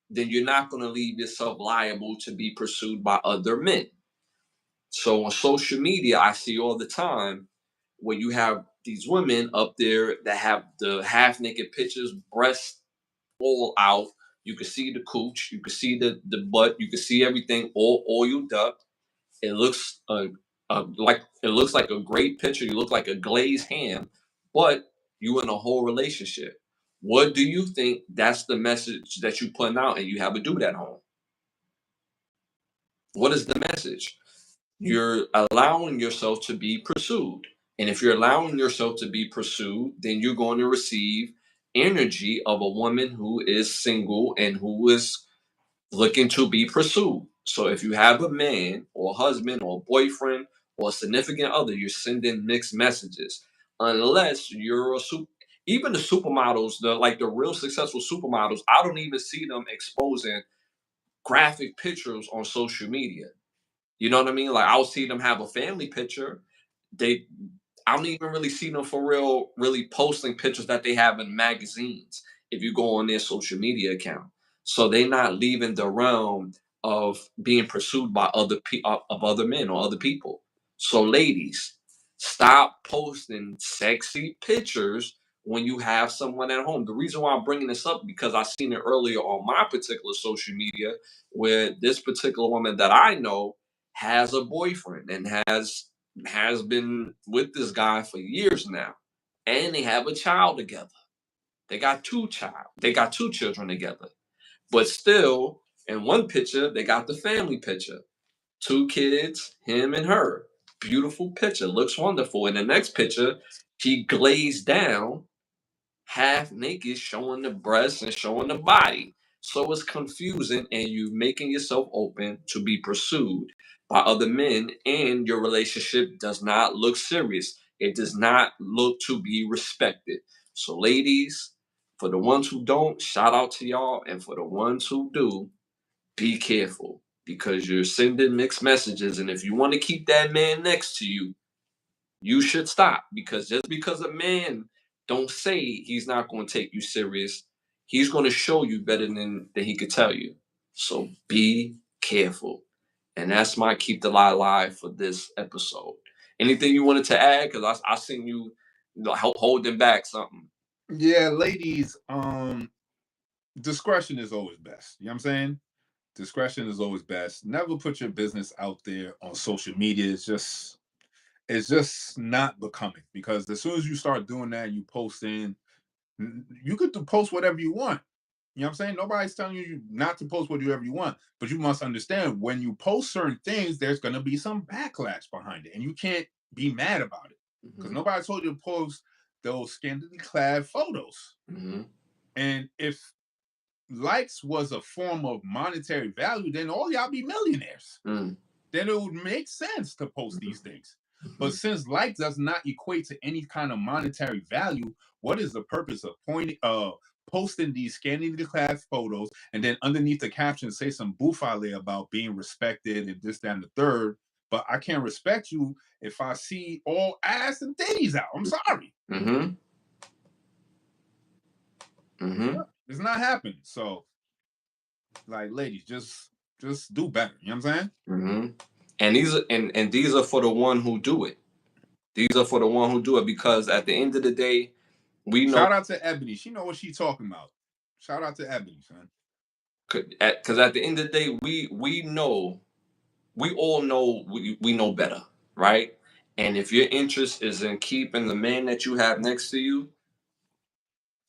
then you're not going to leave yourself liable to be pursued by other men. So on social media, I see all the time where you have these women up there that have the half naked pictures, breasts all out. You can see the cooch, you can see the butt, you can see everything all oiled up. It looks like a great picture. You look like a glazed ham, but you in a whole relationship. What do you think that's the message that you putting out, and you have a dude at home? What is the message? You're allowing yourself to be pursued. And if you're allowing yourself to be pursued, then you're going to receive energy of a woman who is single and who is looking to be pursued. So if you have a man or a husband or a boyfriend or a significant other, you're sending mixed messages. Unless you're even the supermodels, the real successful supermodels, I don't even see them exposing graphic pictures on social media. You know what I mean? Like, I'll see them have a family picture. I don't even really see them for real, really posting pictures that they have in magazines if you go on their social media account. So they're not leaving the realm of being pursued by other men or other people. So ladies, stop posting sexy pictures when you have someone at home. The reason why I'm bringing this up, because I seen it earlier on my particular social media, where this particular woman that I know has a boyfriend and has been with this guy for years now, and they have a child together. They got two children together. But still, in one picture, they got the family picture. 2 kids, him and her. Beautiful picture, looks wonderful. In the next picture, she glazed down, half naked, showing the breasts and showing the body. So it's confusing, and you making yourself open to be pursued by other men, and your relationship does not look serious. It does not look to be respected. So ladies, for the ones who don't, shout out to y'all. And for the ones who do, be careful because you're sending mixed messages. And if you want to keep that man next to you, you should stop, because just because a man don't say he's not going to take you serious, he's going to show you better than he could tell you. So be careful. And that's my keep the lie alive for this episode. Anything you wanted to add? Because I seen you holding back something. Yeah, ladies, discretion is always best. You know what I'm saying? Discretion is always best. Never put your business out there on social media. It's just not becoming, because as soon as you start doing that, you posting, you could post whatever you want. You know what I'm saying? Nobody's telling you not to post whatever you want, but you must understand when you post certain things, there's going to be some backlash behind it, and you can't be mad about it because nobody told you to post those scantily clad photos. And if likes was a form of monetary value, then all y'all be millionaires. Then it would make sense to post these things. But since like does not equate to any kind of monetary value, what is the purpose of posting these scantily clad photos and then underneath the caption say some boufale about being respected and this, that, and the third? But I can't respect you if I see all ass and titties out. I'm sorry. It's not happening. So, like, ladies, just do better. You know what I'm saying? And these are for the one who do it. These are for the one who do it, because at the end of the day, we know. Shout out to Ebony. She know what she's talking about. Shout out to Ebony, son. Because at the end of the day, we know, we all know, we know better, right? And if your interest is in keeping the man that you have next to you,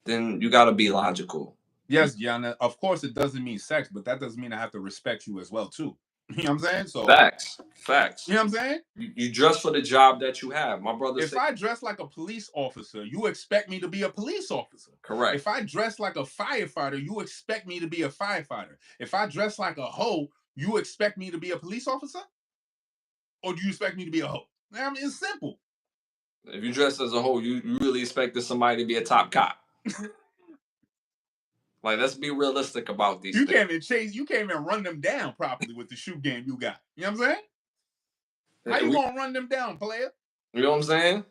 then you got to be logical. Yes, Gianna. Of course, it doesn't mean sex, but that doesn't mean I have to respect you as well, too. You know what I'm saying? So facts. You know what I'm saying? You dress for the job that you have. My brother If I dress like a police officer, you expect me to be a police officer. Correct. If I dress like a firefighter, you expect me to be a firefighter. If I dress like a hoe, you expect me to be a police officer? Or do you expect me to be a hoe? I mean, it's simple. If you dress as a hoe, you really expected somebody to be a top cop. Like, let's be realistic about these things. You can't even run them down properly with the shoe game you got. You know what I'm saying? How you gonna run them down, player? You know what I'm saying?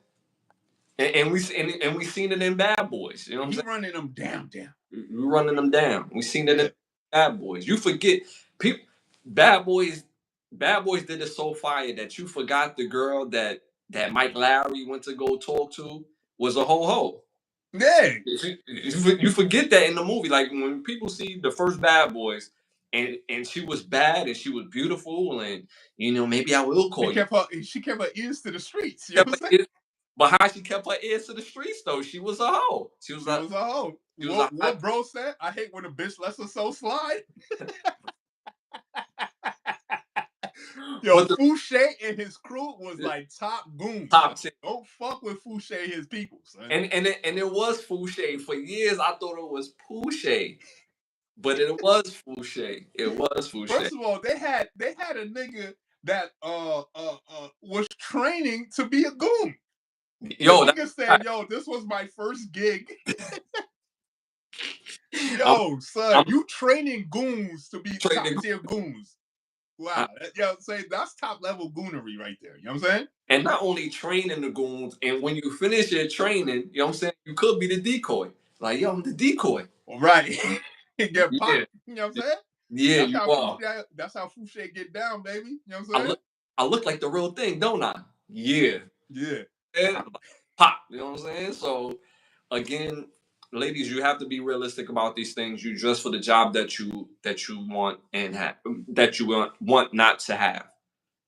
And we seen it in Bad Boys. You know what I'm saying? Running them down. You running them down. We seen it in Bad Boys. You forget people. Bad Boys did it so fire that you forgot the girl that Mike Lowry went to go talk to was a ho-ho. Yeah. You forget that in the movie. Like, when people see the first Bad Boys, and she was bad and she was beautiful, and maybe I will call you. She kept her ears to the streets. You know what I'm saying? But how she kept her ears to the streets though? She was a hoe. She was a hoe. What bro said? I hate when a bitch lets her soul slide. Yo, Fouché and his crew was like top goons. Top 10. Don't fuck with Fouché and his people, son. And it was Fouché. For years, I thought it was Pouché. But it was Fouché. It was Fouché. First of all, they had a nigga that was training to be a goon. Yo, the nigga said, "Yo, this was my first gig." Yo, son, you training goons to be top tier goons. Wow, that's top level goonery right there. You know what I'm saying? And not only training the goons, and when you finish your training, you know what I'm saying, you could be the decoy. Like, yo, I'm the decoy. Right. Get popped. You know what I'm saying? Yeah, that's how Fouché get down, baby. You know what I'm saying? I look like the real thing, don't I? Yeah. Yeah. And pop. You know what I'm saying? So, again, ladies, you have to be realistic about these things. You dress for the job that you want and have, that you want not to have.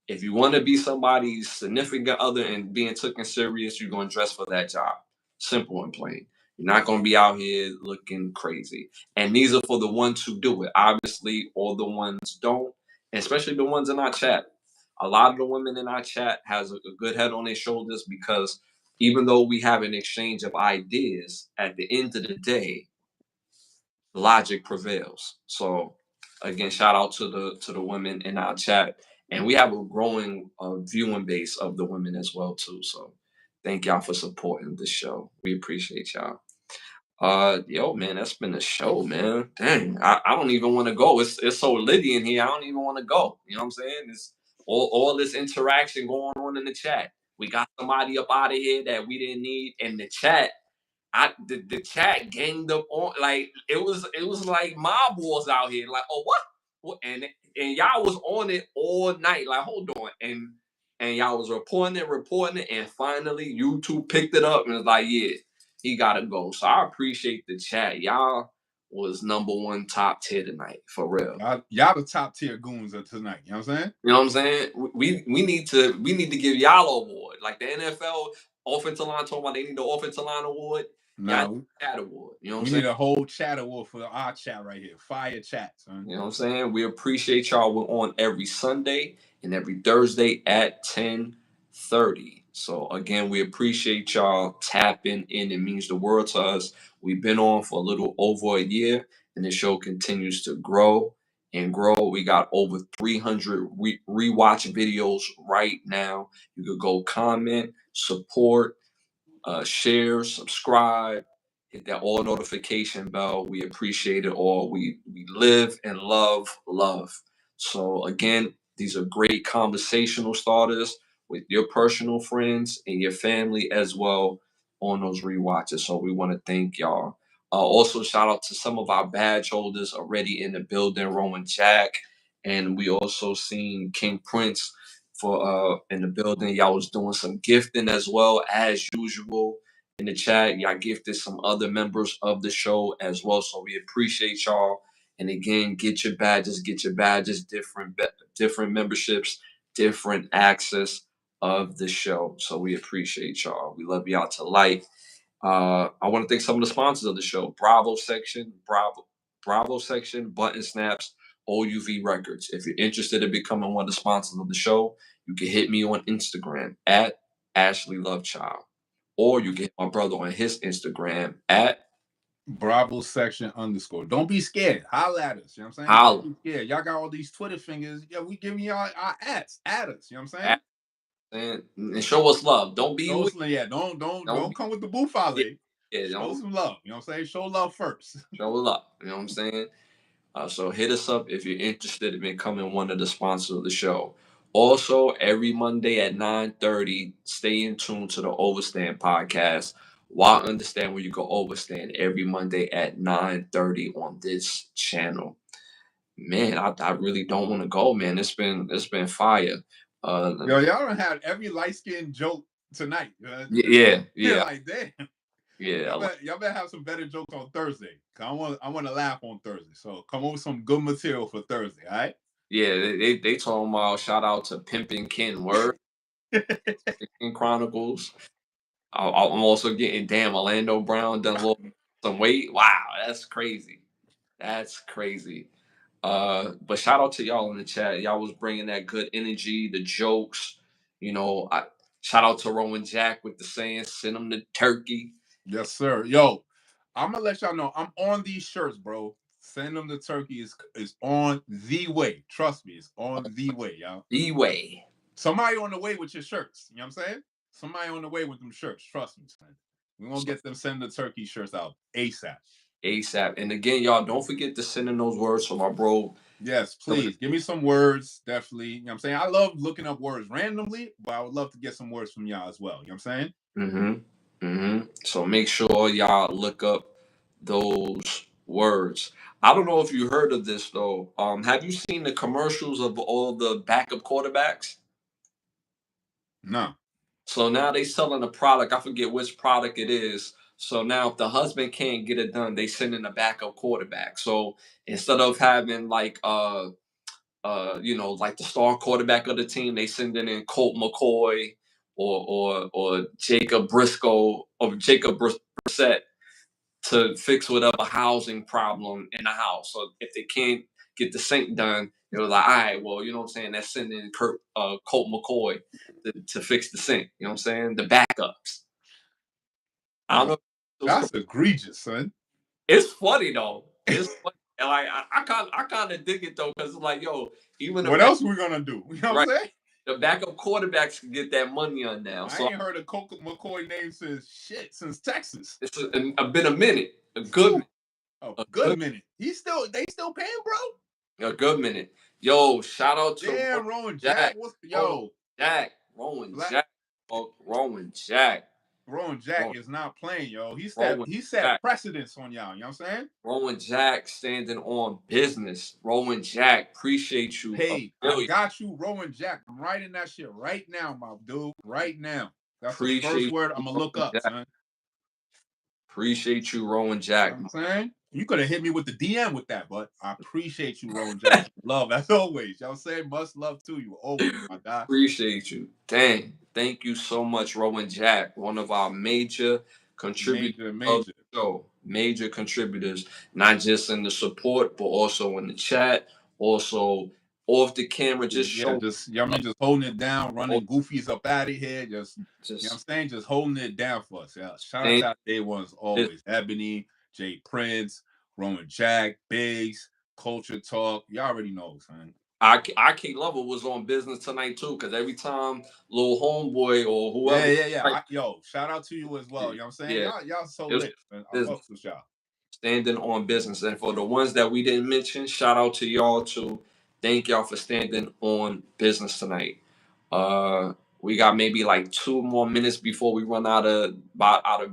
If you want to be somebody's significant other and being taken serious, you're going to dress for that job. Simple and plain. You're not going to be out here looking crazy. And these are for the ones who do it. Obviously, all the ones don't, especially the ones in our chat. A lot of the women in our chat has a good head on their shoulders, because even though we have an exchange of ideas, at the end of the day, logic prevails. So, again, shout out to the women in our chat. And we have a growing viewing base of the women as well, too. So thank y'all for supporting the show. We appreciate y'all. Yo, man, that's been a show, man. Dang, I don't even want to go. It's so litty in here. I don't even want to go. You know what I'm saying? It's all this interaction going on in the chat. We got somebody up out of here that we didn't need in the chat. The chat ganged up on, like it was like mob wars out here. Like, oh what? And y'all was on it all night. Like, hold on, and y'all was reporting it, and finally YouTube picked it up and was like, yeah, he gotta go. So I appreciate the chat. Y'all was number one top tier tonight, for real. Y'all the top tier goons of tonight. You know what I'm saying? You know what I'm saying? We need to give y'all an award. Like the NFL offensive line talking about they need the offensive line award. No, chat award. You know what I'm we saying? need a whole chat award for our chat right here. Fire chat, son. You know what I'm saying? We appreciate y'all. We're on every Sunday and every Thursday at 10:30. So again, we appreciate y'all tapping in. It means the world to us. We've been on for a little over a year, and the show continues to grow and grow. We got over 300 rewatch videos right now. You could go comment, support, share, subscribe, hit that all notification bell. We appreciate it all. We live and love love. So again, these are great conversational starters with your personal friends and your family as well on those rewatches. So we want to thank y'all. Also, shout out to some of our badge holders already in the building, Roman Jack, and we also seen King Prince for in the building. Y'all was doing some gifting as well as usual in the chat. Y'all gifted some other members of the show as well. So we appreciate y'all. And again, get your badges, different memberships, different access of the show. So we appreciate y'all. We love y'all to life. I want to thank some of the sponsors of the show. Bravo section, Button Snaps, OUV Records. If you're interested in becoming one of the sponsors of the show, you can hit me on Instagram at Ashley Lovechild. Or you can hit my brother on his Instagram at Bravo section _. Don't be scared. Holla at us. You know what I'm saying? Don't be scared. Y'all got all these Twitter fingers. Yeah, we giving y'all our ads. Add us. You know what I'm saying? And show us love. Don't be don't come with the buffale. Yeah, show some love. You know what I'm saying? Show love first. Show love. You know what I'm saying? So hit us up if you're interested in becoming one of the sponsors of the show. Also, every Monday at 9:30, stay in tune to the Overstand podcast. Why Understand Where You Go Overstand every Monday at 9:30 on this channel. Man, I really don't want to go, man. It's been fire. Yo, y'all don't have every light-skinned joke tonight. Yeah. Like, damn. Yeah. Y'all better have some better jokes on Thursday. Cause I want to laugh on Thursday. So come up with some good material for Thursday, all right? Yeah, they told me shout out to Pimpin' Ken Word. Ken Chronicles. I'm also getting Orlando Brown done a little some weight. Wow, that's crazy. That's crazy. But shout out to y'all in the chat. Y'all was bringing that good energy, the jokes. You know, shout out to Roman Jack with the saying, "Send him the turkey." Yes, sir. Yo, I'm gonna let y'all know I'm on these shirts, bro. Send them the turkey is on the way. Trust me, it's on the way, y'all. The way. Somebody on the way with your shirts. You know what I'm saying? Somebody on the way with them shirts. Trust me, son. We're gonna get them send the turkey shirts out ASAP. And again, y'all don't forget to send in those words from my bro. Yes, please. Give me some words, definitely. You know what I'm saying? I love looking up words randomly, but I would love to get some words from y'all as well. You know what I'm saying? So make sure y'all look up those words. I don't know if you heard of this though. Have you seen the commercials of all the backup quarterbacks? No. So now they selling a product. I forget which product it is. So now if the husband can't get it done, they send in a backup quarterback. So instead of having like like the star quarterback of the team, they send in Colt McCoy or Jacob Briscoe or Jacob Brissett to fix whatever housing problem in the house. So if they can't get the sink done, it was like, all right, well, you know what I'm saying? That's sending Colt McCoy to fix the sink. You know what I'm saying? The backups. I don't know. That's egregious, son. It's funny though. It's funny. And like I kind of dig it though, because like, yo, even what else we gonna do? You know what I'm saying? The backup quarterbacks can get that money on now. I ain't heard a Colt McCoy name since Texas. It's been a minute. A good minute. They still paying, bro? A good minute. Yo, shout out to Rowan Jack. Rowan Jack. Rowan Jack. Rowan Jack is not playing, yo. He set precedence on y'all. You know what I'm saying? Rowan Jack standing on business. Rowan Jack, appreciate you. Hey, I got you, Rowan Jack. I'm writing that shit right now, my dude. Right now. That's the first word I'm gonna look up, son. Appreciate you, Rowan Jack. You know what I'm saying? You could have hit me with the DM with that, but I appreciate you, Rowan Jack. Love, as always. You know what I'm saying? Much love to you. Always, my guy. Appreciate you. Dang. Thank you so much, Rowan Jack. One of our major contributors of the show. Major contributors, not just in the support, but also in the chat. Also off the camera, y'all just holding it down, running goofies up out of here. Just you know what I'm saying? Just holding it down for us. Yeah. Shout out to day ones always. Ebony, Jay Prince, Roman Jack, Biggs, Culture Talk. Y'all already know, son. IK Lover was on business tonight too, because every time little homeboy or whoever. Yeah. Yo, shout out to you as well. You know what I'm saying? Yeah. Y'all so lit, man. I fuck with y'all. Standing on business. And for the ones that we didn't mention, shout out to y'all too. Thank y'all for standing on business tonight. We got maybe like 2 more minutes before we run out of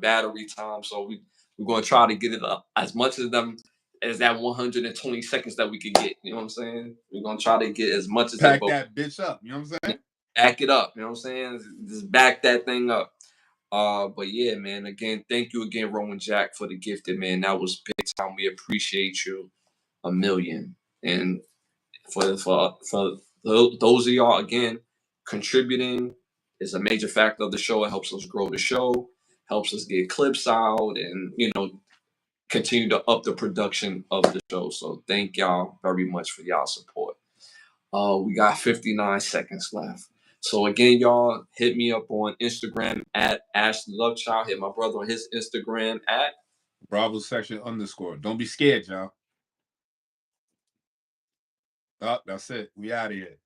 battery time. So we're gonna try to get it up as much as that 120 seconds that we could get. You know what I'm saying? We're gonna try to get as much as pack that bitch up. You know what I'm saying? Back it up. You know what I'm saying? Just back that thing up. But yeah, man, again, thank you again, Rowan Jack, for the gifted, man. That was big time. We appreciate you a million. And for those of y'all, again, contributing is a major factor of the show. It helps us grow the show, helps us get clips out, and, continue to up the production of the show. So thank y'all very much for y'all support. We got 59 seconds left. So again, y'all, hit me up on Instagram at Lovechild. Hit my brother on his Instagram at Brothas_. Don't be scared, y'all. Oh, that's it. We out of here.